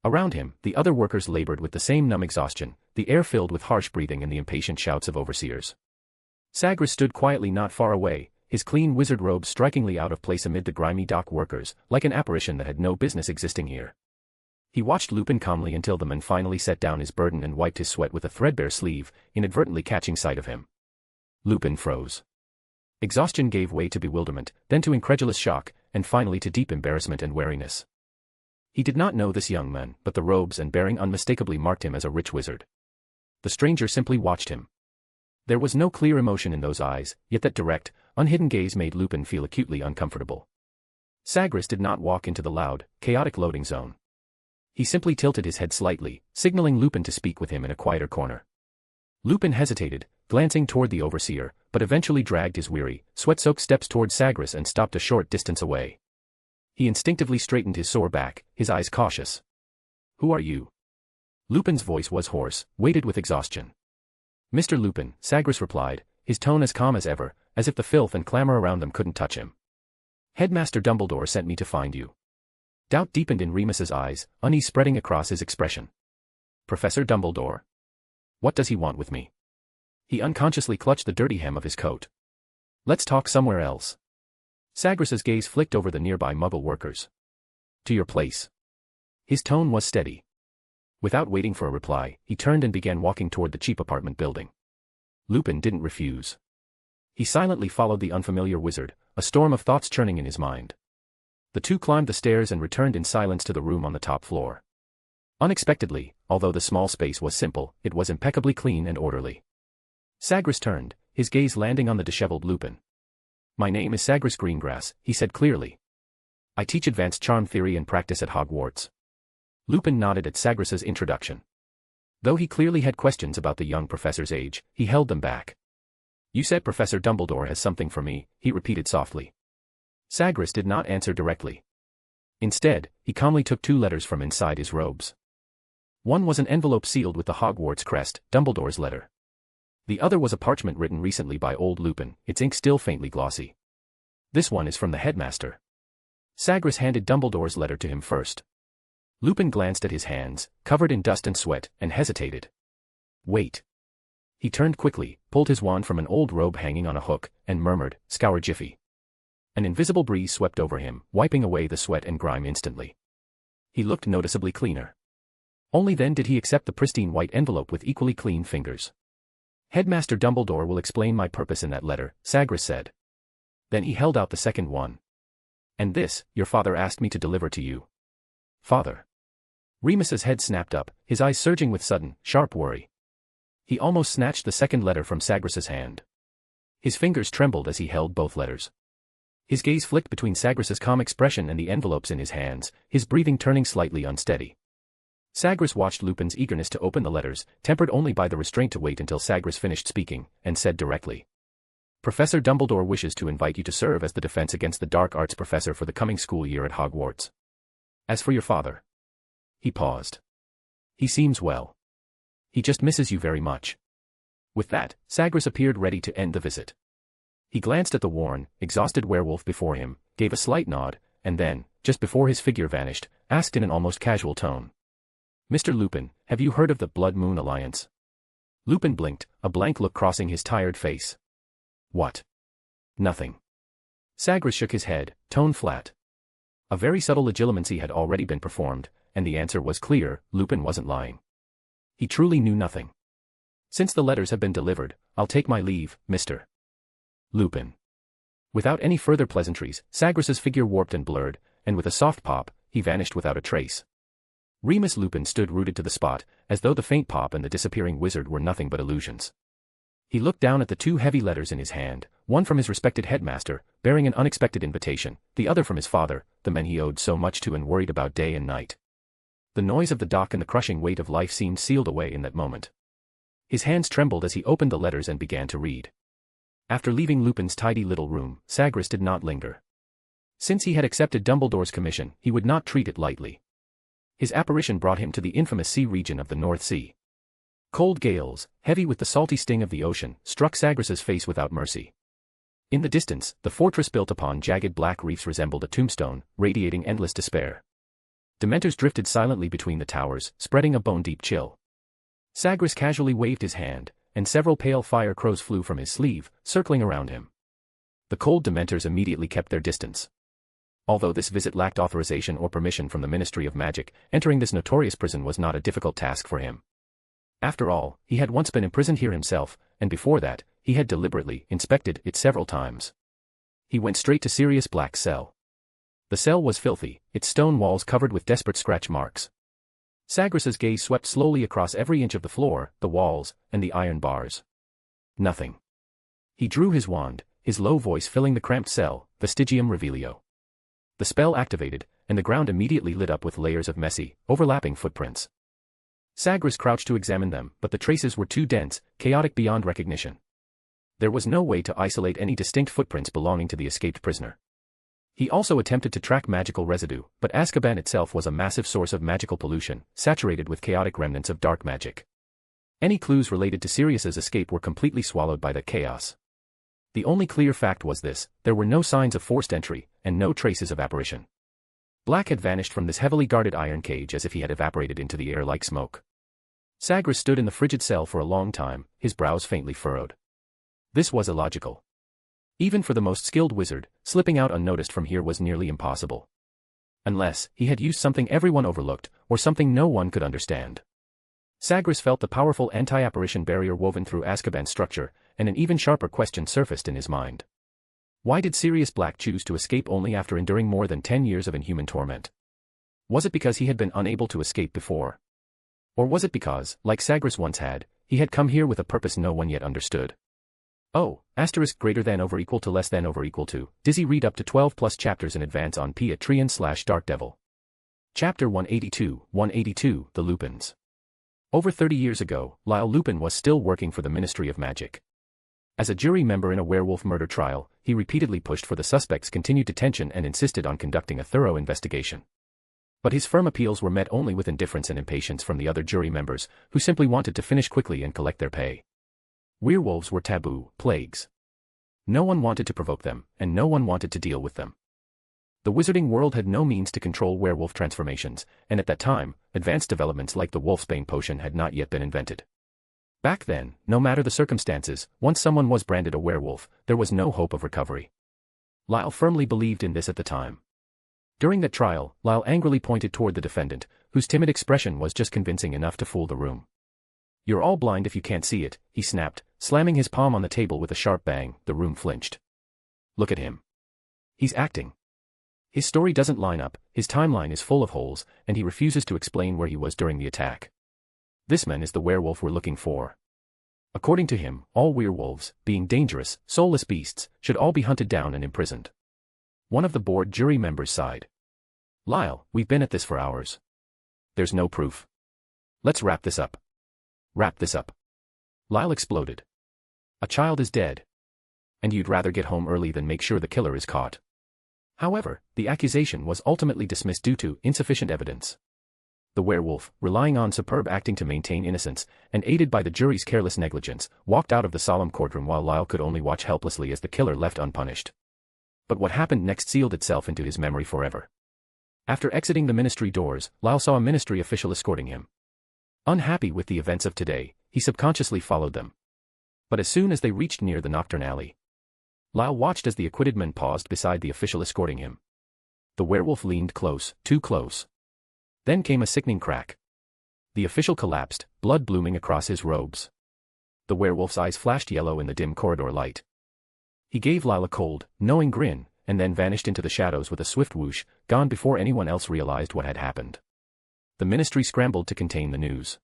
Around him, the other workers labored with the same numb exhaustion, the air filled with harsh breathing and the impatient shouts of overseers. Sagres stood quietly not far away, his clean wizard robe strikingly out of place amid the grimy dock workers, like an apparition that had no business existing here. He watched Lupin calmly until the man finally set down his burden and wiped his sweat with a threadbare sleeve, inadvertently catching sight of him. Lupin froze. Exhaustion gave way to bewilderment, then to incredulous shock, and finally to deep embarrassment and wariness. He did not know this young man, but the robes and bearing unmistakably marked him as a rich wizard. The stranger simply watched him. There was no clear emotion in those eyes, yet that direct, unhidden gaze made Lupin feel acutely uncomfortable. Sagres did not walk into the loud, chaotic loading zone. He simply tilted his head slightly, signaling Lupin to speak with him in a quieter corner. Lupin hesitated, glancing toward the overseer, but eventually dragged his weary, sweat-soaked steps toward Sagres and stopped a short distance away. He instinctively straightened his sore back, his eyes cautious. "Who are you?" Lupin's voice was hoarse, weighted with exhaustion. "Mr. Lupin," Sagres replied, his tone as calm as ever, as if the filth and clamor around them couldn't touch him. "Headmaster Dumbledore sent me to find you." Doubt deepened in Remus's eyes, unease spreading across his expression. "Professor Dumbledore? What does he want with me?" He unconsciously clutched the dirty hem of his coat. "Let's talk somewhere else." Sagres's gaze flicked over the nearby Muggle workers. "To your place." His tone was steady. Without waiting for a reply, he turned and began walking toward the cheap apartment building. Lupin didn't refuse. He silently followed the unfamiliar wizard, a storm of thoughts churning in his mind. The two climbed the stairs and returned in silence to the room on the top floor. Unexpectedly, although the small space was simple, it was impeccably clean and orderly. Sagres turned, his gaze landing on the disheveled Lupin. "My name is Sagres Greengrass," he said clearly. "I teach advanced charm theory and practice at Hogwarts." Lupin nodded at Sagres's introduction. Though he clearly had questions about the young professor's age, he held them back. "You said Professor Dumbledore has something for me," he repeated softly. Sagres did not answer directly. Instead, he calmly took 2 letters from inside his robes. One was an envelope sealed with the Hogwarts crest, Dumbledore's letter. The other was a parchment written recently by old Lupin, its ink still faintly glossy. "This one is from the headmaster." Sagres handed Dumbledore's letter to him first. Lupin glanced at his hands, covered in dust and sweat, and hesitated. "Wait." He turned quickly, pulled his wand from an old robe hanging on a hook, and murmured, "Scour Jiffy." An invisible breeze swept over him, wiping away the sweat and grime instantly. He looked noticeably cleaner. Only then did he accept the pristine white envelope with equally clean fingers. "Headmaster Dumbledore will explain my purpose in that letter," Sagres said. Then he held out the second one. "And this, your father asked me to deliver to you." "Father?" Remus's head snapped up, his eyes surging with sudden, sharp worry. He almost snatched the second letter from Sagres's hand. His fingers trembled as he held both letters. His gaze flicked between Sagres's calm expression and the envelopes in his hands, his breathing turning slightly unsteady. Sagres watched Lupin's eagerness to open the letters, tempered only by the restraint to wait until Sagres finished speaking, and said directly, "Professor Dumbledore wishes to invite you to serve as the defense against the dark arts professor for the coming school year at Hogwarts. As for your father..." He paused. "He seems well. He just misses you very much." With that, Sagres appeared ready to end the visit. He glanced at the worn, exhausted werewolf before him, gave a slight nod, and then, just before his figure vanished, asked in an almost casual tone, "Mr. Lupin, have you heard of the Blood Moon Alliance?" Lupin blinked, a blank look crossing his tired face. "What?" "Nothing." Sagres shook his head, tone flat. A very subtle legilimency had already been performed, and the answer was clear: Lupin wasn't lying. He truly knew nothing. Since the letters have been delivered, I'll take my leave, Mr. Lupin. Without any further pleasantries, Sagres's figure warped and blurred, and with a soft pop, he vanished without a trace. Remus Lupin stood rooted to the spot, as though the faint pop and the disappearing wizard were nothing but illusions. He looked down at the two heavy letters in his hand, one from his respected headmaster, bearing an unexpected invitation, the other from his father, the man he owed so much to and worried about day and night. The noise of the dock and the crushing weight of life seemed sealed away in that moment. His hands trembled as he opened the letters and began to read. After leaving Lupin's tidy little room, Sagres did not linger. Since he had accepted Dumbledore's commission, he would not treat it lightly. His apparition brought him to the infamous sea region of the North Sea. Cold gales, heavy with the salty sting of the ocean, struck Sagres's face without mercy. In the distance, the fortress built upon jagged black reefs resembled a tombstone, radiating endless despair. Dementors drifted silently between the towers, spreading a bone-deep chill. Sagres casually waved his hand, and several pale fire crows flew from his sleeve, circling around him. The cold Dementors immediately kept their distance. Although this visit lacked authorization or permission from the Ministry of Magic, entering this notorious prison was not a difficult task for him. After all, he had once been imprisoned here himself, and before that, he had deliberately inspected it several times. He went straight to Sirius Black's cell. The cell was filthy, its stone walls covered with desperate scratch marks. Sagres's gaze swept slowly across every inch of the floor, the walls, and the iron bars. Nothing. He drew his wand, his low voice filling the cramped cell, Vestigium Revelio. The spell activated, and the ground immediately lit up with layers of messy, overlapping footprints. Sagres crouched to examine them, but the traces were too dense, chaotic beyond recognition. There was no way to isolate any distinct footprints belonging to the escaped prisoner. He also attempted to track magical residue, but Azkaban itself was a massive source of magical pollution, saturated with chaotic remnants of dark magic. Any clues related to Sirius's escape were completely swallowed by that chaos. The only clear fact was this: there were no signs of forced entry, and no traces of apparition. Black had vanished from this heavily guarded iron cage as if he had evaporated into the air like smoke. Sagres stood in the frigid cell for a long time, his brows faintly furrowed. This was illogical. Even for the most skilled wizard, slipping out unnoticed from here was nearly impossible. Unless he had used something everyone overlooked, or something no one could understand. Sagres felt the powerful anti-apparition barrier woven through Azkaban's structure, and an even sharper question surfaced in his mind. Why did Sirius Black choose to escape only after enduring more than 10 years of inhuman torment? Was it because he had been unable to escape before? Or was it because, like Sagres once had, he had come here with a purpose no one yet understood? Oh, greater than over equal to less than over equal to. Dizzy read up to 12 plus chapters in advance on Patreon/Dark Devil. Chapter 182, The Lupins. Over 30 years ago, Lyle Lupin was still working for the Ministry of Magic. As a jury member in a werewolf murder trial, he repeatedly pushed for the suspect's continued detention and insisted on conducting a thorough investigation. But his firm appeals were met only with indifference and impatience from the other jury members, who simply wanted to finish quickly and collect their pay. Werewolves were taboo plagues. No one wanted to provoke them, and no one wanted to deal with them. The wizarding world had no means to control werewolf transformations, and at that time, advanced developments like the wolfsbane potion had not yet been invented. Back then, no matter the circumstances, once someone was branded a werewolf, there was no hope of recovery. Lyle firmly believed in this at the time. During that trial, Lyle angrily pointed toward the defendant, whose timid expression was just convincing enough to fool the room. "You're all blind if you can't see it," he snapped, slamming his palm on the table with a sharp bang. The room flinched. "Look at him. He's acting. His story doesn't line up, his timeline is full of holes, and he refuses to explain where he was during the attack. This man is the werewolf we're looking for. According to him, all werewolves, being dangerous, soulless beasts, should all be hunted down and imprisoned." One of the board jury members sighed. "Lyle, we've been at this for hours. There's no proof. Let's wrap this up." "Wrap this up?" Lyle exploded. "A child is dead. And you'd rather get home early than make sure the killer is caught." However, the accusation was ultimately dismissed due to insufficient evidence. The werewolf, relying on superb acting to maintain innocence, and aided by the jury's careless negligence, walked out of the solemn courtroom while Lyle could only watch helplessly as the killer left unpunished. But what happened next sealed itself into his memory forever. After exiting the ministry doors, Lyle saw a ministry official escorting him. Unhappy with the events of today, he subconsciously followed them. But as soon as they reached near the nocturne alley, Lyle watched as the acquitted man paused beside the official escorting him. The werewolf leaned close, too close. Then came a sickening crack. The official collapsed, blood blooming across his robes. The werewolf's eyes flashed yellow in the dim corridor light. He gave Lyle a cold, knowing grin, and then vanished into the shadows with a swift whoosh, gone before anyone else realized what had happened. The ministry scrambled to contain the news.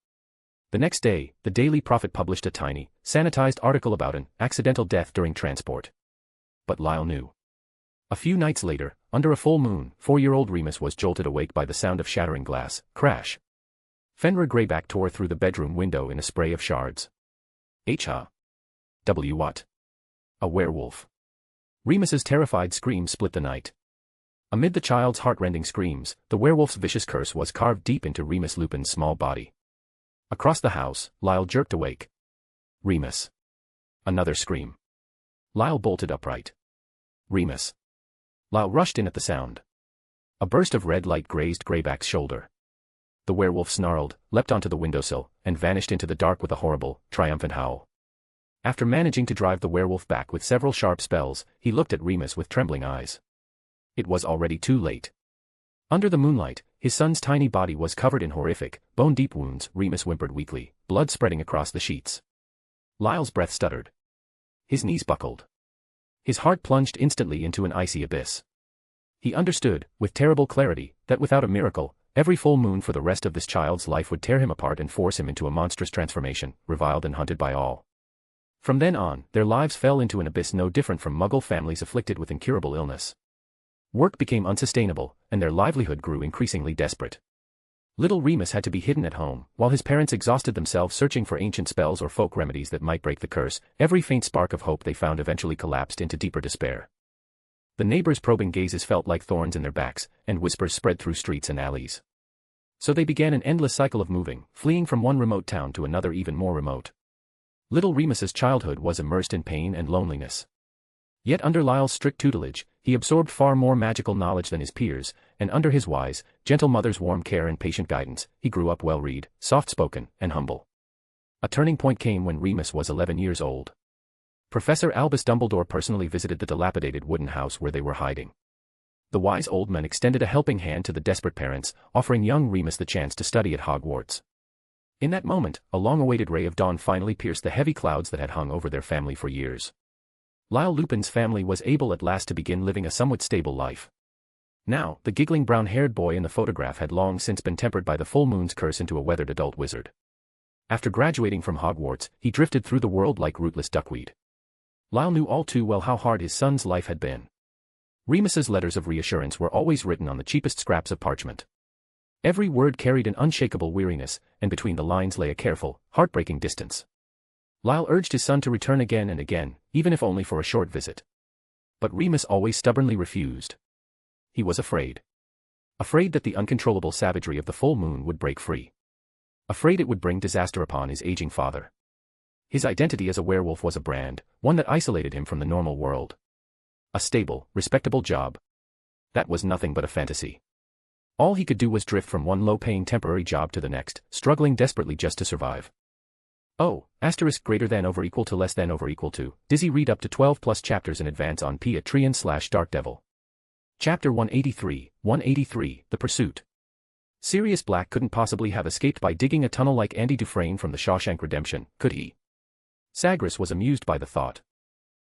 The next day, the Daily Prophet published a tiny, sanitized article about an accidental death during transport. But Lyle knew. A few nights later, under a full moon, 4-year-old Remus was jolted awake by the sound of shattering glass. Crash. Fenrir Greyback tore through the bedroom window in a spray of shards. What? A werewolf. Remus's terrified scream split the night. Amid the child's heart-rending screams, the werewolf's vicious curse was carved deep into Remus Lupin's small body. Across the house, Lyle jerked awake. Remus. Another scream. Lyle bolted upright. Remus. Lyle rushed in at the sound. A burst of red light grazed Greyback's shoulder. The werewolf snarled, leapt onto the windowsill, and vanished into the dark with a horrible, triumphant howl. After managing to drive the werewolf back with several sharp spells, he looked at Remus with trembling eyes. It was already too late. Under the moonlight, his son's tiny body was covered in horrific, bone-deep wounds. Remus whimpered weakly, blood spreading across the sheets. Lyle's breath stuttered. His knees buckled. His heart plunged instantly into an icy abyss. He understood, with terrible clarity, that without a miracle, every full moon for the rest of this child's life would tear him apart and force him into a monstrous transformation, reviled and hunted by all. From then on, their lives fell into an abyss no different from Muggle families afflicted with incurable illness. Work became unsustainable, and their livelihood grew increasingly desperate. Little Remus had to be hidden at home, while his parents exhausted themselves searching for ancient spells or folk remedies that might break the curse. Every faint spark of hope they found eventually collapsed into deeper despair. The neighbors' probing gazes felt like thorns in their backs, and whispers spread through streets and alleys. So they began an endless cycle of moving, fleeing from one remote town to another even more remote. Little Remus's childhood was immersed in pain and loneliness. Yet under Lyle's strict tutelage, he absorbed far more magical knowledge than his peers, and under his wise, gentle mother's warm care and patient guidance, he grew up well-read, soft-spoken, and humble. A turning point came when Remus was 11 years old. Professor Albus Dumbledore personally visited the dilapidated wooden house where they were hiding. The wise old man extended a helping hand to the desperate parents, offering young Remus the chance to study at Hogwarts. In that moment, a long-awaited ray of dawn finally pierced the heavy clouds that had hung over their family for years. Lyle Lupin's family was able at last to begin living a somewhat stable life. Now, the giggling brown-haired boy in the photograph had long since been tempered by the full moon's curse into a weathered adult wizard. After graduating from Hogwarts, he drifted through the world like rootless duckweed. Lyle knew all too well how hard his son's life had been. Remus's letters of reassurance were always written on the cheapest scraps of parchment. Every word carried an unshakable weariness, and between the lines lay a careful, heartbreaking distance. Lyle urged his son to return again and again, even if only for a short visit. But Remus always stubbornly refused. He was afraid. Afraid that the uncontrollable savagery of the full moon would break free. Afraid it would bring disaster upon his aging father. His identity as a werewolf was a brand, one that isolated him from the normal world. A stable, respectable job. That was nothing but a fantasy. All he could do was drift from one low-paying temporary job to the next, struggling desperately just to survive. Greater than over equal to less than over equal to. Dizzy read up to 12 plus chapters in advance on Patreon/Dark Devil. Chapter 183, The Pursuit. Sirius Black couldn't possibly have escaped by digging a tunnel like Andy Dufresne from the Shawshank Redemption, could he? Sagres was amused by the thought.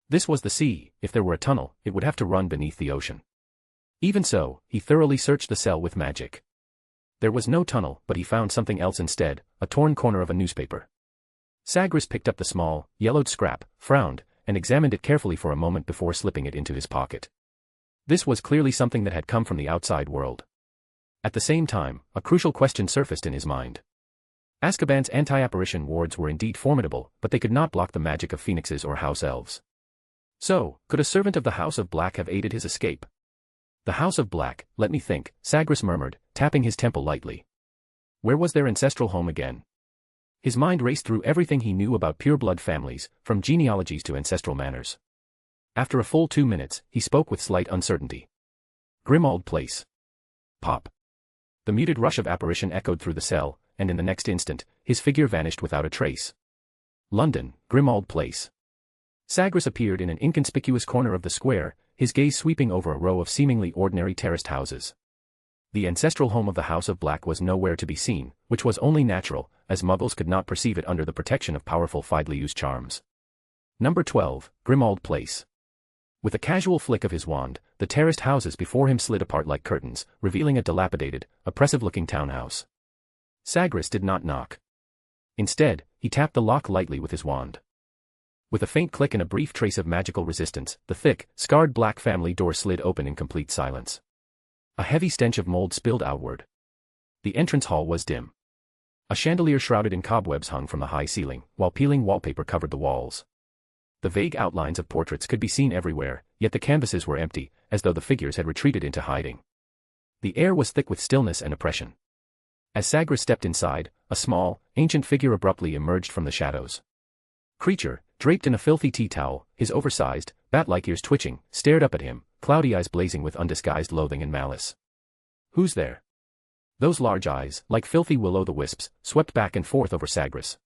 This was the sea. If there were a tunnel, it would have to run beneath the ocean. Even so, he thoroughly searched the cell with magic. There was no tunnel, but he found something else instead, a torn corner of a newspaper. Sagres picked up the small, yellowed scrap, frowned, and examined it carefully for a moment before slipping it into his pocket. This was clearly something that had come from the outside world. At the same time, a crucial question surfaced in his mind. Azkaban's anti-apparition wards were indeed formidable, but they could not block the magic of phoenixes or house elves. So, could a servant of the House of Black have aided his escape? The House of Black, let me think, Sagres murmured, tapping his temple lightly. Where was their ancestral home again? His mind raced through everything he knew about pureblood families, from genealogies to ancestral manners. After a full 2 minutes, he spoke with slight uncertainty. Grimmauld Place. Pop. The muted rush of apparition echoed through the cell, and in the next instant, his figure vanished without a trace. London, Grimmauld Place. Sagres appeared in an inconspicuous corner of the square, his gaze sweeping over a row of seemingly ordinary terraced houses. The ancestral home of the House of Black was nowhere to be seen, which was only natural, as Muggles could not perceive it under the protection of powerful Fidelius charms. Number 12, Grimmauld Place. With a casual flick of his wand, the terraced houses before him slid apart like curtains, revealing a dilapidated, oppressive-looking townhouse. Sagres did not knock. Instead, he tapped the lock lightly with his wand. With a faint click and a brief trace of magical resistance, the thick, scarred black family door slid open in complete silence. A heavy stench of mold spilled outward. The entrance hall was dim. A chandelier shrouded in cobwebs hung from the high ceiling, while peeling wallpaper covered the walls. The vague outlines of portraits could be seen everywhere, yet the canvases were empty, as though the figures had retreated into hiding. The air was thick with stillness and oppression. As Sagres stepped inside, a small, ancient figure abruptly emerged from the shadows. Creature, draped in a filthy tea towel, his oversized, bat-like ears twitching, stared up at him, cloudy eyes blazing with undisguised loathing and malice. "Who's there?" Those large eyes, like filthy will-o'-the-wisps, swept back and forth over Sagres.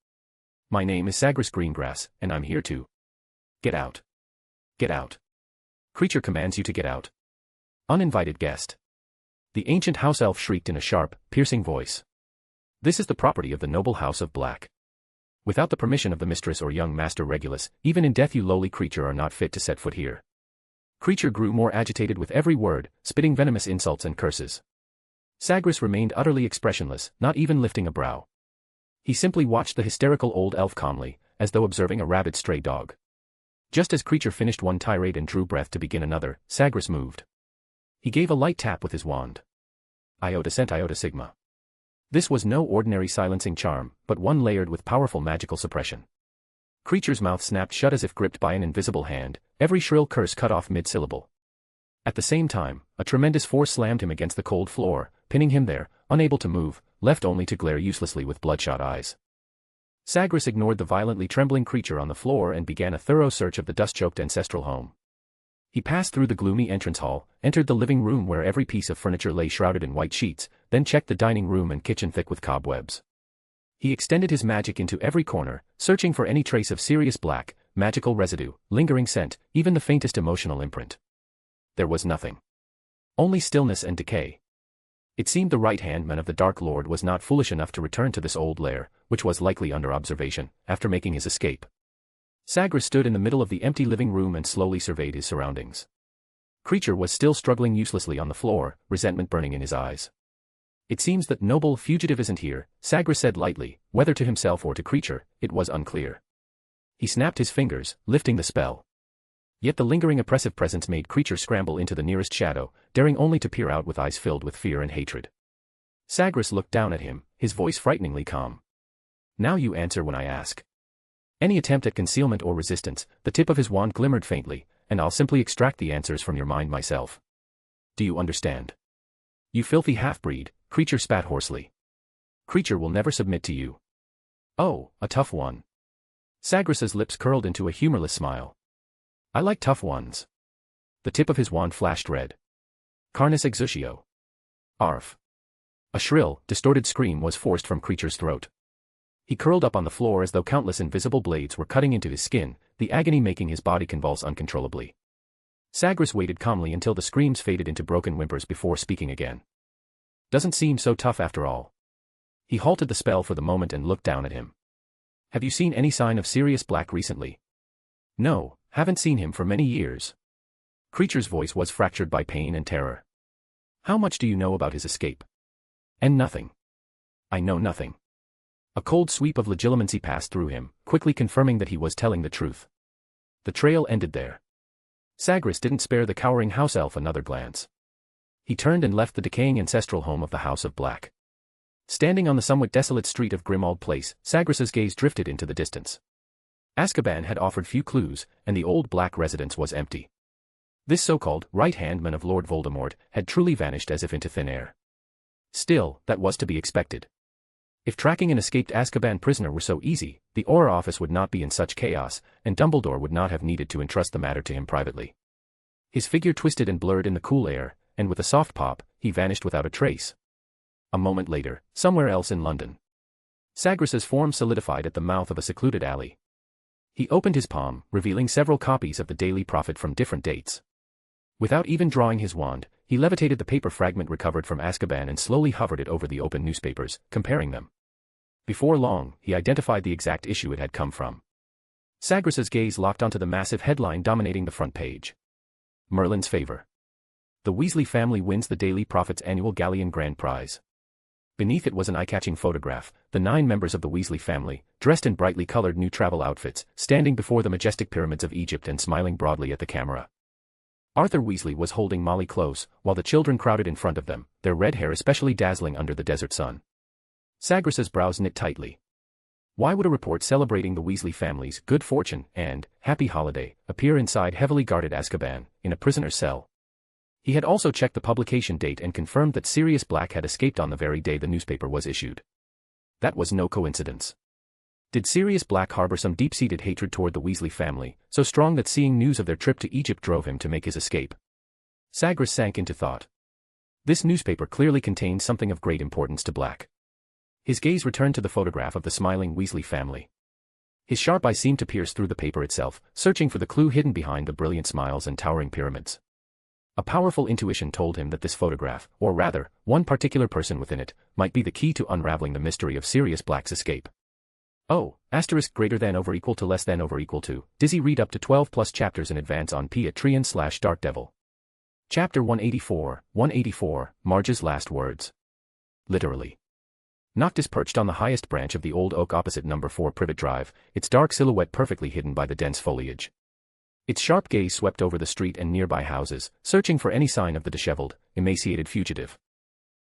"My name is Sagres Greengrass, and I'm here to..." "Get out. Get out. Creature commands you to get out. Uninvited guest." The ancient house elf shrieked in a sharp, piercing voice. "This is the property of the noble House of Black. Without the permission of the mistress or young Master Regulus, even in death you lowly creature are not fit to set foot here." Creature grew more agitated with every word, spitting venomous insults and curses. Sagres remained utterly expressionless, not even lifting a brow. He simply watched the hysterical old elf calmly, as though observing a rabid stray dog. Just as Creature finished one tirade and drew breath to begin another, Sagres moved. He gave a light tap with his wand. Iota Cent Iota Sigma. This was no ordinary silencing charm, but one layered with powerful magical suppression. Creature's mouth snapped shut as if gripped by an invisible hand, every shrill curse cut off mid-syllable. At the same time, a tremendous force slammed him against the cold floor, pinning him there, unable to move, left only to glare uselessly with bloodshot eyes. Sagres ignored the violently trembling creature on the floor and began a thorough search of the dust-choked ancestral home. He passed through the gloomy entrance hall, entered the living room where every piece of furniture lay shrouded in white sheets, then checked the dining room and kitchen thick with cobwebs. He extended his magic into every corner, searching for any trace of serious black, magical residue, lingering scent, even the faintest emotional imprint. There was nothing. Only stillness and decay. It seemed the right-hand man of the Dark Lord was not foolish enough to return to this old lair, which was likely under observation, after making his escape. Sagres stood in the middle of the empty living room and slowly surveyed his surroundings. Creature was still struggling uselessly on the floor, resentment burning in his eyes. "It seems that noble fugitive isn't here," Sagres said lightly, whether to himself or to Creature, it was unclear. He snapped his fingers, lifting the spell. Yet the lingering oppressive presence made Creature scramble into the nearest shadow, daring only to peer out with eyes filled with fear and hatred. Sagres looked down at him, his voice frighteningly calm. "Now you answer when I ask." Any attempt at concealment or resistance, the tip of his wand glimmered faintly, and I'll simply extract the answers from your mind myself. Do you understand? "You filthy half-breed," Creature spat hoarsely. "Creature will never submit to you." "Oh, a tough one." Sagres's lips curled into a humorless smile. "I like tough ones." The tip of his wand flashed red. "Carnis exucio." "Arf." A shrill, distorted scream was forced from Creature's throat. He curled up on the floor as though countless invisible blades were cutting into his skin, the agony making his body convulse uncontrollably. Sagres waited calmly until the screams faded into broken whimpers before speaking again. "Doesn't seem so tough after all." He halted the spell for the moment and looked down at him. "Have you seen any sign of Sirius Black recently?" "No, haven't seen him for many years." Creature's voice was fractured by pain and terror. "How much do you know about his escape?" "And nothing." "I know nothing." A cold sweep of legitimacy passed through him, quickly confirming that he was telling the truth. The trail ended there. Sagres didn't spare the cowering house elf another glance. He turned and left the decaying ancestral home of the House of Black. Standing on the somewhat desolate street of Grimmauld Place, Sagres's gaze drifted into the distance. Azkaban had offered few clues, and the old black residence was empty. This so-called right-hand man of Lord Voldemort had truly vanished as if into thin air. Still, that was to be expected. If tracking an escaped Azkaban prisoner were so easy, the Auror office would not be in such chaos, and Dumbledore would not have needed to entrust the matter to him privately. His figure twisted and blurred in the cool air, and with a soft pop, he vanished without a trace. A moment later, somewhere else in London. Sagres's form solidified at the mouth of a secluded alley. He opened his palm, revealing several copies of the Daily Prophet from different dates. Without even drawing his wand, he levitated the paper fragment recovered from Azkaban and slowly hovered it over the open newspapers, comparing them. Before long, he identified the exact issue it had come from. Sagres's gaze locked onto the massive headline dominating the front page. Merlin's favor. The Weasley family wins the Daily Prophet's annual Galleon Grand Prize. Beneath it was an eye-catching photograph, the 9 members of the Weasley family, dressed in brightly colored new travel outfits, standing before the majestic pyramids of Egypt and smiling broadly at the camera. Arthur Weasley was holding Molly close, while the children crowded in front of them, their red hair especially dazzling under the desert sun. Sagres's brows knit tightly. Why would a report celebrating the Weasley family's good fortune and happy holiday appear inside heavily guarded Azkaban, in a prisoner's cell? He had also checked the publication date and confirmed that Sirius Black had escaped on the very day the newspaper was issued. That was no coincidence. Did Sirius Black harbor some deep-seated hatred toward the Weasley family, so strong that seeing news of their trip to Egypt drove him to make his escape? Sagres sank into thought. This newspaper clearly contained something of great importance to Black. His gaze returned to the photograph of the smiling Weasley family. His sharp eyes seemed to pierce through the paper itself, searching for the clue hidden behind the brilliant smiles and towering pyramids. A powerful intuition told him that this photograph, or rather, one particular person within it, might be the key to unraveling the mystery of Sirius Black's escape. Oh, greater than over equal to less than over equal to. Dizzy read up to 12 plus chapters in advance on Patreon/Dark Devil. Chapter 184, Marge's Last Words. Literally. Noctis perched on the highest branch of the old oak opposite number 4 Privet Drive, its dark silhouette perfectly hidden by the dense foliage. Its sharp gaze swept over the street and nearby houses, searching for any sign of the disheveled, emaciated fugitive.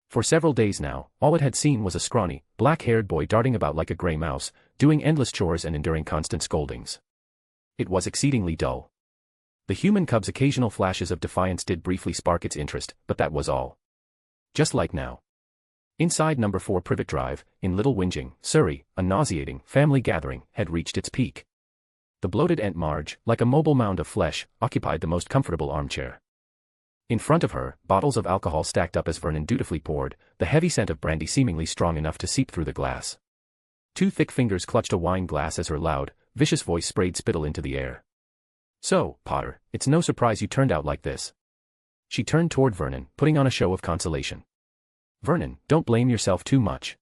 For several days now, all it had seen was a scrawny, black-haired boy darting about like a gray mouse, doing endless chores and enduring constant scoldings. It was exceedingly dull. The human cub's occasional flashes of defiance did briefly spark its interest, but that was all. Just like now. Inside number 4 Privet Drive, in Little Whinging, Surrey, a nauseating family gathering had reached its peak. The bloated Aunt Marge, like a mobile mound of flesh, occupied the most comfortable armchair. In front of her, bottles of alcohol stacked up as Vernon dutifully poured, the heavy scent of brandy seemingly strong enough to seep through the glass. 2 thick fingers clutched a wine glass as her loud, vicious voice sprayed spittle into the air. "So, Potter, it's no surprise you turned out like this." She turned toward Vernon, putting on a show of consolation. "Vernon, don't blame yourself too much.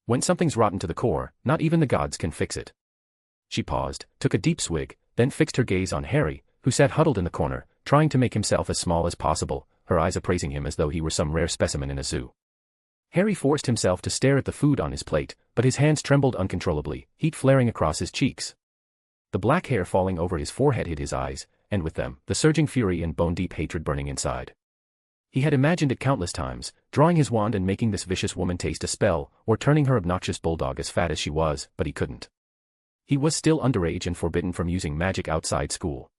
When something's rotten to the core, not even the gods can fix it." She paused, took a deep swig, then fixed her gaze on Harry, who sat huddled in the corner, trying to make himself as small as possible, her eyes appraising him as though he were some rare specimen in a zoo. Harry forced himself to stare at the food on his plate, but his hands trembled uncontrollably, heat flaring across his cheeks. The black hair falling over his forehead hid his eyes, and with them, the surging fury and bone-deep hatred burning inside. He had imagined it countless times, drawing his wand and making this vicious woman taste a spell, or turning her obnoxious bulldog as fat as she was, but he couldn't. He was still underage and forbidden from using magic outside school.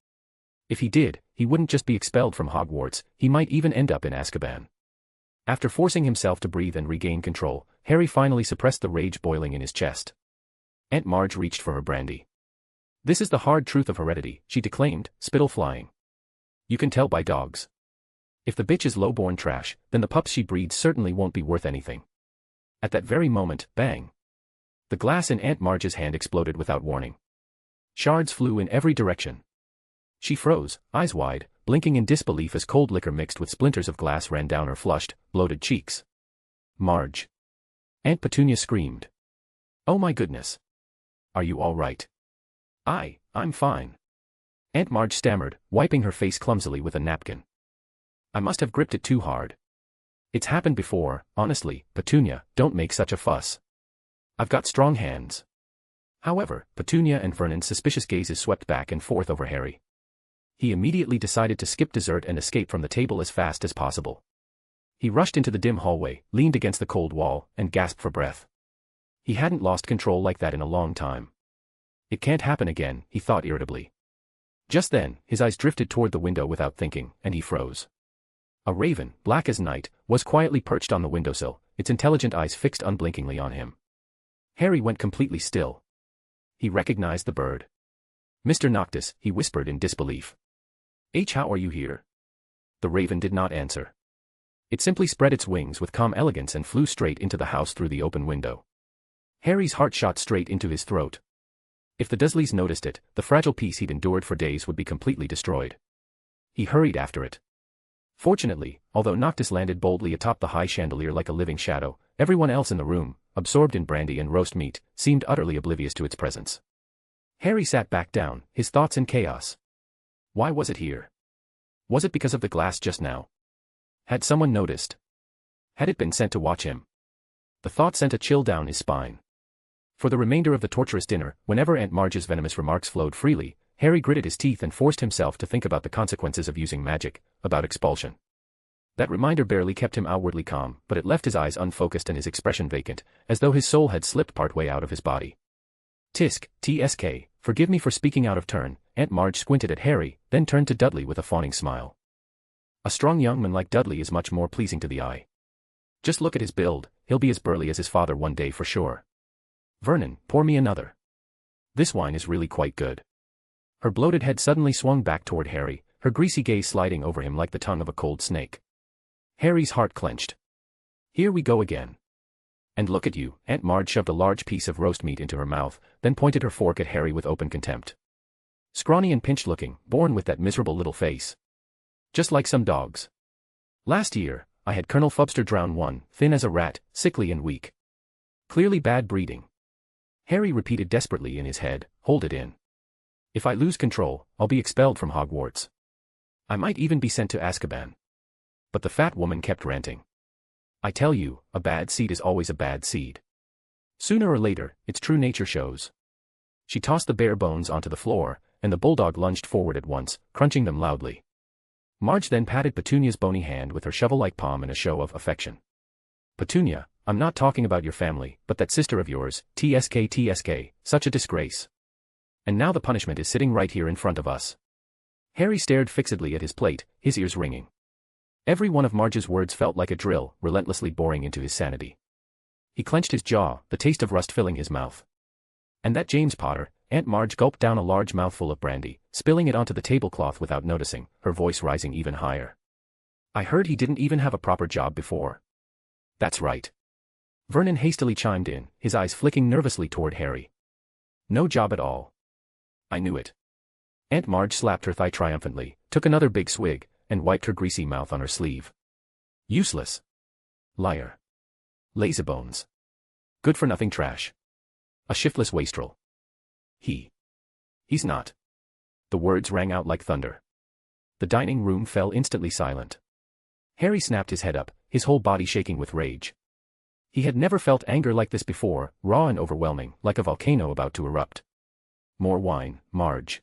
If he did, he wouldn't just be expelled from Hogwarts, he might even end up in Azkaban. After forcing himself to breathe and regain control, Harry finally suppressed the rage boiling in his chest. Aunt Marge reached for her brandy. "This is the hard truth of heredity," she declaimed, spittle flying. "You can tell by dogs. If the bitch is low-born trash, then the pups she breeds certainly won't be worth anything." At that very moment, bang! The glass in Aunt Marge's hand exploded without warning. Shards flew in every direction. She froze, eyes wide, blinking in disbelief as cold liquor mixed with splinters of glass ran down her flushed, bloated cheeks. "Marge!" Aunt Petunia screamed. "Oh my goodness! Are you all right?" I'm fine." Aunt Marge stammered, wiping her face clumsily with a napkin. "I must have gripped it too hard. It's happened before, honestly, Petunia, don't make such a fuss. I've got strong hands." However, Petunia and Vernon's suspicious gazes swept back and forth over Harry. He immediately decided to skip dessert and escape from the table as fast as possible. He rushed into the dim hallway, leaned against the cold wall, and gasped for breath. He hadn't lost control like that in a long time. It can't happen again, he thought irritably. Just then, his eyes drifted toward the window without thinking, and he froze. A raven, black as night, was quietly perched on the windowsill, its intelligent eyes fixed unblinkingly on him. Harry went completely still. He recognized the bird. "Mr. Noctis," he whispered in disbelief. "How are you here?" The raven did not answer. It simply spread its wings with calm elegance and flew straight into the house through the open window. Harry's heart shot straight into his throat. If the Dursleys noticed it, the fragile peace he'd endured for days would be completely destroyed. He hurried after it. Fortunately, although Noctis landed boldly atop the high chandelier like a living shadow, everyone else in the room, absorbed in brandy and roast meat, seemed utterly oblivious to its presence. Harry sat back down, his thoughts in chaos. Why was it here? Was it because of the glass just now? Had someone noticed? Had it been sent to watch him? The thought sent a chill down his spine. For the remainder of the torturous dinner, whenever Aunt Marge's venomous remarks flowed freely, Harry gritted his teeth and forced himself to think about the consequences of using magic, about expulsion. That reminder barely kept him outwardly calm, but it left his eyes unfocused and his expression vacant, as though his soul had slipped partway out of his body. TSK, forgive me for speaking out of turn, Aunt Marge squinted at Harry, then turned to Dudley with a fawning smile. A strong young man like Dudley is much more pleasing to the eye. Just look at his build, he'll be as burly as his father one day for sure. Vernon, pour me another. This wine is really quite good. Her bloated head suddenly swung back toward Harry, her greasy gaze sliding over him like the tongue of a cold snake. Harry's heart clenched. Here we go again. And look at you, Aunt Marge shoved a large piece of roast meat into her mouth, then pointed her fork at Harry with open contempt. Scrawny and pinched looking, born with that miserable little face. Just like some dogs. Last year, I had Colonel Fubster drown one, thin as a rat, sickly and weak. Clearly bad breeding. Harry repeated desperately in his head, hold it in. If I lose control, I'll be expelled from Hogwarts. I might even be sent to Azkaban. But the fat woman kept ranting. I tell you, a bad seed is always a bad seed. Sooner or later, its true nature shows. She tossed the bare bones onto the floor, and the bulldog lunged forward at once, crunching them loudly. Marge then patted Petunia's bony hand with her shovel-like palm in a show of affection. Petunia, I'm not talking about your family, but that sister of yours, TSK, such a disgrace. And now the punishment is sitting right here in front of us. Harry stared fixedly at his plate, his ears ringing. Every one of Marge's words felt like a drill, relentlessly boring into his sanity. He clenched his jaw, the taste of rust filling his mouth. And that James Potter, Aunt Marge gulped down a large mouthful of brandy, spilling it onto the tablecloth without noticing, her voice rising even higher. I heard he didn't even have a proper job before. That's right. Vernon hastily chimed in, his eyes flicking nervously toward Harry. No job at all. I knew it. Aunt Marge slapped her thigh triumphantly, took another big swig, and wiped her greasy mouth on her sleeve. Useless. Liar. Lazybones. Good-for-nothing trash. A shiftless wastrel. He's not. The words rang out like thunder. The dining room fell instantly silent. Harry snapped his head up, his whole body shaking with rage. He had never felt anger like this before, raw and overwhelming, like a volcano about to erupt. More wine, Marge.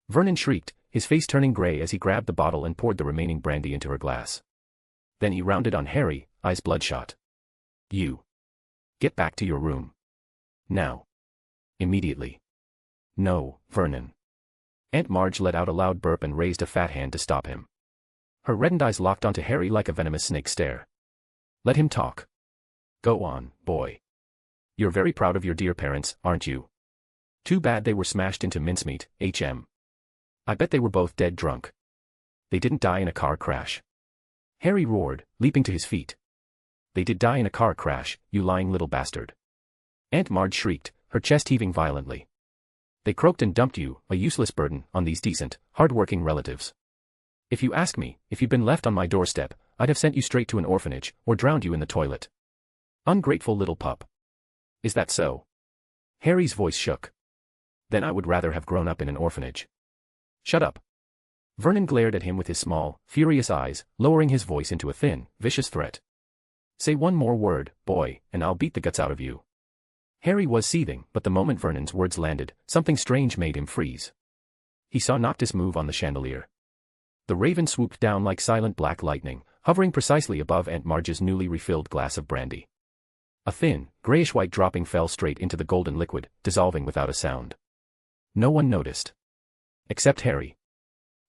Vernon shrieked, his face turning gray as he grabbed the bottle and poured the remaining brandy into her glass. Then he rounded on Harry, eyes bloodshot. You. Get back to your room. Now. Immediately. No, Vernon. Aunt Marge let out a loud burp and raised a fat hand to stop him. Her reddened eyes locked onto Harry like a venomous snake stare. Let him talk. Go on, boy. You're very proud of your dear parents, aren't you? Too bad they were smashed into mincemeat, HM. I bet they were both dead drunk. They didn't die in a car crash. Harry roared, leaping to his feet. They did die in a car crash, you lying little bastard. Aunt Marge shrieked, her chest heaving violently. They croaked and dumped you, a useless burden, on these decent, hard-working relatives. If you ask me, if you'd been left on my doorstep, I'd have sent you straight to an orphanage, or drowned you in the toilet. Ungrateful little pup. Is that so? Harry's voice shook. Then I would rather have grown up in an orphanage. Shut up. Vernon glared at him with his small, furious eyes, lowering his voice into a thin, vicious threat. Say one more word, boy, and I'll beat the guts out of you. Harry was seething, but the moment Vernon's words landed, something strange made him freeze. He saw Noctis move on the chandelier. The raven swooped down like silent black lightning, hovering precisely above Aunt Marge's newly refilled glass of brandy. A thin, grayish-white dropping fell straight into the golden liquid, dissolving without a sound. No one noticed. Except Harry.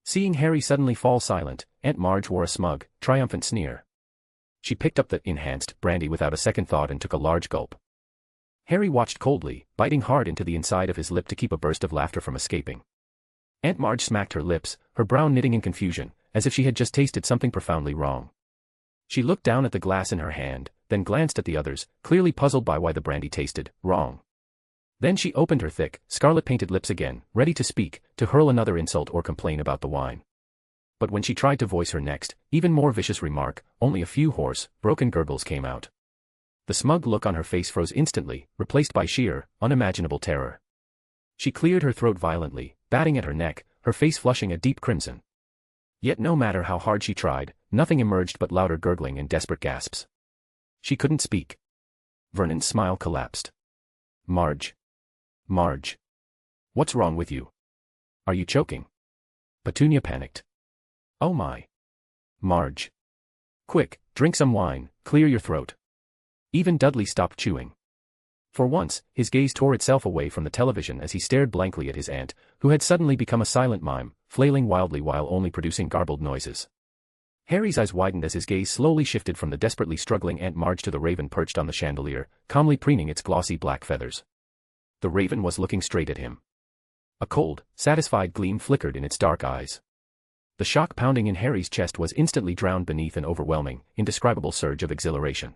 Seeing Harry suddenly fall silent, Aunt Marge wore a smug, triumphant sneer. She picked up the enhanced brandy without a second thought and took a large gulp. Harry watched coldly, biting hard into the inside of his lip to keep a burst of laughter from escaping. Aunt Marge smacked her lips, her brow knitting in confusion, as if she had just tasted something profoundly wrong. She looked down at the glass in her hand, then glanced at the others, clearly puzzled by why the brandy tasted wrong. Then she opened her thick, scarlet-painted lips again, ready to speak, to hurl another insult or complain about the wine. But when she tried to voice her next, even more vicious remark, only a few hoarse, broken gurgles came out. The smug look on her face froze instantly, replaced by sheer, unimaginable terror. She cleared her throat violently, batting at her neck, her face flushing a deep crimson. Yet no matter how hard she tried, nothing emerged but louder gurgling and desperate gasps. She couldn't speak. Vernon's smile collapsed. Marge. Marge. What's wrong with you? Are you choking? Petunia panicked. Oh my. Marge. Quick, drink some wine, clear your throat. Even Dudley stopped chewing. For once, his gaze tore itself away from the television as he stared blankly at his aunt, who had suddenly become a silent mime, flailing wildly while only producing garbled noises. Harry's eyes widened as his gaze slowly shifted from the desperately struggling Aunt Marge to the raven perched on the chandelier, calmly preening its glossy black feathers. The raven was looking straight at him. A cold, satisfied gleam flickered in its dark eyes. The shock pounding in Harry's chest was instantly drowned beneath an overwhelming, indescribable surge of exhilaration.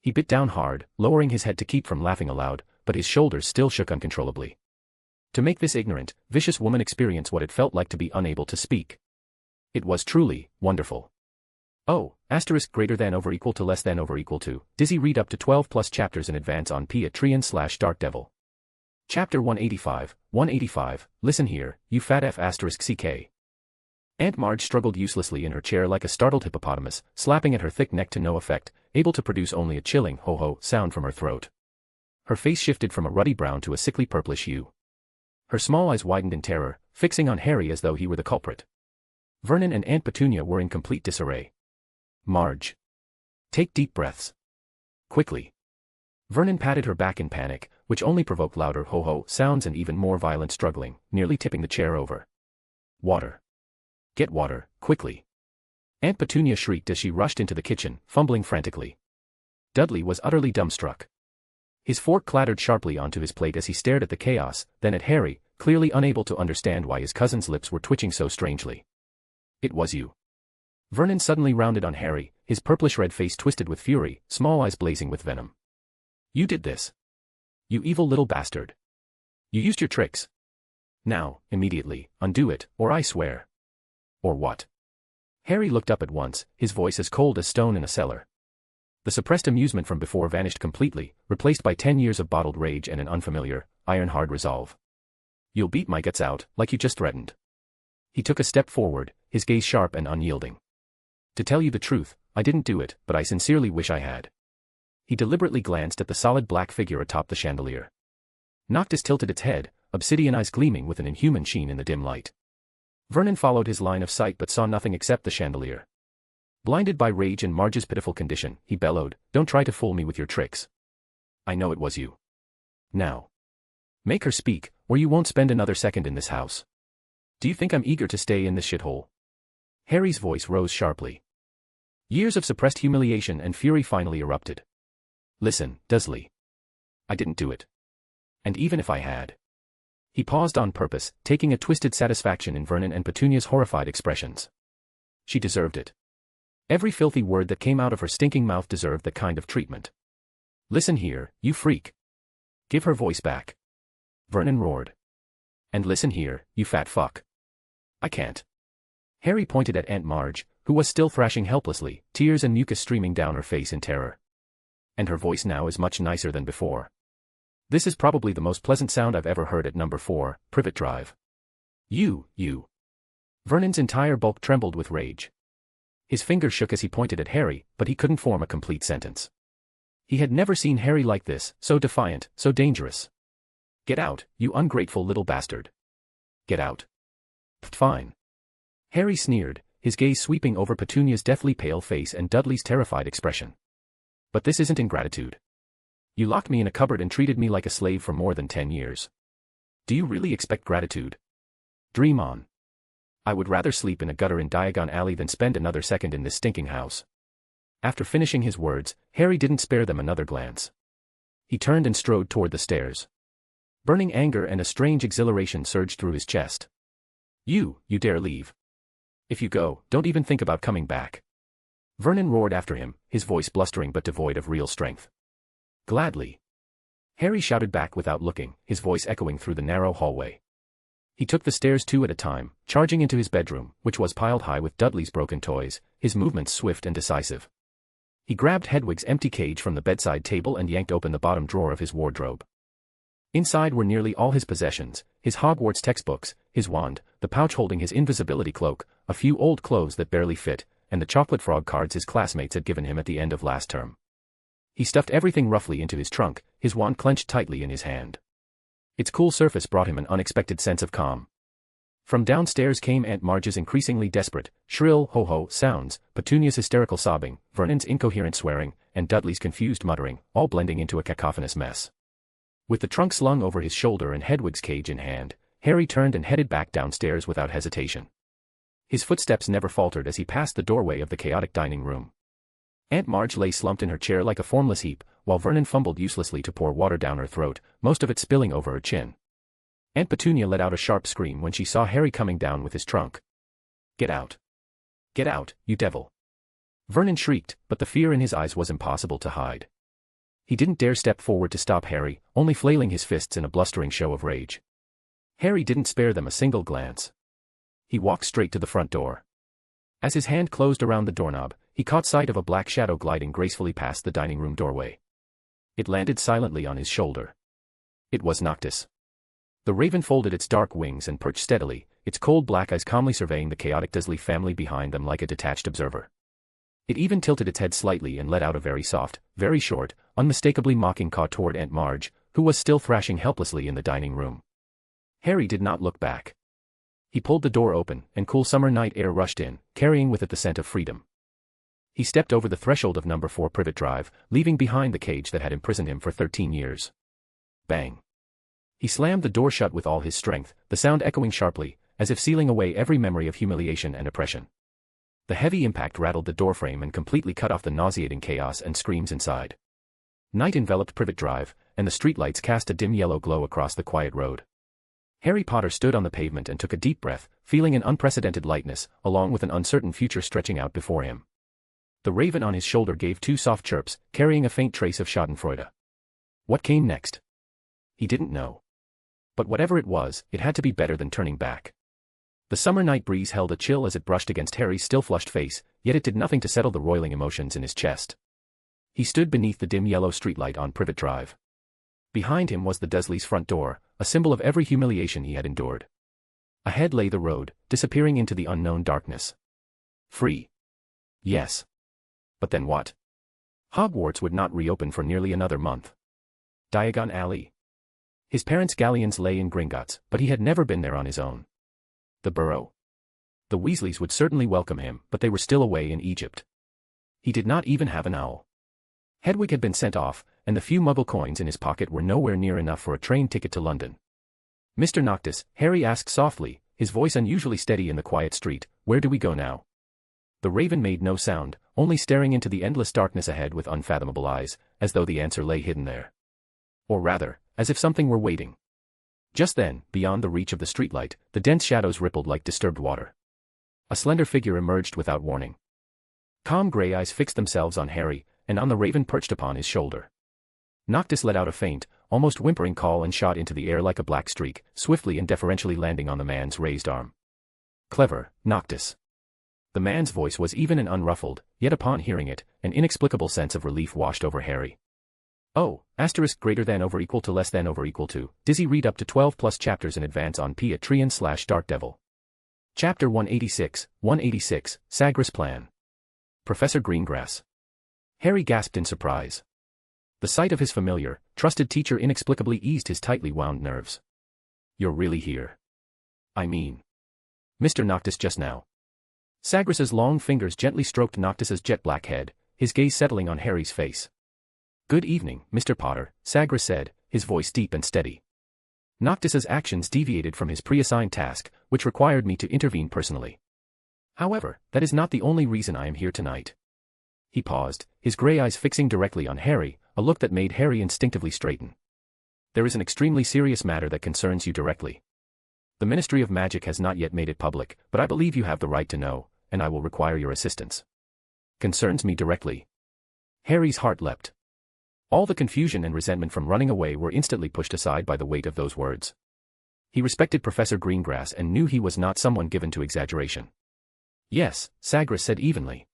He bit down hard, lowering his head to keep from laughing aloud, but his shoulders still shook uncontrollably. To make this ignorant, vicious woman experience what it felt like to be unable to speak. It was truly wonderful. Oh, greater than over equal to less than over equal to. Dizzy read up to 12 plus chapters in advance on Patreon/Dark Devil. Chapter 185, listen here, you fat F *CK. Aunt Marge struggled uselessly in her chair like a startled hippopotamus, slapping at her thick neck to no effect, able to produce only a chilling ho-ho sound from her throat. Her face shifted from a ruddy brown to a sickly purplish hue. Her small eyes widened in terror, fixing on Harry as though he were the culprit. Vernon and Aunt Petunia were in complete disarray. Marge. Take deep breaths. Quickly. Vernon patted her back in panic, which only provoked louder ho-ho sounds and even more violent struggling, nearly tipping the chair over. Water. Get water, quickly. Aunt Petunia shrieked as she rushed into the kitchen, fumbling frantically. Dudley was utterly dumbstruck. His fork clattered sharply onto his plate as he stared at the chaos, then at Harry, clearly unable to understand why his cousin's lips were twitching so strangely. It was you. Vernon suddenly rounded on Harry, his purplish-red face twisted with fury, small eyes blazing with venom. You did this. You evil little bastard. You used your tricks. Now, immediately, undo it, or I swear. Or what? Harry looked up at once, his voice as cold as stone in a cellar. The suppressed amusement from before vanished completely, replaced by 10 years of bottled rage and an unfamiliar, iron-hard resolve. You'll beat my guts out, like you just threatened. He took a step forward, his gaze sharp and unyielding. To tell you the truth, I didn't do it, but I sincerely wish I had. He deliberately glanced at the solid black figure atop the chandelier. Noctis tilted its head, obsidian eyes gleaming with an inhuman sheen in the dim light. Vernon followed his line of sight but saw nothing except the chandelier. Blinded by rage and Marge's pitiful condition, he bellowed, "Don't try to fool me with your tricks. I know it was you. Now. Make her speak, or you won't spend another second in this house. Do you think I'm eager to stay in this shithole?" Harry's voice rose sharply. Years of suppressed humiliation and fury finally erupted. Listen, Dudley. I didn't do it. And even if I had. He paused on purpose, taking a twisted satisfaction in Vernon and Petunia's horrified expressions. She deserved it. Every filthy word that came out of her stinking mouth deserved that kind of treatment. Listen here, you freak. Give her voice back. Vernon roared. And listen here, you fat fuck. I can't. Harry pointed at Aunt Marge, who was still thrashing helplessly, tears and mucus streaming down her face in terror. And her voice now is much nicer than before. This is probably the most pleasant sound I've ever heard at number 4, Privet Drive. You. Vernon's entire bulk trembled with rage. His fingers shook as he pointed at Harry, but he couldn't form a complete sentence. He had never seen Harry like this, so defiant, so dangerous. Get out, you ungrateful little bastard. Get out. Fine. Harry sneered, his gaze sweeping over Petunia's deathly pale face and Dudley's terrified expression. But this isn't ingratitude. You locked me in a cupboard and treated me like a slave for more than 10 years. Do you really expect gratitude? Dream on. I would rather sleep in a gutter in Diagon Alley than spend another second in this stinking house. After finishing his words, Harry didn't spare them another glance. He turned and strode toward the stairs. Burning anger and a strange exhilaration surged through his chest. You dare leave. If you go, don't even think about coming back. Vernon roared after him, his voice blustering but devoid of real strength. Gladly. Harry shouted back without looking, his voice echoing through the narrow hallway. He took the stairs 2 at a time, charging into his bedroom, which was piled high with Dudley's broken toys, his movements swift and decisive. He grabbed Hedwig's empty cage from the bedside table and yanked open the bottom drawer of his wardrobe. Inside were nearly all his possessions, his Hogwarts textbooks, his wand, the pouch holding his invisibility cloak, a few old clothes that barely fit, and the chocolate frog cards his classmates had given him at the end of last term. He stuffed everything roughly into his trunk, his wand clenched tightly in his hand. Its cool surface brought him an unexpected sense of calm. From downstairs came Aunt Marge's increasingly desperate, shrill ho-ho sounds, Petunia's hysterical sobbing, Vernon's incoherent swearing, and Dudley's confused muttering, all blending into a cacophonous mess. With the trunk slung over his shoulder and Hedwig's cage in hand, Harry turned and headed back downstairs without hesitation. His footsteps never faltered as he passed the doorway of the chaotic dining room. Aunt Marge lay slumped in her chair like a formless heap, while Vernon fumbled uselessly to pour water down her throat, most of it spilling over her chin. Aunt Petunia let out a sharp scream when she saw Harry coming down with his trunk. "Get out! Get out, you devil!" Vernon shrieked, but the fear in his eyes was impossible to hide. He didn't dare step forward to stop Harry, only flailing his fists in a blustering show of rage. Harry didn't spare them a single glance. He walked straight to the front door. As his hand closed around the doorknob, he caught sight of a black shadow gliding gracefully past the dining room doorway. It landed silently on his shoulder. It was Noctis. The raven folded its dark wings and perched steadily, its cold black eyes calmly surveying the chaotic Dursley family behind them like a detached observer. It even tilted its head slightly and let out a very soft, very short, unmistakably mocking caw toward Aunt Marge, who was still thrashing helplessly in the dining room. Harry did not look back. He pulled the door open, and cool summer night air rushed in, carrying with it the scent of freedom. He stepped over the threshold of number 4 Privet Drive, leaving behind the cage that had imprisoned him for 13 years. Bang. He slammed the door shut with all his strength, the sound echoing sharply, as if sealing away every memory of humiliation and oppression. The heavy impact rattled the doorframe and completely cut off the nauseating chaos and screams inside. Night enveloped Privet Drive, and the streetlights cast a dim yellow glow across the quiet road. Harry Potter stood on the pavement and took a deep breath, feeling an unprecedented lightness, along with an uncertain future stretching out before him. The raven on his shoulder gave 2 soft chirps, carrying a faint trace of schadenfreude. What came next? He didn't know. But whatever it was, it had to be better than turning back. The summer night breeze held a chill as it brushed against Harry's still flushed face, yet it did nothing to settle the roiling emotions in his chest. He stood beneath the dim yellow streetlight on Privet Drive. Behind him was the Dursleys' front door, a symbol of every humiliation he had endured. Ahead lay the road, disappearing into the unknown darkness. Free. Yes. But then what? Hogwarts would not reopen for nearly another month. Diagon Alley. His parents' galleons lay in Gringotts, but he had never been there on his own. The Burrow. The Weasleys would certainly welcome him, but they were still away in Egypt. He did not even have an owl. Hedwig had been sent off, and the few Muggle coins in his pocket were nowhere near enough for a train ticket to London. "Mr. Noctis," Harry asked softly, his voice unusually steady in the quiet street, "where do we go now?" The raven made no sound, only staring into the endless darkness ahead with unfathomable eyes, as though the answer lay hidden there. Or rather, as if something were waiting. Just then, beyond the reach of the streetlight, the dense shadows rippled like disturbed water. A slender figure emerged without warning. Calm gray eyes fixed themselves on Harry, and on the raven perched upon his shoulder. Noctis let out a faint, almost whimpering call and shot into the air like a black streak, swiftly and deferentially landing on the man's raised arm. "Clever, Noctis." The man's voice was even and unruffled, yet upon hearing it, an inexplicable sense of relief washed over Harry. "Oh, greater than over equal to less than over equal to, Dizzy read up to 12 plus chapters in advance on Patreon/Dark Devil. Chapter 186, Sagres Plan. Professor Greengrass. Harry gasped in surprise. The sight of his familiar, trusted teacher inexplicably eased his tightly wound nerves. "You're really here. I mean, Mr. Noctis just now." Sagres's long fingers gently stroked Noctis's jet-black head, his gaze settling on Harry's face. "Good evening, Mr. Potter," Sagres said, his voice deep and steady. "Noctis's actions deviated from his pre-assigned task, which required me to intervene personally. However, that is not the only reason I am here tonight." He paused, his gray eyes fixing directly on Harry, a look that made Harry instinctively straighten. "There is an extremely serious matter that concerns you directly. The Ministry of Magic has not yet made it public, but I believe you have the right to know, and I will require your assistance." "Concerns me directly?" Harry's heart leapt. All the confusion and resentment from running away were instantly pushed aside by the weight of those words. He respected Professor Greengrass and knew he was not someone given to exaggeration. Yes, Sagres said evenly.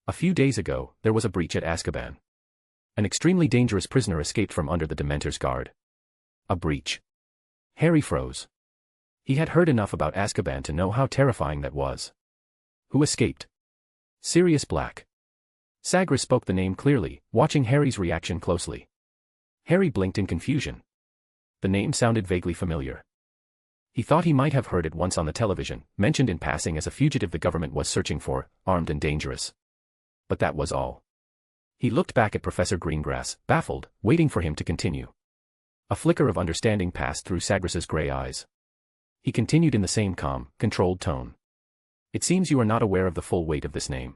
A few days ago, there was a breach at Azkaban. An extremely dangerous prisoner escaped from under the Dementor's guard. A breach. Harry froze. He had heard enough about Azkaban to know how terrifying that was. Who escaped? Sirius Black. Sagres spoke the name clearly, watching Harry's reaction closely. Harry blinked in confusion. The name sounded vaguely familiar. He thought he might have heard it once on the television, mentioned in passing as a fugitive the government was searching for, armed and dangerous. But that was all. He looked back at Professor Greengrass, baffled, waiting for him to continue. A flicker of understanding passed through Sagres's gray eyes. He continued in the same calm, controlled tone. It seems you are not aware of the full weight of this name.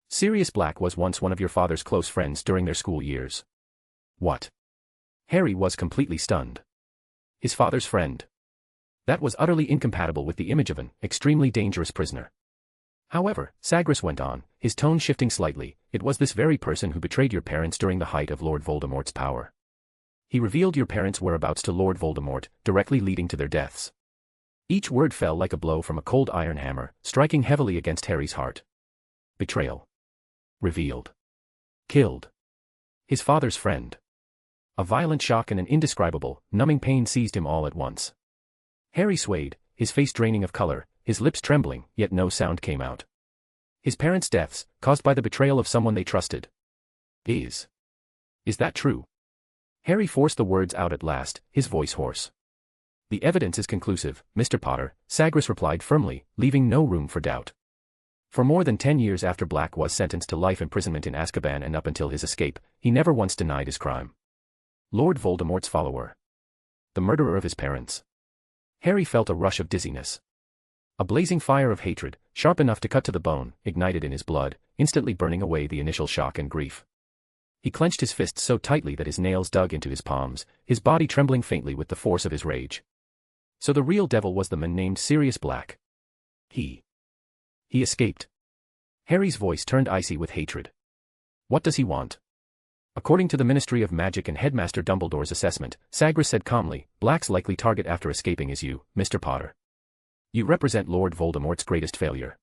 Sirius Black was once one of your father's close friends during their school years. What? Harry was completely stunned. His father's friend. That was utterly incompatible with the image of an extremely dangerous prisoner. However, Sagres went on, his tone shifting slightly, it was this very person who betrayed your parents during the height of Lord Voldemort's power. He revealed your parents' whereabouts to Lord Voldemort, directly leading to their deaths. Each word fell like a blow from a cold iron hammer, striking heavily against Harry's heart. Betrayal. Revealed. Killed. His father's friend. A violent shock and an indescribable, numbing pain seized him all at once. Harry swayed, his face draining of color, his lips trembling, yet no sound came out. His parents' deaths, caused by the betrayal of someone they trusted. Is that true? Harry forced the words out at last, his voice hoarse. The evidence is conclusive, Mr. Potter, Sagres replied firmly, leaving no room for doubt. For more than 10 years after Black was sentenced to life imprisonment in Azkaban and up until his escape, he never once denied his crime. Lord Voldemort's follower. The murderer of his parents. Harry felt a rush of dizziness. A blazing fire of hatred, sharp enough to cut to the bone, ignited in his blood, instantly burning away the initial shock and grief. He clenched his fists so tightly that his nails dug into his palms, his body trembling faintly with the force of his rage. So the real devil was the man named Sirius Black. He escaped. Harry's voice turned icy with hatred. What does he want? According to the Ministry of Magic and Headmaster Dumbledore's assessment, Sagres said calmly, Black's likely target after escaping is you, Mr. Potter. You represent Lord Voldemort's greatest failure.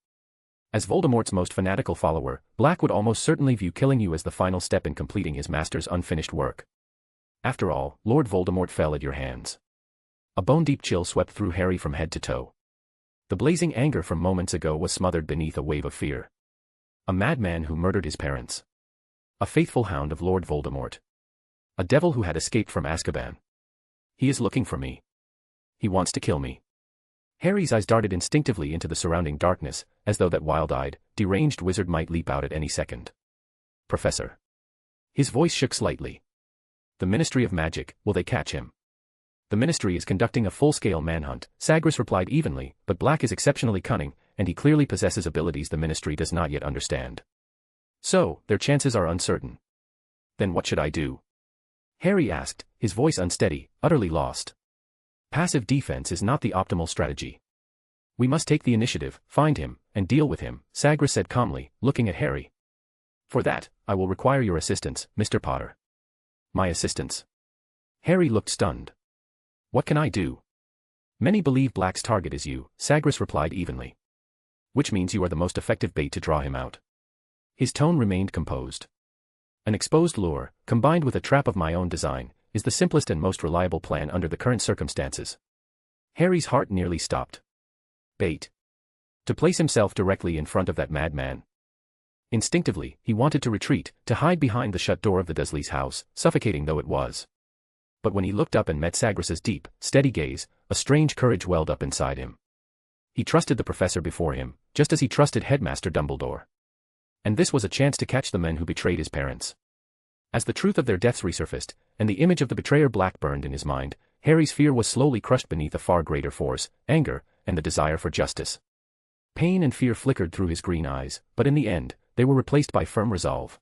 As Voldemort's most fanatical follower, Black would almost certainly view killing you as the final step in completing his master's unfinished work. After all, Lord Voldemort fell at your hands. A bone-deep chill swept through Harry from head to toe. The blazing anger from moments ago was smothered beneath a wave of fear. A madman who murdered his parents. A faithful hound of Lord Voldemort. A devil who had escaped from Azkaban. He is looking for me. He wants to kill me. Harry's eyes darted instinctively into the surrounding darkness, as though that wild-eyed, deranged wizard might leap out at any second. Professor. His voice shook slightly. The Ministry of Magic, will they catch him? The Ministry is conducting a full-scale manhunt, Sagres replied evenly, but Black is exceptionally cunning, and he clearly possesses abilities the Ministry does not yet understand. So, their chances are uncertain. Then what should I do? Harry asked, his voice unsteady, utterly lost. Passive defense is not the optimal strategy. We must take the initiative, find him, and deal with him, Sagres said calmly, looking at Harry. For that, I will require your assistance, Mr. Potter. My assistance? Harry looked stunned. What can I do? Many believe Black's target is you, Sagres replied evenly. Which means you are the most effective bait to draw him out. His tone remained composed. An exposed lure, combined with a trap of my own design, is the simplest and most reliable plan under the current circumstances. Harry's heart nearly stopped. Bait. To place himself directly in front of that madman. Instinctively, he wanted to retreat, to hide behind the shut door of the Dursleys' house, suffocating though it was. But when he looked up and met Sagres's deep, steady gaze, a strange courage welled up inside him. He trusted the professor before him, just as he trusted Headmaster Dumbledore. And this was a chance to catch the men who betrayed his parents. As the truth of their deaths resurfaced, and the image of the betrayer Black burned in his mind, Harry's fear was slowly crushed beneath a far greater force, anger, and the desire for justice. Pain and fear flickered through his green eyes, but in the end, they were replaced by firm resolve.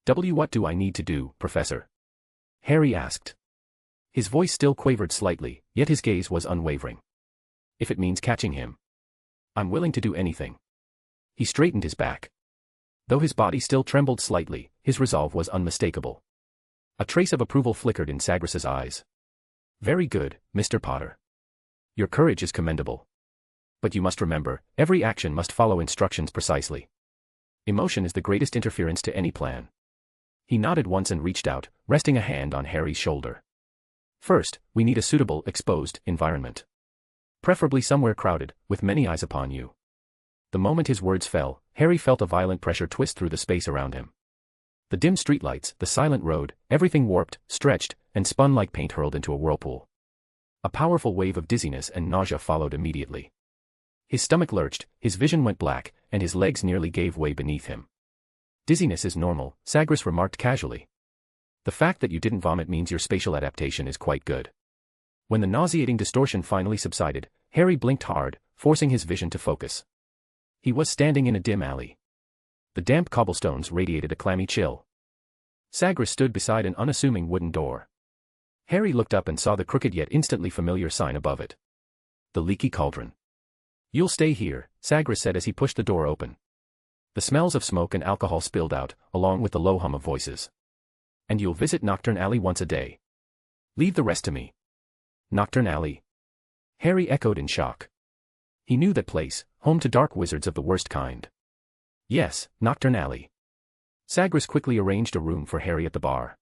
What do I need to do, Professor? Harry asked. His voice still quavered slightly, yet his gaze was unwavering. If it means catching him, I'm willing to do anything. He straightened his back. Though his body still trembled slightly, his resolve was unmistakable. A trace of approval flickered in Sagres's eyes. Very good, Mr. Potter. Your courage is commendable. But you must remember, every action must follow instructions precisely. Emotion is the greatest interference to any plan. He nodded once and reached out, resting a hand on Harry's shoulder. First, we need a suitable, exposed environment. Preferably somewhere crowded, with many eyes upon you. The moment his words fell, Harry felt a violent pressure twist through the space around him. The dim streetlights, the silent road, everything warped, stretched, and spun like paint hurled into a whirlpool. A powerful wave of dizziness and nausea followed immediately. His stomach lurched, his vision went black, and his legs nearly gave way beneath him. Dizziness is normal, Sagres remarked casually. The fact that you didn't vomit means your spatial adaptation is quite good. When the nauseating distortion finally subsided, Harry blinked hard, forcing his vision to focus. He was standing in a dim alley. The damp cobblestones radiated a clammy chill. Sagres stood beside an unassuming wooden door. Harry looked up and saw the crooked yet instantly familiar sign above it. The Leaky Cauldron. You'll stay here, Sagres said as he pushed the door open. The smells of smoke and alcohol spilled out, along with the low hum of voices. And you'll visit Nocturne Alley once a day. Leave the rest to me. Nocturne Alley? Harry echoed in shock. He knew that place, home to dark wizards of the worst kind. Yes, Nocturne Alley. Sagres quickly arranged a room for Harry at the bar.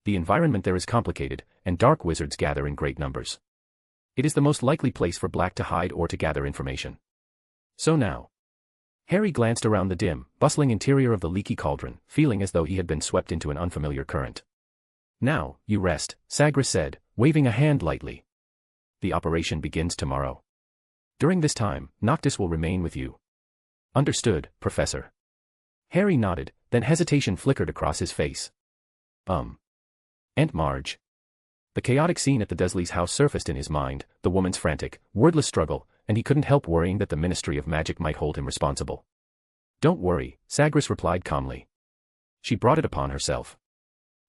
The environment there is complicated, and dark wizards gather in great numbers. It is the most likely place for Black to hide or to gather information. So now. Harry glanced around the dim, bustling interior of the Leaky Cauldron, feeling as though he had been swept into an unfamiliar current. Now, you rest, Sagres said, waving a hand lightly. The operation begins tomorrow. During this time, Noctis will remain with you. Understood, Professor. Harry nodded, then hesitation flickered across his face. Aunt Marge. The chaotic scene at the Dursleys' house surfaced in his mind, the woman's frantic, wordless struggle, and he couldn't help worrying that the Ministry of Magic might hold him responsible. Don't worry, Sagres replied calmly. She brought it upon herself.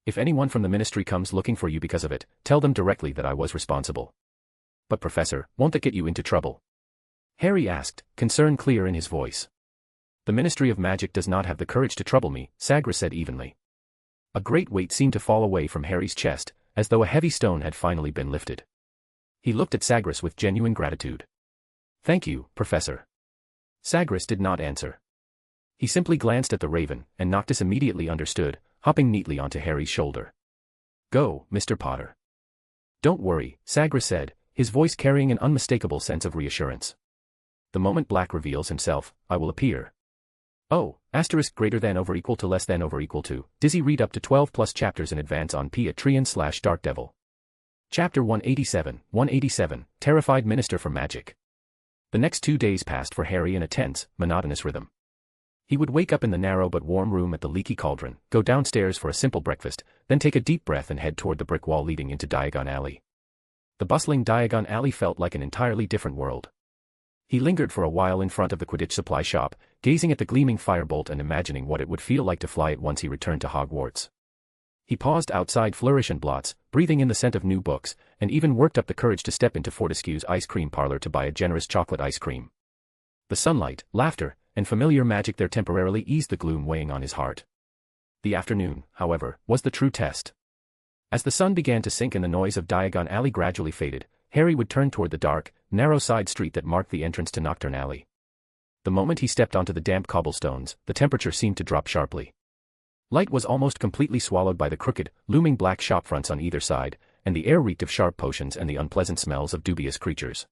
If anyone from the Ministry comes looking for you because of it, tell them directly that I was responsible. But Professor, won't that get you into trouble? Harry asked, concern clear in his voice. The Ministry of Magic does not have the courage to trouble me, Sagres said evenly. A great weight seemed to fall away from Harry's chest, as though a heavy stone had finally been lifted. He looked at Sagres with genuine gratitude. Thank you, Professor. Sagres did not answer. He simply glanced at the raven, and Noctis immediately understood, hopping neatly onto Harry's shoulder. Go, Mr. Potter. Don't worry, Sagres said, his voice carrying an unmistakable sense of reassurance. The moment Black reveals himself, I will appear. Oh, greater than over equal to less than over equal to. Dizzy read up to 12 plus chapters in advance on Patreon/Dark Devil. Chapter 187, Terrified Minister for Magic. The next 2 days passed for Harry in a tense, monotonous rhythm. He would wake up in the narrow but warm room at the Leaky Cauldron, go downstairs for a simple breakfast, then take a deep breath and head toward the brick wall leading into Diagon Alley. The bustling Diagon Alley felt like an entirely different world. He lingered for a while in front of the Quidditch supply shop, gazing at the gleaming firebolt and imagining what it would feel like to fly it once he returned to Hogwarts. He paused outside Flourish and Blots, breathing in the scent of new books, and even worked up the courage to step into Fortescue's ice cream parlor to buy a generous chocolate ice cream. The sunlight, laughter, and familiar magic there temporarily eased the gloom weighing on his heart. The afternoon, however, was the true test. As the sun began to sink and the noise of Diagon Alley gradually faded, Harry would turn toward the dark, narrow side street that marked the entrance to Nocturne Alley. The moment he stepped onto the damp cobblestones, the temperature seemed to drop sharply. Light was almost completely swallowed by the crooked, looming black shopfronts on either side, and the air reeked of sharp potions and the unpleasant smells of dubious creatures.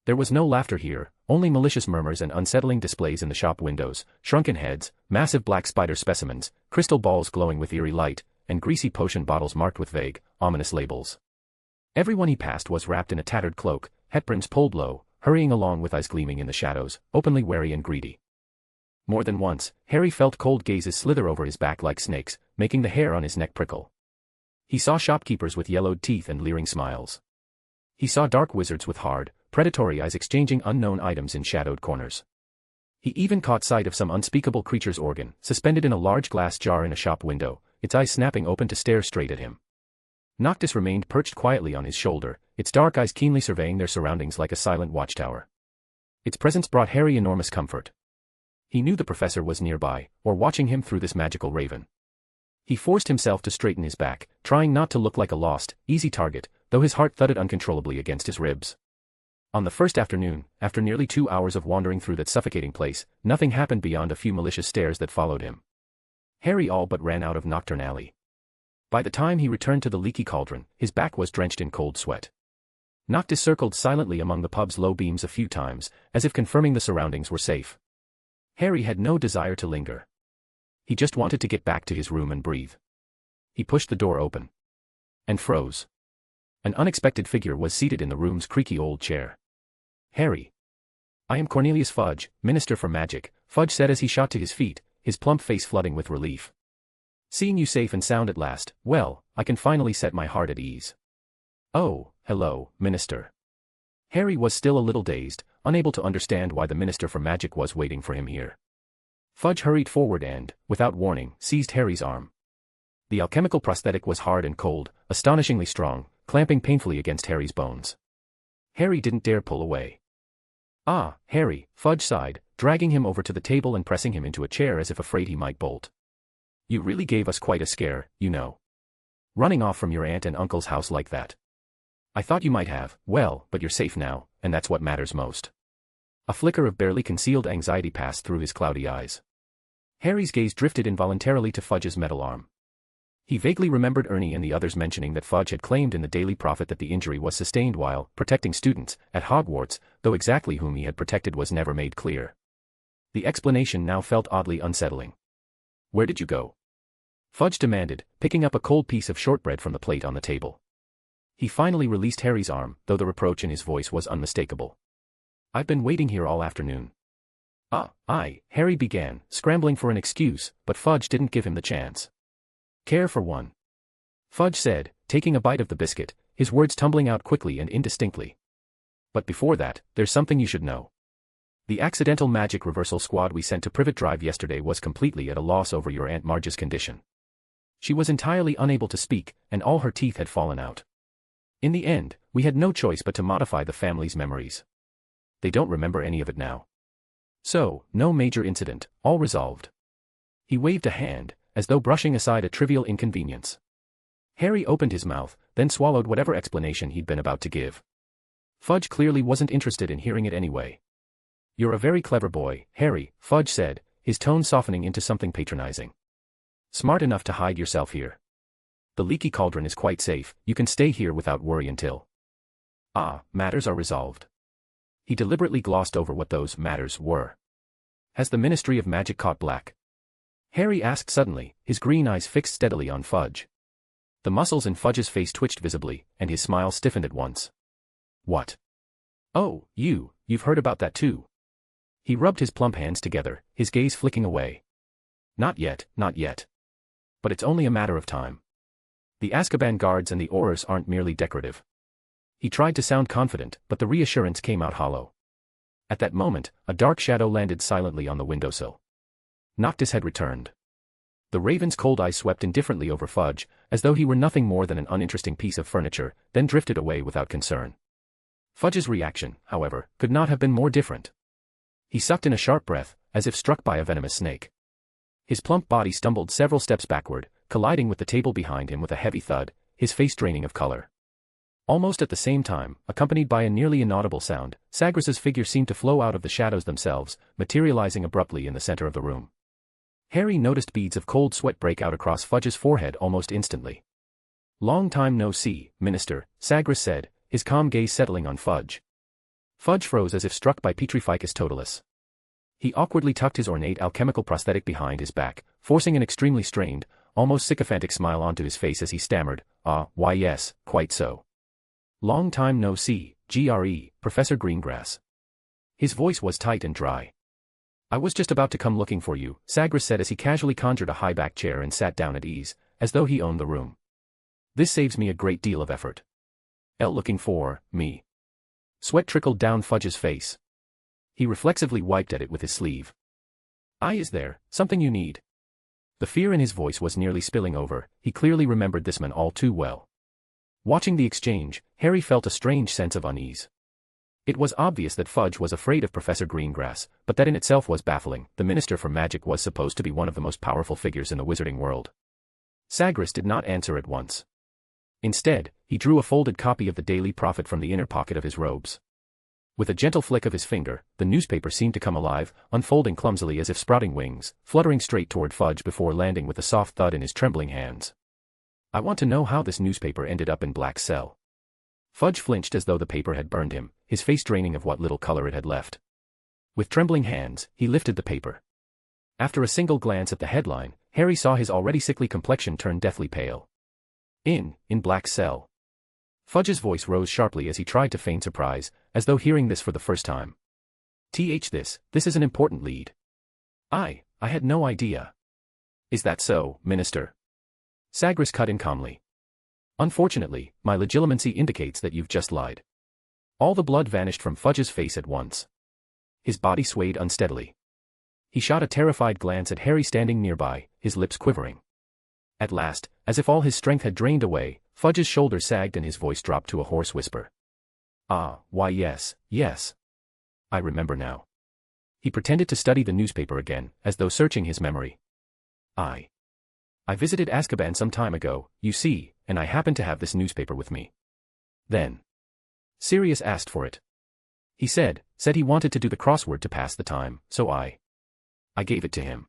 There was no laughter here, only malicious murmurs and unsettling displays in the shop windows, shrunken heads, massive black spider specimens, crystal balls glowing with eerie light, and greasy potion bottles marked with vague, ominous labels. Everyone he passed was wrapped in a tattered cloak, hatbrims pulled low, hurrying along with eyes gleaming in the shadows, openly wary and greedy. More than once, Harry felt cold gazes slither over his back like snakes, making the hair on his neck prickle. He saw shopkeepers with yellowed teeth and leering smiles. He saw dark wizards with hard, predatory eyes exchanging unknown items in shadowed corners. He even caught sight of some unspeakable creature's organ, suspended in a large glass jar in a shop window, its eyes snapping open to stare straight at him. Noctis remained perched quietly on his shoulder, its dark eyes keenly surveying their surroundings like a silent watchtower. Its presence brought Harry enormous comfort. He knew the professor was nearby, or watching him through this magical raven. He forced himself to straighten his back, trying not to look like a lost, easy target, though his heart thudded uncontrollably against his ribs. On the first afternoon, after nearly 2 hours of wandering through that suffocating place, nothing happened beyond a few malicious stares that followed him. Harry all but ran out of Nocturne Alley. By the time he returned to the leaky cauldron, his back was drenched in cold sweat. Noctis circled silently among the pub's low beams a few times, as if confirming the surroundings were safe. Harry had no desire to linger. He just wanted to get back to his room and breathe. He pushed the door open. And froze. An unexpected figure was seated in the room's creaky old chair. Harry. I am Cornelius Fudge, Minister for Magic, Fudge said as he shot to his feet, his plump face flooding with relief. Seeing you safe and sound at last, well, I can finally set my heart at ease. Oh, hello, Minister. Harry was still a little dazed, unable to understand why the Minister for Magic was waiting for him here. Fudge hurried forward and, without warning, seized Harry's arm. The alchemical prosthetic was hard and cold, astonishingly strong, clamping painfully against Harry's bones. Harry didn't dare pull away. Ah, Harry, Fudge sighed, dragging him over to the table and pressing him into a chair as if afraid he might bolt. You really gave us quite a scare, you know. Running off from your aunt and uncle's house like that. I thought you might have, well, but you're safe now, and that's what matters most. A flicker of barely concealed anxiety passed through his cloudy eyes. Harry's gaze drifted involuntarily to Fudge's metal arm. He vaguely remembered Ernie and the others mentioning that Fudge had claimed in the Daily Prophet that the injury was sustained while protecting students at Hogwarts, though exactly whom he had protected was never made clear. The explanation now felt oddly unsettling. Where did you go? Fudge demanded, picking up a cold piece of shortbread from the plate on the table. He finally released Harry's arm, though the reproach in his voice was unmistakable. I've been waiting here all afternoon. Harry began, scrambling for an excuse, but Fudge didn't give him the chance. Care for one? Fudge said, taking a bite of the biscuit, his words tumbling out quickly and indistinctly. But before that, there's something you should know. The accidental magic reversal squad we sent to Privet Drive yesterday was completely at a loss over your Aunt Marge's condition. She was entirely unable to speak, and all her teeth had fallen out. In the end, we had no choice but to modify the family's memories. They don't remember any of it now. So, no major incident, all resolved. He waved a hand, as though brushing aside a trivial inconvenience. Harry opened his mouth, then swallowed whatever explanation he'd been about to give. Fudge clearly wasn't interested in hearing it anyway. You're a very clever boy, Harry, Fudge said, his tone softening into something patronizing. Smart enough to hide yourself here. The leaky cauldron is quite safe, you can stay here without worry until... matters are resolved. He deliberately glossed over what those matters were. Has the Ministry of Magic caught Black? Harry asked suddenly, his green eyes fixed steadily on Fudge. The muscles in Fudge's face twitched visibly, and his smile stiffened at once. What? Oh, you've heard about that too. He rubbed his plump hands together, his gaze flicking away. Not yet, not yet. But it's only a matter of time. The Azkaban guards and the Aurors aren't merely decorative. He tried to sound confident, but the reassurance came out hollow. At that moment, a dark shadow landed silently on the windowsill. Noctis had returned. The raven's cold eyes swept indifferently over Fudge, as though he were nothing more than an uninteresting piece of furniture, then drifted away without concern. Fudge's reaction, however, could not have been more different. He sucked in a sharp breath, as if struck by a venomous snake. His plump body stumbled several steps backward, colliding with the table behind him with a heavy thud, his face draining of color. Almost at the same time, accompanied by a nearly inaudible sound, Sagres's figure seemed to flow out of the shadows themselves, materializing abruptly in the center of the room. Harry noticed beads of cold sweat break out across Fudge's forehead almost instantly. Long time no see, Minister, Sagres said, his calm gaze settling on Fudge. Fudge froze as if struck by Petrificus totalis. He awkwardly tucked his ornate alchemical prosthetic behind his back, forcing an extremely strained, almost sycophantic smile onto his face as he stammered, why yes, quite so. Long time no see, Professor Greengrass. His voice was tight and dry. I was just about to come looking for you, Sagres said as he casually conjured a high-backed chair and sat down at ease, as though he owned the room. This saves me a great deal of effort. Looking for me. Sweat trickled down Fudge's face. He reflexively wiped at it with his sleeve. Is there something you need? The fear in his voice was nearly spilling over, he clearly remembered this man all too well. Watching the exchange, Harry felt a strange sense of unease. It was obvious that Fudge was afraid of Professor Greengrass, but that in itself was baffling. The Minister for Magic was supposed to be one of the most powerful figures in the wizarding world. Sagres did not answer at once. Instead, he drew a folded copy of the Daily Prophet from the inner pocket of his robes. With a gentle flick of his finger, the newspaper seemed to come alive, unfolding clumsily as if sprouting wings, fluttering straight toward Fudge before landing with a soft thud in his trembling hands. I want to know how this newspaper ended up in Black's cell. Fudge flinched as though the paper had burned him, his face draining of what little color it had left. With trembling hands, he lifted the paper. After a single glance at the headline, Harry saw his already sickly complexion turn deathly pale. In Black's cell. Fudge's voice rose sharply as he tried to feign surprise, as though hearing this for the first time. This is an important lead. I had no idea. Is that so, Minister? Sagres cut in calmly. Unfortunately, my legitimacy indicates that you've just lied. All the blood vanished from Fudge's face at once. His body swayed unsteadily. He shot a terrified glance at Harry standing nearby, his lips quivering. At last, as if all his strength had drained away, Fudge's shoulders sagged and his voice dropped to a hoarse whisper. Why yes. I remember now. He pretended to study the newspaper again, as though searching his memory. I visited Azkaban some time ago, you see, and I happened to have this newspaper with me. Then Sirius asked for it. He said he wanted to do the crossword to pass the time, so I gave it to him.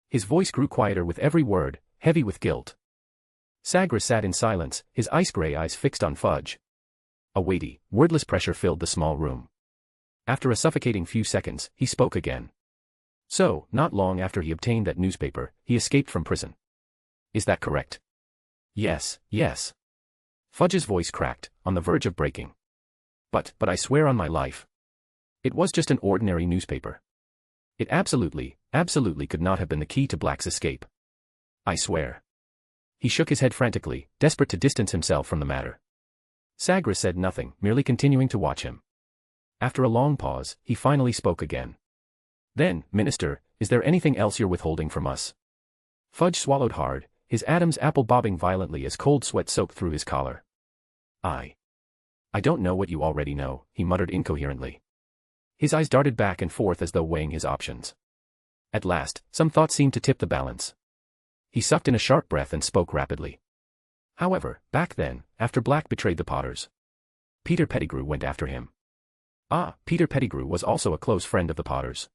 His voice grew quieter with every word, heavy with guilt. Sagres sat in silence, his ice-gray eyes fixed on Fudge. A weighty, wordless pressure filled the small room. After a suffocating few seconds, he spoke again. So, not long after he obtained that newspaper, he escaped from prison. Is that correct? Yes. Fudge's voice cracked, on the verge of breaking. But I swear on my life. It was just an ordinary newspaper. It absolutely could not have been the key to Black's escape. I swear. He shook his head frantically, desperate to distance himself from the matter. Sagres said nothing, merely continuing to watch him. After a long pause, he finally spoke again. Then, Minister, is there anything else you're withholding from us? Fudge swallowed hard, his Adam's apple bobbing violently as cold sweat soaked through his collar. I don't know what you already know, he muttered incoherently. His eyes darted back and forth as though weighing his options. At last, some thought seemed to tip the balance. He sucked in a sharp breath and spoke rapidly. However, back then, after Black betrayed the Potters, Peter Pettigrew went after him. Peter Pettigrew was also a close friend of the Potters.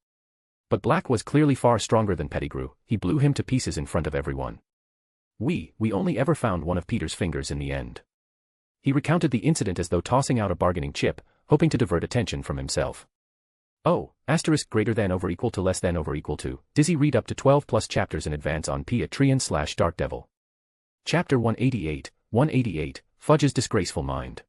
But Black was clearly far stronger than Pettigrew, he blew him to pieces in front of everyone. We only ever found one of Peter's fingers in the end. He recounted the incident as though tossing out a bargaining chip, hoping to divert attention from himself. Greater than over equal to less than over equal to. Dizzy read up to 12 plus chapters in advance on Patreon/Dark Devil. Chapter 188, Fudge's Disgraceful Mind.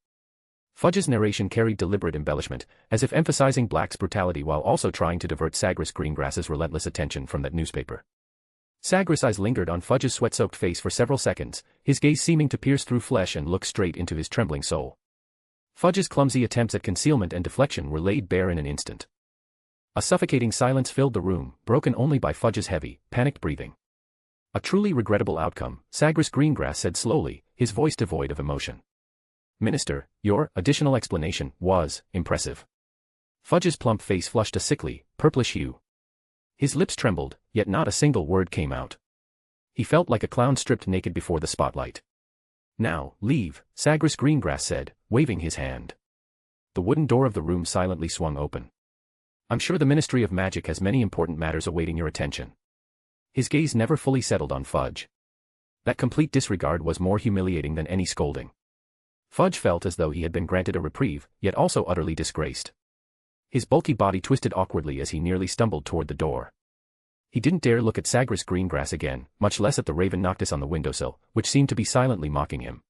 Fudge's narration carried deliberate embellishment, as if emphasizing Black's brutality while also trying to divert Sagres Greengrass's relentless attention from that newspaper. Sagres' eyes lingered on Fudge's sweat-soaked face for several seconds, his gaze seeming to pierce through flesh and look straight into his trembling soul. Fudge's clumsy attempts at concealment and deflection were laid bare in an instant. A suffocating silence filled the room, broken only by Fudge's heavy, panicked breathing. A truly regrettable outcome, Sagres Greengrass said slowly, his voice devoid of emotion. Minister, your additional explanation was impressive. Fudge's plump face flushed a sickly, purplish hue. His lips trembled, yet not a single word came out. He felt like a clown stripped naked before the spotlight. Now, leave, Sagres Greengrass said, waving his hand. The wooden door of the room silently swung open. I'm sure the Ministry of Magic has many important matters awaiting your attention. His gaze never fully settled on Fudge. That complete disregard was more humiliating than any scolding. Fudge felt as though he had been granted a reprieve, yet also utterly disgraced. His bulky body twisted awkwardly as he nearly stumbled toward the door. He didn't dare look at Sagres Greengrass again, much less at the Raven Noctis on the windowsill, which seemed to be silently mocking him.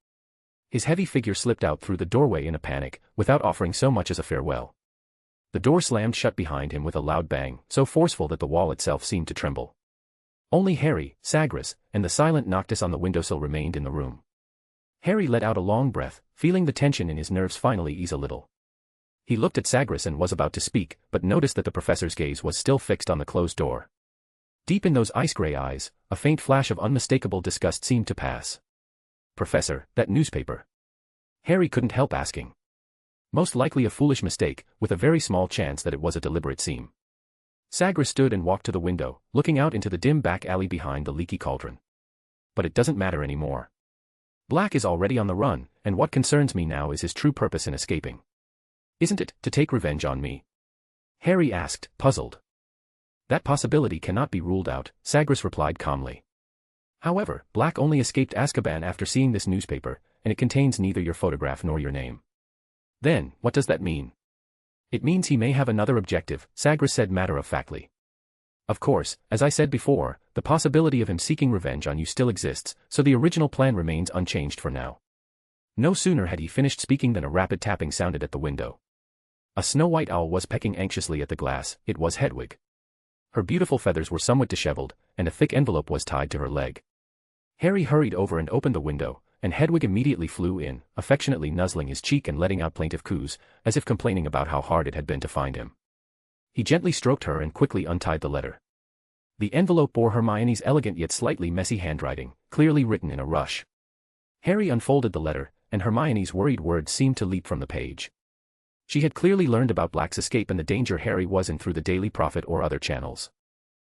His heavy figure slipped out through the doorway in a panic, without offering so much as a farewell. The door slammed shut behind him with a loud bang, so forceful that the wall itself seemed to tremble. Only Harry, Sagres, and the silent Noctis on the windowsill remained in the room. Harry let out a long breath, feeling the tension in his nerves finally ease a little. He looked at Sagres and was about to speak, but noticed that the professor's gaze was still fixed on the closed door. Deep in those ice-gray eyes, a faint flash of unmistakable disgust seemed to pass. Professor, that newspaper. Harry couldn't help asking. Most likely a foolish mistake, with a very small chance that it was a deliberate seam. Sagres stood and walked to the window, looking out into the dim back alley behind the leaky cauldron. but it doesn't matter anymore. Black is already on the run, and what concerns me now is his true purpose in escaping. Isn't it, to take revenge on me? Harry asked, puzzled. That possibility cannot be ruled out, Sagres replied calmly. However, Black only escaped Azkaban after seeing this newspaper, and it contains neither your photograph nor your name. Then, what does that mean? It means he may have another objective, Sagres said matter-of-factly. Of course, as I said before, the possibility of him seeking revenge on you still exists, so the original plan remains unchanged for now. No sooner had he finished speaking than a rapid tapping sounded at the window. A snow-white owl was pecking anxiously at the glass. It was Hedwig. Her beautiful feathers were somewhat disheveled, and a thick envelope was tied to her leg. Harry hurried over and opened the window, and Hedwig immediately flew in, affectionately nuzzling his cheek and letting out plaintive coos, as if complaining about how hard it had been to find him. He gently stroked her and quickly untied the letter. The envelope bore Hermione's elegant yet slightly messy handwriting, clearly written in a rush. Harry unfolded the letter, and Hermione's worried words seemed to leap from the page. She had clearly learned about Black's escape and the danger Harry was in through the Daily Prophet or other channels.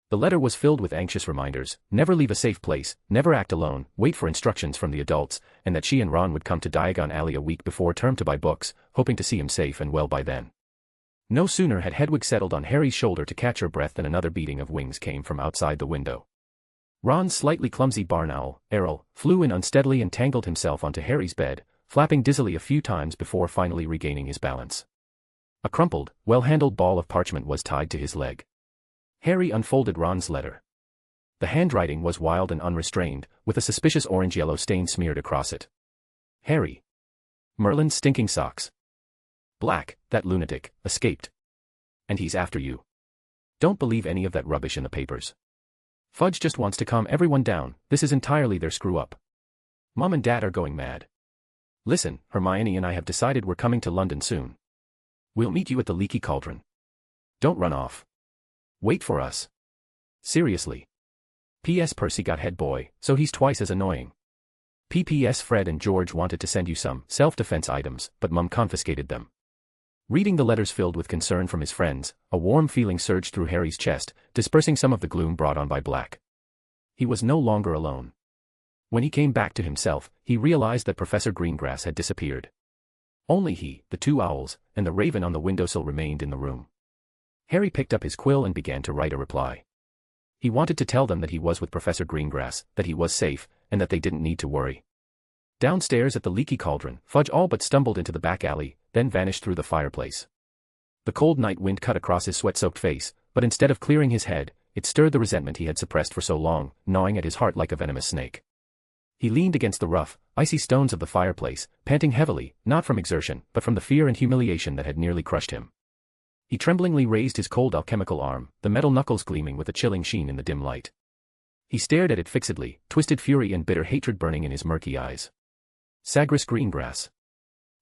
The letter was filled with anxious reminders: never leave a safe place, never act alone, wait for instructions from the adults, and that she and Ron would come to Diagon Alley a week before term to buy books, hoping to see him safe and well by then. No sooner had Hedwig settled on Harry's shoulder to catch her breath than another beating of wings came from outside the window. Ron's slightly clumsy barn owl, Errol, flew in unsteadily and tangled himself onto Harry's bed, flapping dizzily a few times before finally regaining his balance. A crumpled, well-handled ball of parchment was tied to his leg. Harry unfolded Ron's letter. The handwriting was wild and unrestrained, with a suspicious orange-yellow stain smeared across it. Harry. Merlin's stinking socks. Black, that lunatic, escaped. And he's after you. Don't believe any of that rubbish in the papers. Fudge just wants to calm everyone down. This is entirely their screw-up. Mom and Dad are going mad. Listen, Hermione and I have decided we're coming to London soon. We'll meet you at the Leaky Cauldron. Don't run off. Wait for us. Seriously. P.S. Percy got head boy, so he's twice as annoying. P.P.S. Fred and George wanted to send you some self-defense items, but Mum confiscated them. Reading the letters filled with concern from his friends, a warm feeling surged through Harry's chest, dispersing some of the gloom brought on by Black. He was no longer alone. When he came back to himself, he realized that Professor Greengrass had disappeared. Only he, the two owls, and the raven on the windowsill remained in the room. Harry picked up his quill and began to write a reply. He wanted to tell them that he was with Professor Greengrass, that he was safe, and that they didn't need to worry. Downstairs at the Leaky Cauldron, Fudge all but stumbled into the back alley, then vanished through the fireplace. The cold night wind cut across his sweat-soaked face, but instead of clearing his head, it stirred the resentment he had suppressed for so long, gnawing at his heart like a venomous snake. He leaned against the rough, icy stones of the fireplace, panting heavily, not from exertion, but from the fear and humiliation that had nearly crushed him. He tremblingly raised his cold alchemical arm, the metal knuckles gleaming with a chilling sheen in the dim light. He stared at it fixedly, twisted fury and bitter hatred burning in his murky eyes. Sagres Greengrass.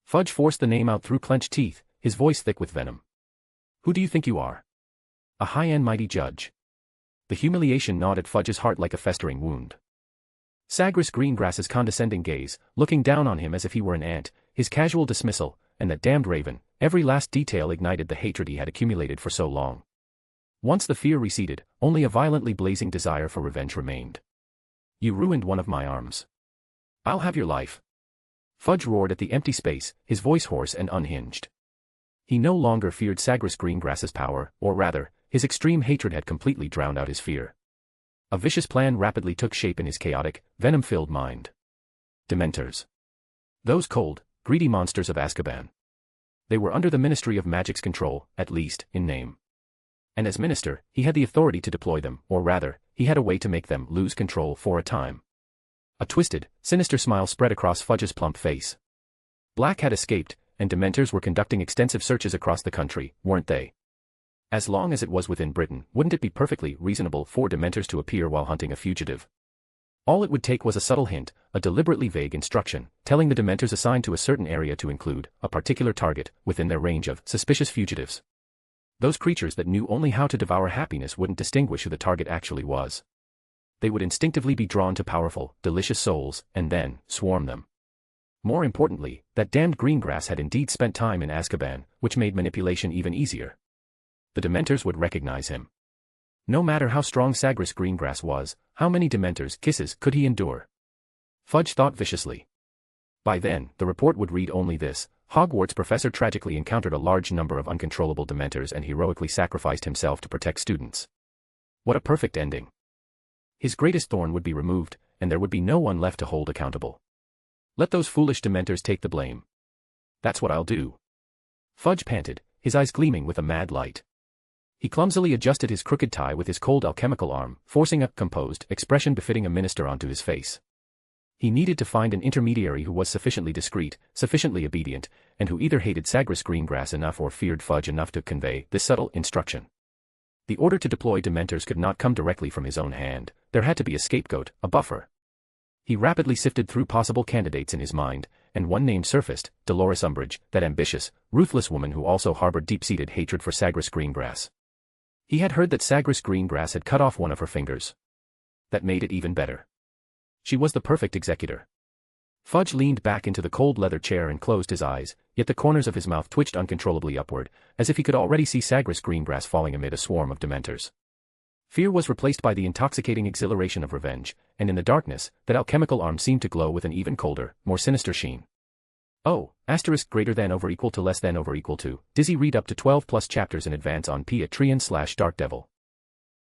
Fudge forced the name out through clenched teeth, his voice thick with venom. Who do you think you are? A high and mighty judge. The humiliation gnawed at Fudge's heart like a festering wound. Sagres Greengrass's condescending gaze, looking down on him as if he were an ant, his casual dismissal, and that damned raven, every last detail ignited the hatred he had accumulated for so long. Once the fear receded, only a violently blazing desire for revenge remained. You ruined one of my arms. I'll have your life. Fudge roared at the empty space, his voice hoarse and unhinged. He no longer feared Sagres Greengrass's power, or rather, his extreme hatred had completely drowned out his fear. A vicious plan rapidly took shape in his chaotic, venom-filled mind. Dementors. Those cold, greedy monsters of Azkaban. They were under the Ministry of Magic's control, at least, in name. And as minister, he had the authority to deploy them, or rather, he had a way to make them lose control for a time. A twisted, sinister smile spread across Fudge's plump face. Black had escaped, and Dementors were conducting extensive searches across the country, weren't they? As long as it was within Britain, wouldn't it be perfectly reasonable for Dementors to appear while hunting a fugitive? All it would take was a subtle hint, a deliberately vague instruction, telling the Dementors assigned to a certain area to include a particular target within their range of suspicious fugitives. Those creatures that knew only how to devour happiness wouldn't distinguish who the target actually was. They would instinctively be drawn to powerful, delicious souls, and then swarm them. More importantly, that damned Greengrass had indeed spent time in Azkaban, which made manipulation even easier. The Dementors would recognize him. No matter how strong Sagres Greengrass was, how many Dementors' kisses could he endure? Fudge thought viciously. By then, the report would read only this: Hogwarts professor tragically encountered a large number of uncontrollable Dementors and heroically sacrificed himself to protect students. What a perfect ending. His greatest thorn would be removed, and there would be no one left to hold accountable. Let those foolish Dementors take the blame. That's what I'll do. Fudge panted, his eyes gleaming with a mad light. He clumsily adjusted his crooked tie with his cold alchemical arm, forcing a composed expression befitting a minister onto his face. He needed to find an intermediary who was sufficiently discreet, sufficiently obedient, and who either hated Sagres Greengrass enough or feared Fudge enough to convey this subtle instruction. The order to deploy Dementors could not come directly from his own hand. There had to be a scapegoat, a buffer. He rapidly sifted through possible candidates in his mind, and one name surfaced: Dolores Umbridge, that ambitious, ruthless woman who also harbored deep-seated hatred for Sagres Greengrass. He had heard that Sagres Greengrass had cut off one of her fingers. That made it even better. She was the perfect executor. Fudge leaned back into the cold leather chair and closed his eyes, yet the corners of his mouth twitched uncontrollably upward, as if he could already see Sagres Greengrass falling amid a swarm of Dementors. Fear was replaced by the intoxicating exhilaration of revenge, and in the darkness, that alchemical arm seemed to glow with an even colder, more sinister sheen. Oh, greater than over equal to less than over equal to. Dizzy read up to 12+ chapters in advance on Patreon/Dark Devil.